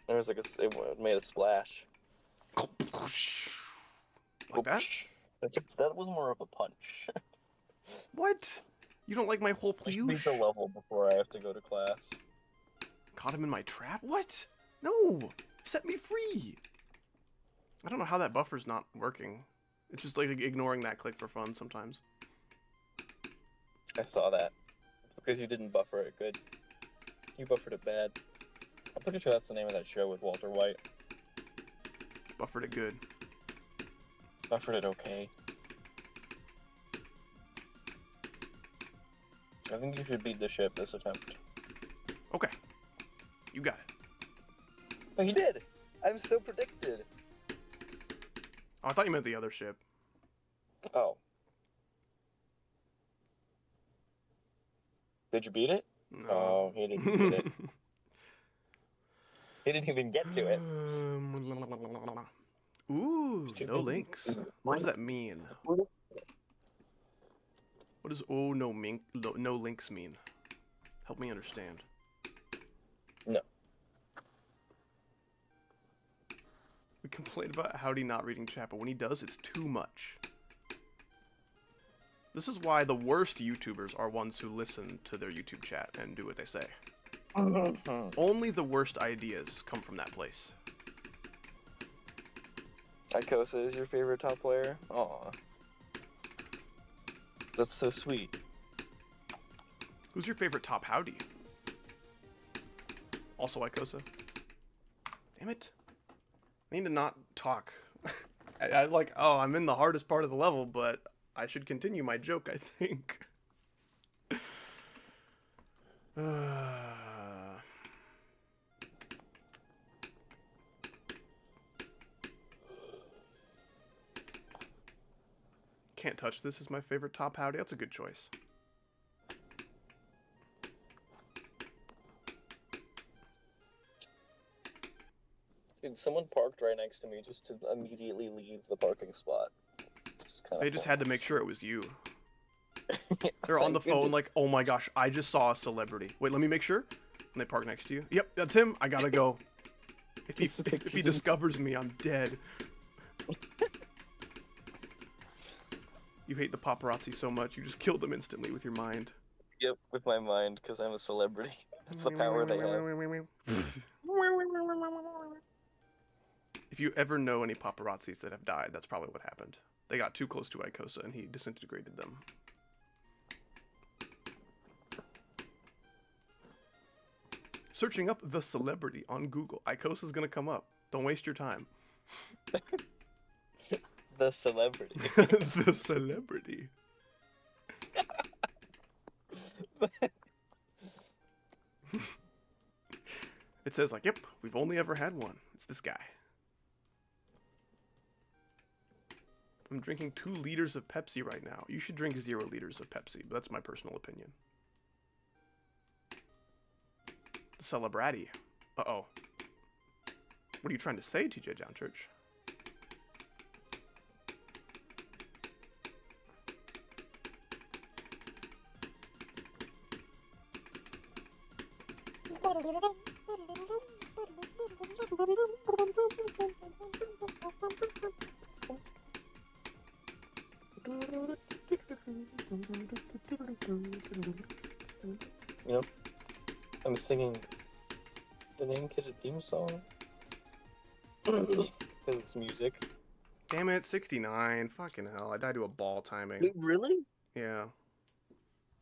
There was like it made a splash. Like that? That was more of a punch. What? You don't like my whole Just beat the pleuche? level before I have to go to class. Caught him in my trap? What? No! Set me free! I don't know how that buffer's not working. It's just like ignoring that click for fun sometimes. I saw that. Because you didn't buffer it good. You buffered it bad. I'm pretty sure that's the name of that show with Walter White. Buffered it good. Buffered it okay. I think you should beat the ship this attempt. Okay. You got it. But he did! I'm so predicted! Oh, I thought you meant the other ship. Oh. Did you beat it? No. Oh, he didn't beat it. He didn't even get to it. Ooh, no links. What does that mean? What does no links mean? Help me understand. No. We complain about Howdy not reading chat, but when he does, it's too much. This is why the worst YouTubers are ones who listen to their YouTube chat and do what they say. Only the worst ideas come from that place. Ikosa is your favorite top player? Aw. That's so sweet. Who's your favorite top Howdy? Also Ikosa. Damn it. I need to not talk. I like, oh, I'm in the hardest part of the level, but I should continue my joke, I think. Can't touch this is my favorite top Howdy. That's a good choice. Dude, someone parked right next to me just to immediately leave the parking spot. They just had to make sure it was you. They're on the phone like, oh my gosh, I just saw a celebrity. Wait, let me make sure. And they park next to you. Yep, that's him. I gotta go. If he discovers me, I'm dead. You hate the paparazzi so much, you just killed them instantly with your mind. Yep, with my mind, because I'm a celebrity. That's the power they have. If you ever know any paparazzis that have died, that's probably what happened. They got too close to Ikosa and he disintegrated them. Searching up the celebrity on Google. Ikosa's gonna come up. Don't waste your time. The celebrity. The celebrity. It says like, yep, we've only ever had one. It's this guy. I'm drinking 2 liters of Pepsi right now. You should drink 0 liters of Pepsi, but that's my personal opinion. The celebrati. Uh-oh. What are you trying to say, TJ Downchurch? You know, I'm singing the Name Kid theme song. Because it's music. Damn it, 69. Fucking hell. I died to a ball timing. Wait, really? Yeah.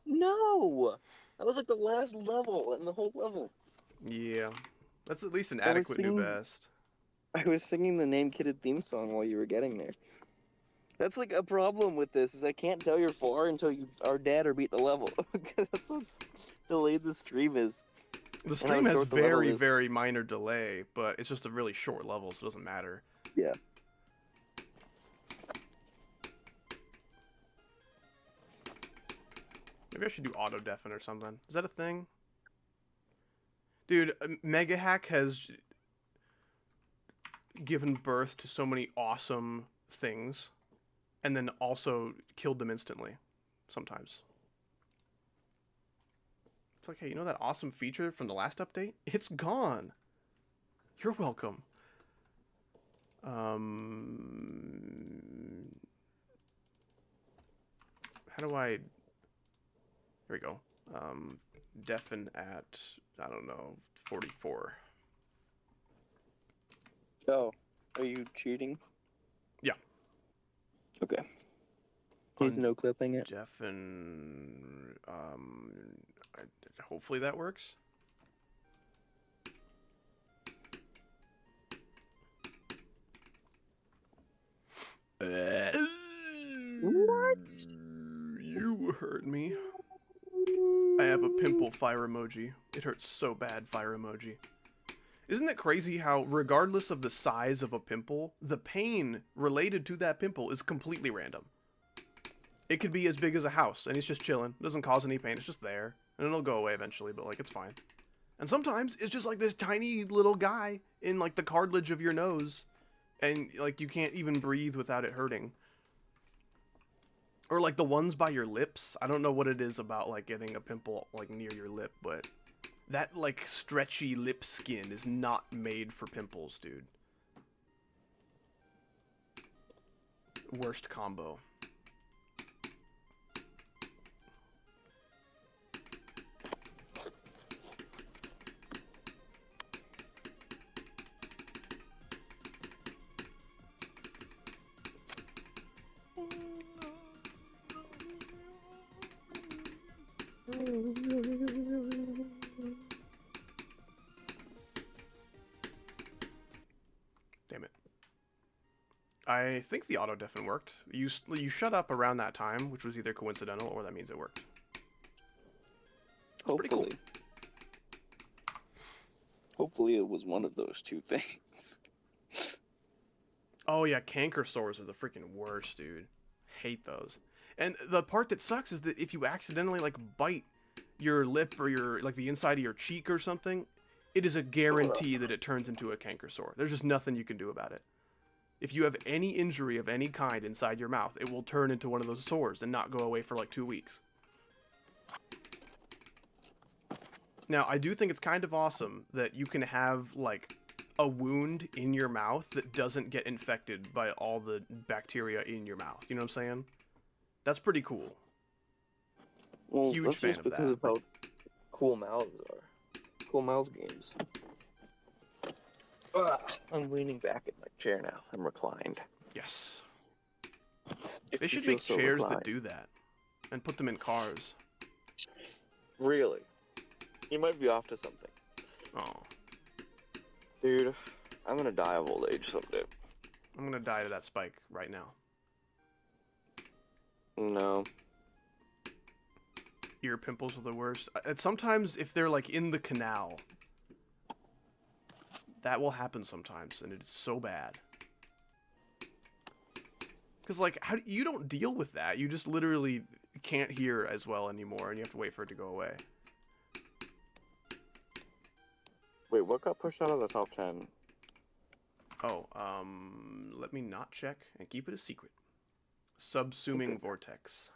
No! That was like the last level in the whole level. Yeah. That's at least an adequate new best. I was singing the Name Kid theme song while you were getting there. That's like a problem with this, is I can't tell you're far until you are dead or beat the level. Because that's how delayed the stream is. The stream has very, very minor delay, but it's just a really short level, so it doesn't matter. Yeah. Maybe I should do auto deafen or something. Is that a thing? Dude, Megahack has given birth to so many awesome things, and then also killed them instantly, sometimes. It's like, hey, you know that awesome feature from the last update? It's gone. You're welcome. do I... Here we go. Deafen at, I don't know, 44. Oh, are you cheating? Yeah. Okay. He's no clipping it. Deafen... hopefully that works. What? You hurt me. I have a pimple fire emoji. It hurts so bad, fire emoji. Isn't it crazy how, regardless of the size of a pimple, the pain related to that pimple is completely random? It could be as big as a house, and it's just chilling. It doesn't cause any pain. It's just there. And it'll go away eventually, but, like, it's fine. And sometimes, it's just, like, this tiny little guy in, like, the cartilage of your nose. And, like, you can't even breathe without it hurting. Or, like, the ones by your lips. I don't know what it is about, like, getting a pimple, like, near your lip, but that, like, stretchy lip skin is not made for pimples, dude. Worst combo. Damn it. I think the auto deafen worked. You shut up around that time, which was either coincidental or that means it worked. Hopefully. Pretty cool. Hopefully it was one of those two things. Oh yeah, canker sores are the freaking worst, dude. Hate those. And the part that sucks is that if you accidentally, like, bite your lip or your, like, the inside of your cheek or something, it is a guarantee that it turns into a canker sore. There's just nothing you can do about it. If you have any injury of any kind inside your mouth, it will turn into one of those sores and not go away for like 2 weeks. Now, I do think it's kind of awesome that you can have, like, a wound in your mouth that doesn't get infected by all the bacteria in your mouth. You know what I'm saying? That's pretty cool. Well, Huge that's fan just of because that. of how cool mouths are. Cool mouth games. I'm leaning back in my chair now. I'm reclined. Yes. If They you should feel make so chairs reclined. that do that. And put them in cars. Really? You might be off to something. Oh. Dude, I'm gonna die of old age someday. I'm gonna die to that spike right now. No. Ear pimples are the worst. And sometimes, if they're, like, in the canal, that will happen sometimes, and it is so bad. Because, like, you don't deal with that. You just literally can't hear as well anymore, and you have to wait for it to go away. Wait, what got pushed out of the top 10? Oh, let me not check and keep it a secret. Subsuming vortex.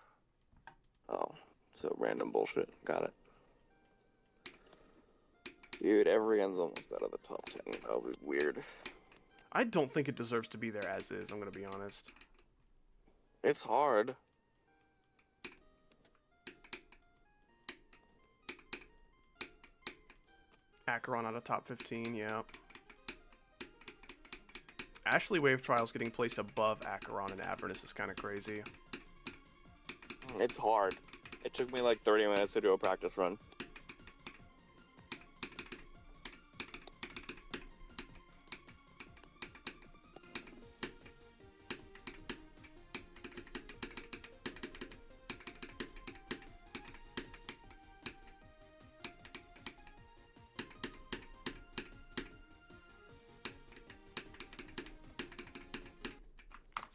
Oh, so random bullshit. Got it. Dude, everyone's almost out of the top 10. That'll be weird. I don't think it deserves to be there as is, I'm gonna be honest. It's hard. Acheron out of top 15, yeah. Ashley Wave Trials getting placed above Acheron and Avernus is kind of crazy. It's hard. It took me like 30 minutes to do a practice run.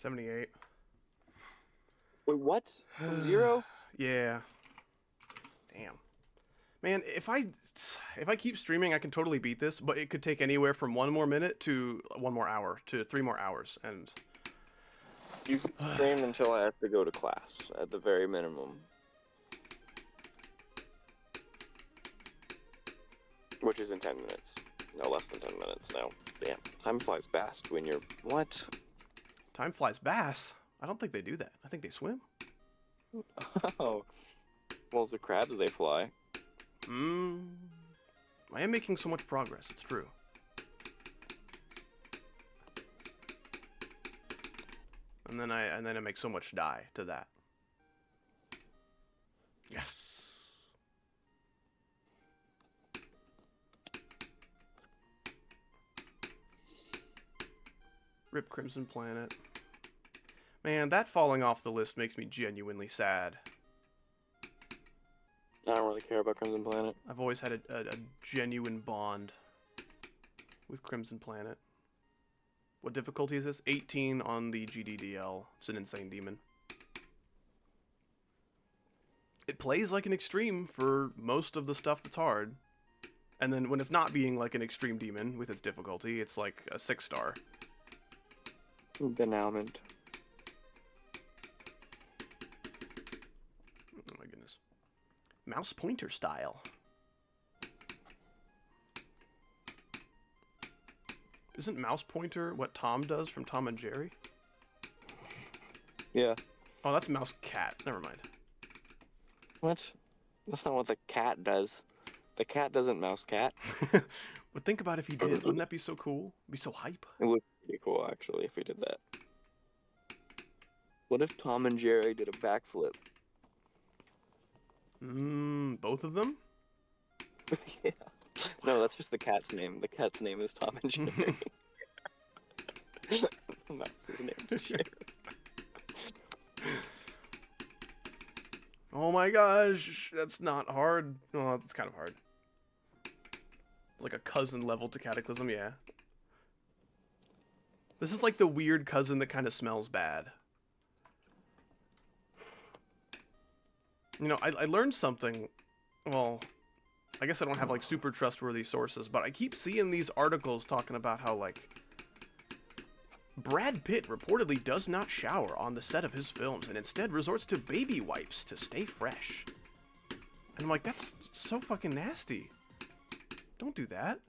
$78. Wait, what? From 0? Yeah. Damn. Man, if I keep streaming, I can totally beat this, but it could take anywhere from 1 more minute to 1 more hour to 3 more hours, and You can stream until I have to go to class, at the very minimum. Which is in 10 minutes. No, less than 10 minutes now. Damn, time flies fast when you're... What? time flies bass. I don't think they do that. I think they swim. Oh. Well, the crabs, they fly. I am making so much progress, it's true. And then I make so much dye to that. Yes. Rip Crimson Planet. Man, that falling off the list makes me genuinely sad. I don't really care about Crimson Planet. I've always had a genuine bond with Crimson Planet. What difficulty is this? 18 on the GDDL. It's an insane demon. It plays like an extreme for most of the stuff that's hard. And then when it's not being like an extreme demon with its difficulty, it's like a 6-star. Denouement. Oh my goodness. Mouse pointer style. Isn't mouse pointer what Tom does from Tom and Jerry? Yeah. Oh, that's mouse cat. Never mind. What? That's not what the cat does. The cat doesn't mouse cat. But think about if he did. Wouldn't that be so cool? Be so hype. It would be cool, actually, if we did that. What if Tom and Jerry did a backflip? Both of them? Yeah. No, that's just the cat's name. The cat's name is Tom and Jerry. The mouse's name is Jerry. Oh my gosh, that's not hard. Oh, that's kind of hard. Like a cousin level to Cataclysm, yeah. This is like the weird cousin that kind of smells bad. You know, I learned something. Well, I guess I don't have like super trustworthy sources, but I keep seeing these articles talking about how like Brad Pitt reportedly does not shower on the set of his films and instead resorts to baby wipes to stay fresh. And I'm like, that's so fucking nasty. Don't do that.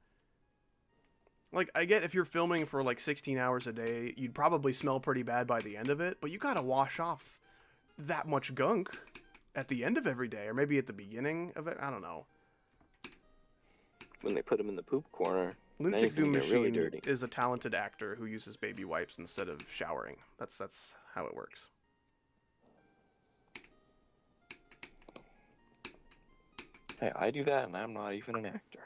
Like, I get if you're filming for like 16 hours a day, you'd probably smell pretty bad by the end of it, but you gotta wash off that much gunk at the end of every day, or maybe at the beginning of it. I don't know. When they put him in the poop corner, Lunatic Doom Machine really dirty. is a talented actor who uses baby wipes instead of showering. That's how it works. Hey, I do that, and I'm not even an actor.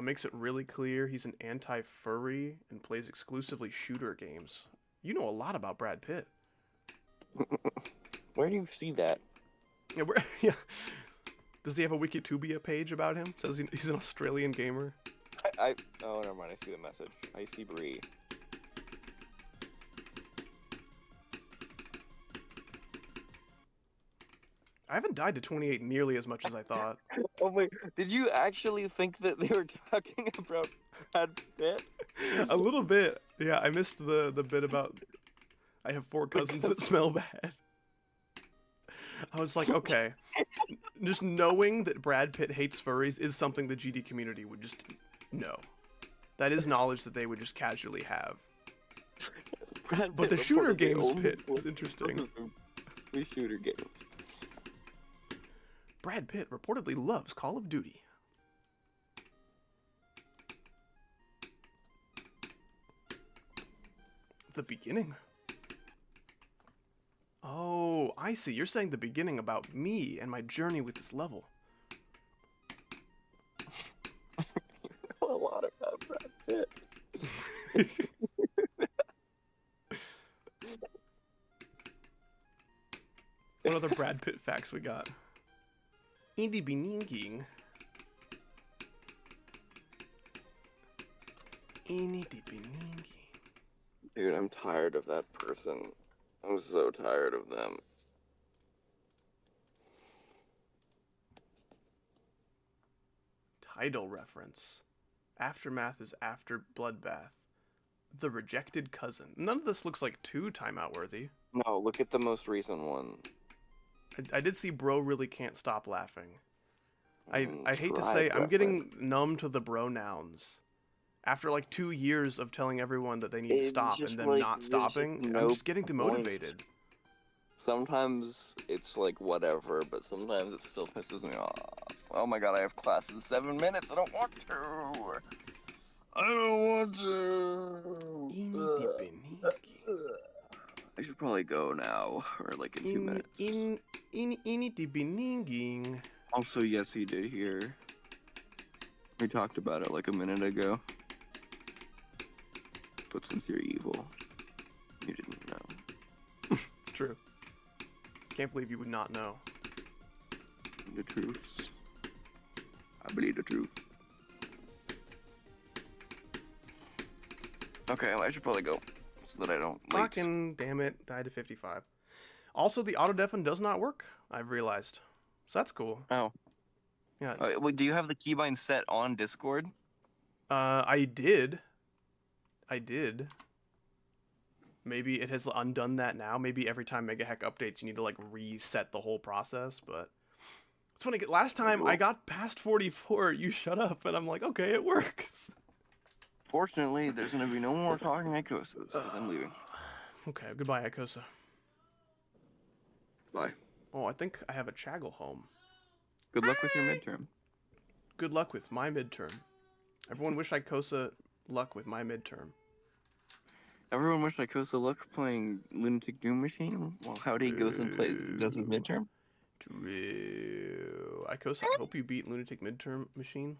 Makes it really clear he's an anti-furry and plays exclusively shooter games. You know a lot about Brad Pitt. Where do you see that? Yeah, yeah. Does he have a Wikitubia page about him? Says he's an Australian gamer. Oh, never mind. I see the message. I see Bree. I haven't died to 28 nearly as much as I thought. Oh my! Did you actually think that they were talking about Brad Pitt? A little bit. Yeah, I missed the bit about I have 4 cousins that smell bad. I was like, okay. Just knowing that Brad Pitt hates furries is something the GD community would just know. That is knowledge that they would just casually have. But the shooter games Pitt was interesting. The shooter games. Brad Pitt reportedly loves Call of Duty. The beginning? Oh, I see. You're saying the beginning about me and my journey with this level. You know a lot about Brad Pitt. What other Brad Pitt facts we got? Indie Beninging. Indie Beninging. Dude, I'm tired of that person. I'm so tired of them. Title reference. Aftermath is after Bloodbath. The Rejected Cousin. None of this looks like too timeout worthy. No, look at the most recent one. I did see Bro Really Can't Stop Laughing. I hate to Tried say, I'm getting reference. numb to the bro nouns. After like 2 years of telling everyone that they need to It's stop and just them like, not there's just stopping, no I'm just getting point. demotivated. sometimes it's like whatever, but sometimes it still pisses me off. Oh my god, I have class in 7 minutes. I don't want to. I don't want to. I should probably go now, or like in 2 minutes. Also, yes, he did hear. We talked about it like a minute ago. But since you're evil, you didn't know. It's true. Can't believe you would not know. The truths. I believe the truth. Okay, well, I should probably go so that I don't late. Fucking damn it, died to 55. Also, the auto deafen does not work, I've realized. So that's cool. Oh. Yeah. Well, do you have the keybind set on Discord? I did. Maybe it has undone that now. Maybe every time Megahack updates, you need to like reset the whole process. But it's funny. Last time I got past 44, you shut up, and I'm like, okay, it works. Fortunately, there's gonna be no more talking Icosas because I'm leaving. Okay, goodbye, Icosa. Bye. Oh, I think I have a Chaggle home. Good luck with your midterm. Good luck with my midterm. Everyone wish Icosa luck with my midterm. Everyone wish Icosa luck playing Lunatic Doom Machine while Howdy goes and does his midterm. True. Icosa, I hope you beat Lunatic midterm machine.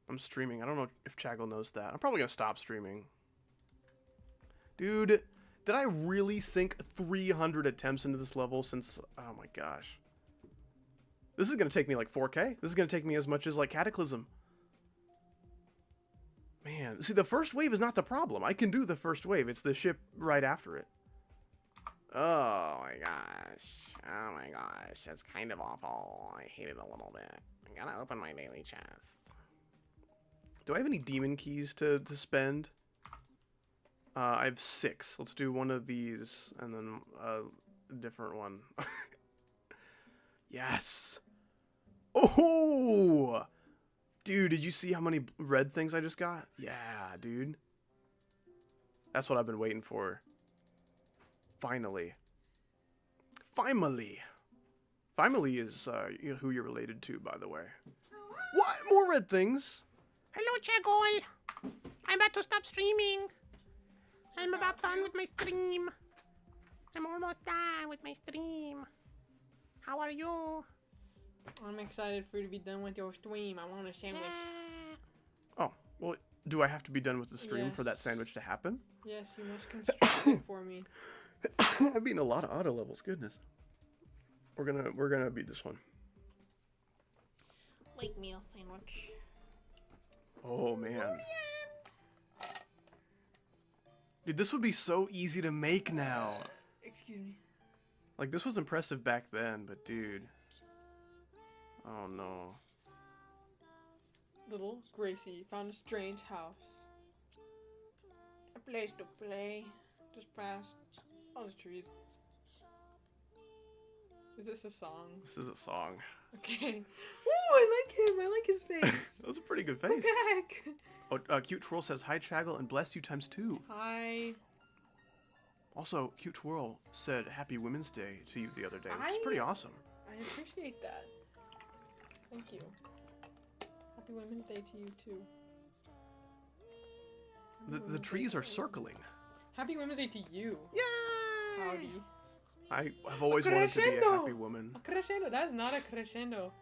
I'm streaming. I don't know if Chaggle knows that. I'm probably gonna stop streaming. Dude, did I really sink 300 attempts into this level since... Oh my gosh. This is gonna take me like 4K. This is gonna take me as much as like Cataclysm. Man, see, the first wave is not the problem. I can do the first wave. It's the ship right after it. Oh my gosh. Oh my gosh. That's kind of awful. I hate it a little bit. I gotta open my daily chest. Do I have any demon keys to spend? I have 6. Let's do one of these and then a different one. Yes. Oh! Dude, did you see how many red things I just got? Yeah, dude. That's what I've been waiting for. Finally. Finally. Finally is who you're related to, by the way. What? More red things? Hello, Chagol. I'm about to stop streaming. I'm about done with my stream. I'm almost done with my stream. How are you? I'm excited for you to be done with your stream. I want a sandwich. Oh, well, do I have to be done with the stream for that Yes. sandwich to happen? Yes, you must construct it for me. I've beaten a lot of auto levels. Goodness. We're gonna beat this one. Light meal sandwich. Oh man. Dude, this would be so easy to make now. Excuse me. Like, this was impressive back then, but dude. Oh no. Little Gracie found a strange house. A place to play. Just past all the trees. Is this a song? This is a song. Okay. Ooh, I like him. I like his face. That was a pretty good Go face. back. Oh, Cute Twirl says, hi, Chaggle, and bless you ×2. Hi. Also, Cute Twirl said Happy Women's Day to you the other day, which is pretty awesome. I appreciate that. Thank you. Happy Women's Day to you too. The trees are circling. Happy Women's Day to you. Yay! Howdy. I've always wanted to be a crescendo! happy woman. A crescendo. That's not a crescendo.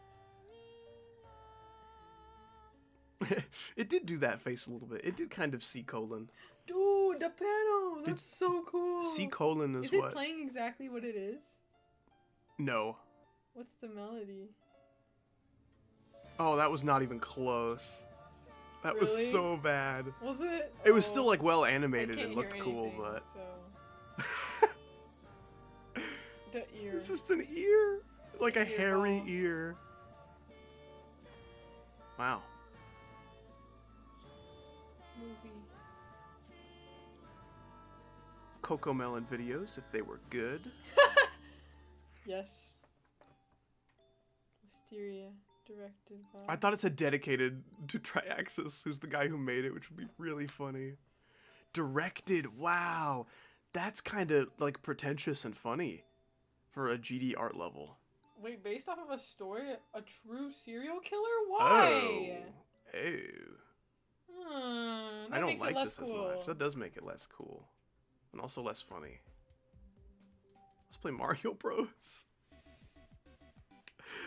It did do that face a little bit. It did kind of C colon. Dude, the piano. That's so cool. C colon is Is it what? playing exactly what it is? No. What's the melody? Oh, that was not even close. That was Really? so bad. Was it? It was Oh, still like well I animated can't and looked hear cool, anything, but so. The ear. it's just an ear, like a Ear hairy ball. ear. Wow. Movie. Coco Melon videos, if they were good. Yes. Wisteria. Directed by. I thought it said dedicated to Triaxis, who's the guy who made it, which would be really funny. Directed, wow. That's kind of like pretentious and funny for a GD art level. Wait, based off of a story, a true serial killer? Why? Oh. That I don't makes it like less this as cool. much. That does make it less cool. And also less funny. Let's play Mario Bros.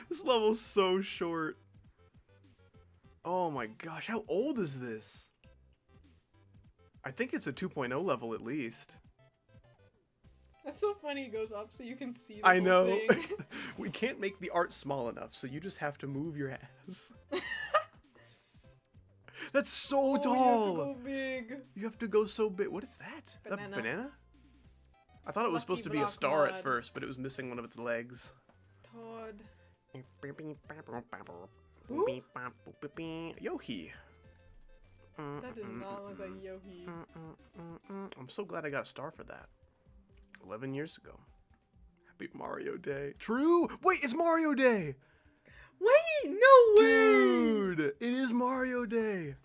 This level's so short. Oh my gosh, how old is this? I think it's a 2.0 level at least. That's so funny. It goes up so you can see the I whole know. thing. We can't make the art small enough, so you just have to move your ass. That's so tall. You have to go big. You have to go so big. What is that? Banana. A banana? I thought it was Lucky supposed to be a block star at mod. first, but it was missing one of its legs. Todd. Who? Yohi. That did not look like Yohi. I'm so glad I got a star for that. 11 years ago. Happy Mario Day. True! Wait, it's Mario Day! Wait, no way! Dude! It is Mario Day!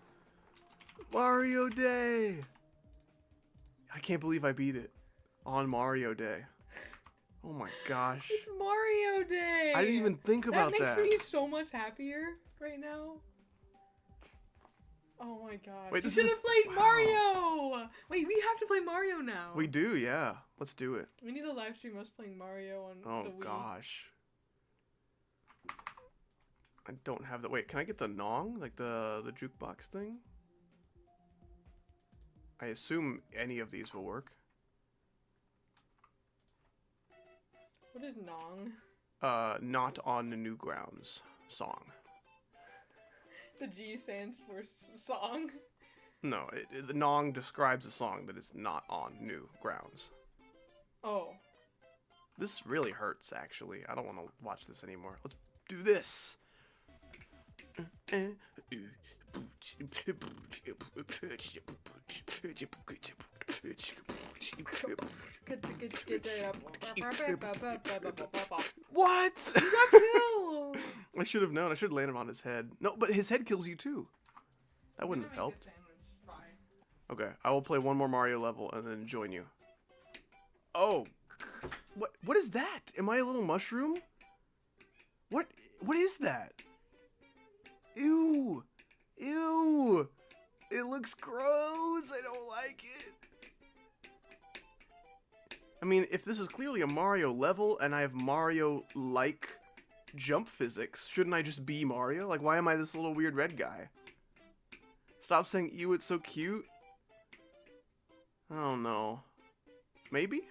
Mario Day! I can't believe I beat it on Mario Day. Oh my gosh. It's Mario Day! I didn't even think about that. That makes me so much happier right now. Oh my gosh. Wait, you this should is- have played wow. Mario! Wait, we have to play Mario now. We do, yeah. Let's do it. We need to live stream us playing Mario on the Oh Wii. gosh. I don't have that. Wait, can I get the Nong? Like the jukebox thing? I assume any of these will work. What is Nong? Not on the New Grounds song. The G stands for song. No, the Nong describes a song that is not on New Grounds. Oh. This really hurts, actually. I don't want to watch this anymore. Let's do this. What? You got killed! I should have known. I should have landed on his head. No, but his head kills you too. That wouldn't have helped. Okay, I will play one more Mario level and then join you. Oh, what is that? Am I a little mushroom? What is that? Ew. Ew. It looks gross. I don't like it. I mean, if this is clearly a Mario level and I have Mario-like jump physics, shouldn't I just be Mario? Like, why am I this little weird red guy? Stop saying, ew, it's so cute. I don't know. Maybe?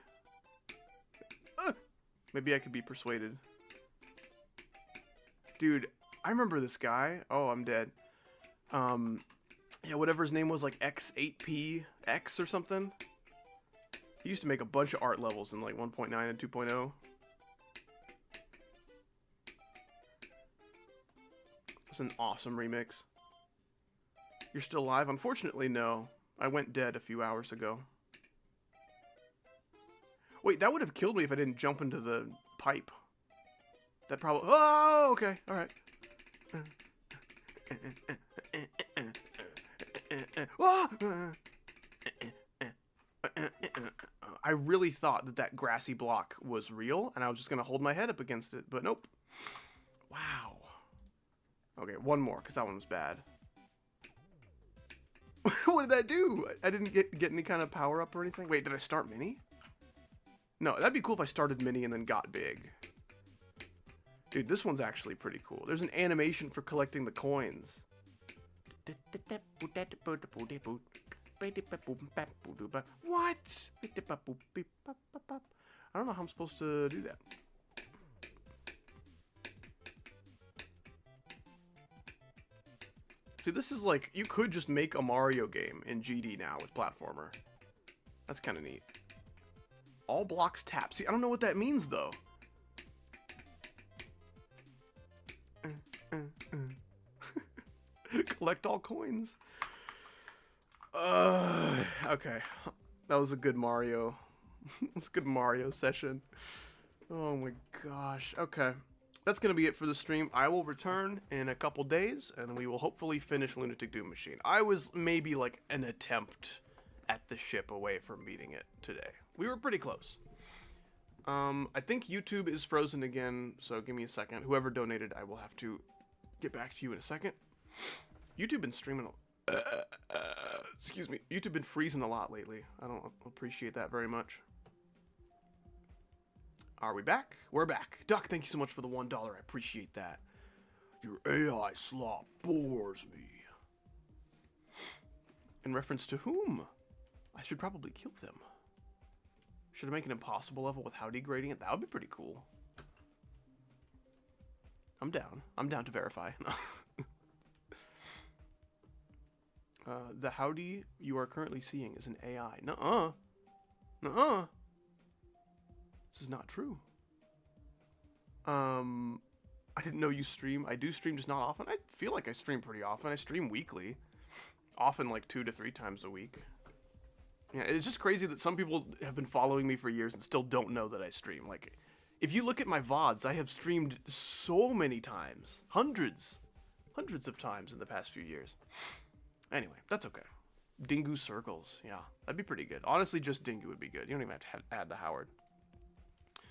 Maybe I could be persuaded. Dude, I remember this guy. Oh, I'm dead. Yeah, whatever his name was, like X8PX or something. He used to make a bunch of art levels in like 1.9 and 2.0. It's an awesome remix. You're still alive? Unfortunately, no. I went dead a few hours ago. Wait, that would have killed me if I didn't jump into the pipe. That probably... Oh, okay. All right. I really thought that grassy block was real, and I was just going to hold my head up against it, but nope. Wow. Okay, one more, because that one was bad. What did that do? I didn't get any kind of power up or anything. Wait, did I start mini? No, that'd be cool if I started mini and then got big. Dude, this one's actually pretty cool. There's an animation for collecting the coins. What? I don't know how I'm supposed to do that. See, this is like, you could just make a Mario game in GD now with platformer. That's kind of neat. All blocks tap. See, I don't know what that means, though. Collect all coins. Okay. That was a good Mario. It was a good Mario session. Oh my gosh. Okay. that's going to be it for the stream. I will return in a couple days, and we will hopefully finish Lunatic Doom Machine. I was maybe like an attempt at the ship away from beating it today. We were pretty close. I think YouTube is frozen again, so give me a second. Whoever donated, I will have to get back to you in a second. YouTube been streaming excuse me. YouTube been freezing a lot lately. I don't appreciate that very much. Are we back? We're back. Duck, thank you so much for the $1. I appreciate that. Your AI slop bores me. In reference to whom? I should probably kill them. Should I make an impossible level with Howdy grading it? That would be pretty cool. I'm down. I'm down to verify. The Howdy you are currently seeing is an AI. Nuh-uh. Nuh-uh. This is not true. I didn't know you stream. I do stream, just not often. I feel like I stream pretty often. I stream weekly. Often like 2 to 3 times a week. Yeah, it's just crazy that some people have been following me for years and still don't know that I stream. Like, if you look at my VODs, I have streamed so many times. Hundreds of times in the past few years. Anyway, that's okay. Dingu circles. Yeah, that'd be pretty good. Honestly, just Dingu would be good. You don't even have to add the Howard.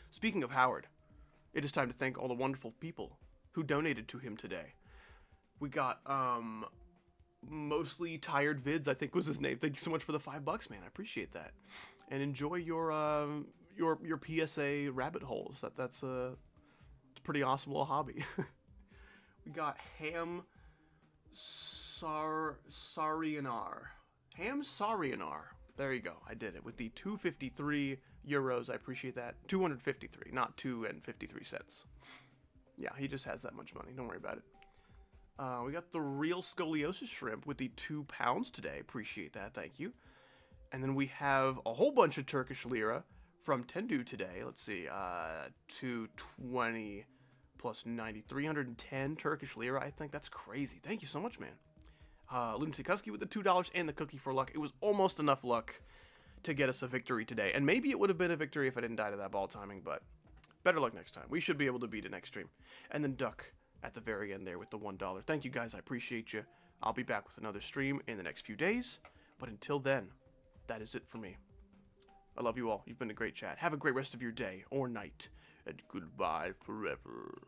Speaking of Howard, it is time to thank all the wonderful people who donated to him today. We got, Mostly Tired Vids, I think was his name. Thank you so much for the $5, man. I appreciate that. And enjoy your PSA rabbit holes. That's a pretty awesome little hobby. We got Ham Sarianar. Ham Sarianar. There you go. I did it with the 253 euros. I appreciate that. 253, not 2 and 53 cents. Yeah, he just has that much money. Don't worry about it. We got the Real Scoliosis Shrimp with the £2 today. Appreciate that. Thank you. And then we have a whole bunch of Turkish lira from Tendu today. Let's see. 220 plus 90. 310 Turkish lira, I think. That's crazy. Thank you so much, man. Lunatic Husky with the $2 and the cookie for luck. It was almost enough luck to get us a victory today. And maybe it would have been a victory if I didn't die to that ball timing, but better luck next time. We should be able to beat it next stream. And then Duck at the very end there with the $1. Thank you guys. I appreciate you. I'll be back with another stream in the next few days. But until then, that is it for me. I love you all. You've been a great chat. Have a great rest of your day or night. And goodbye forever.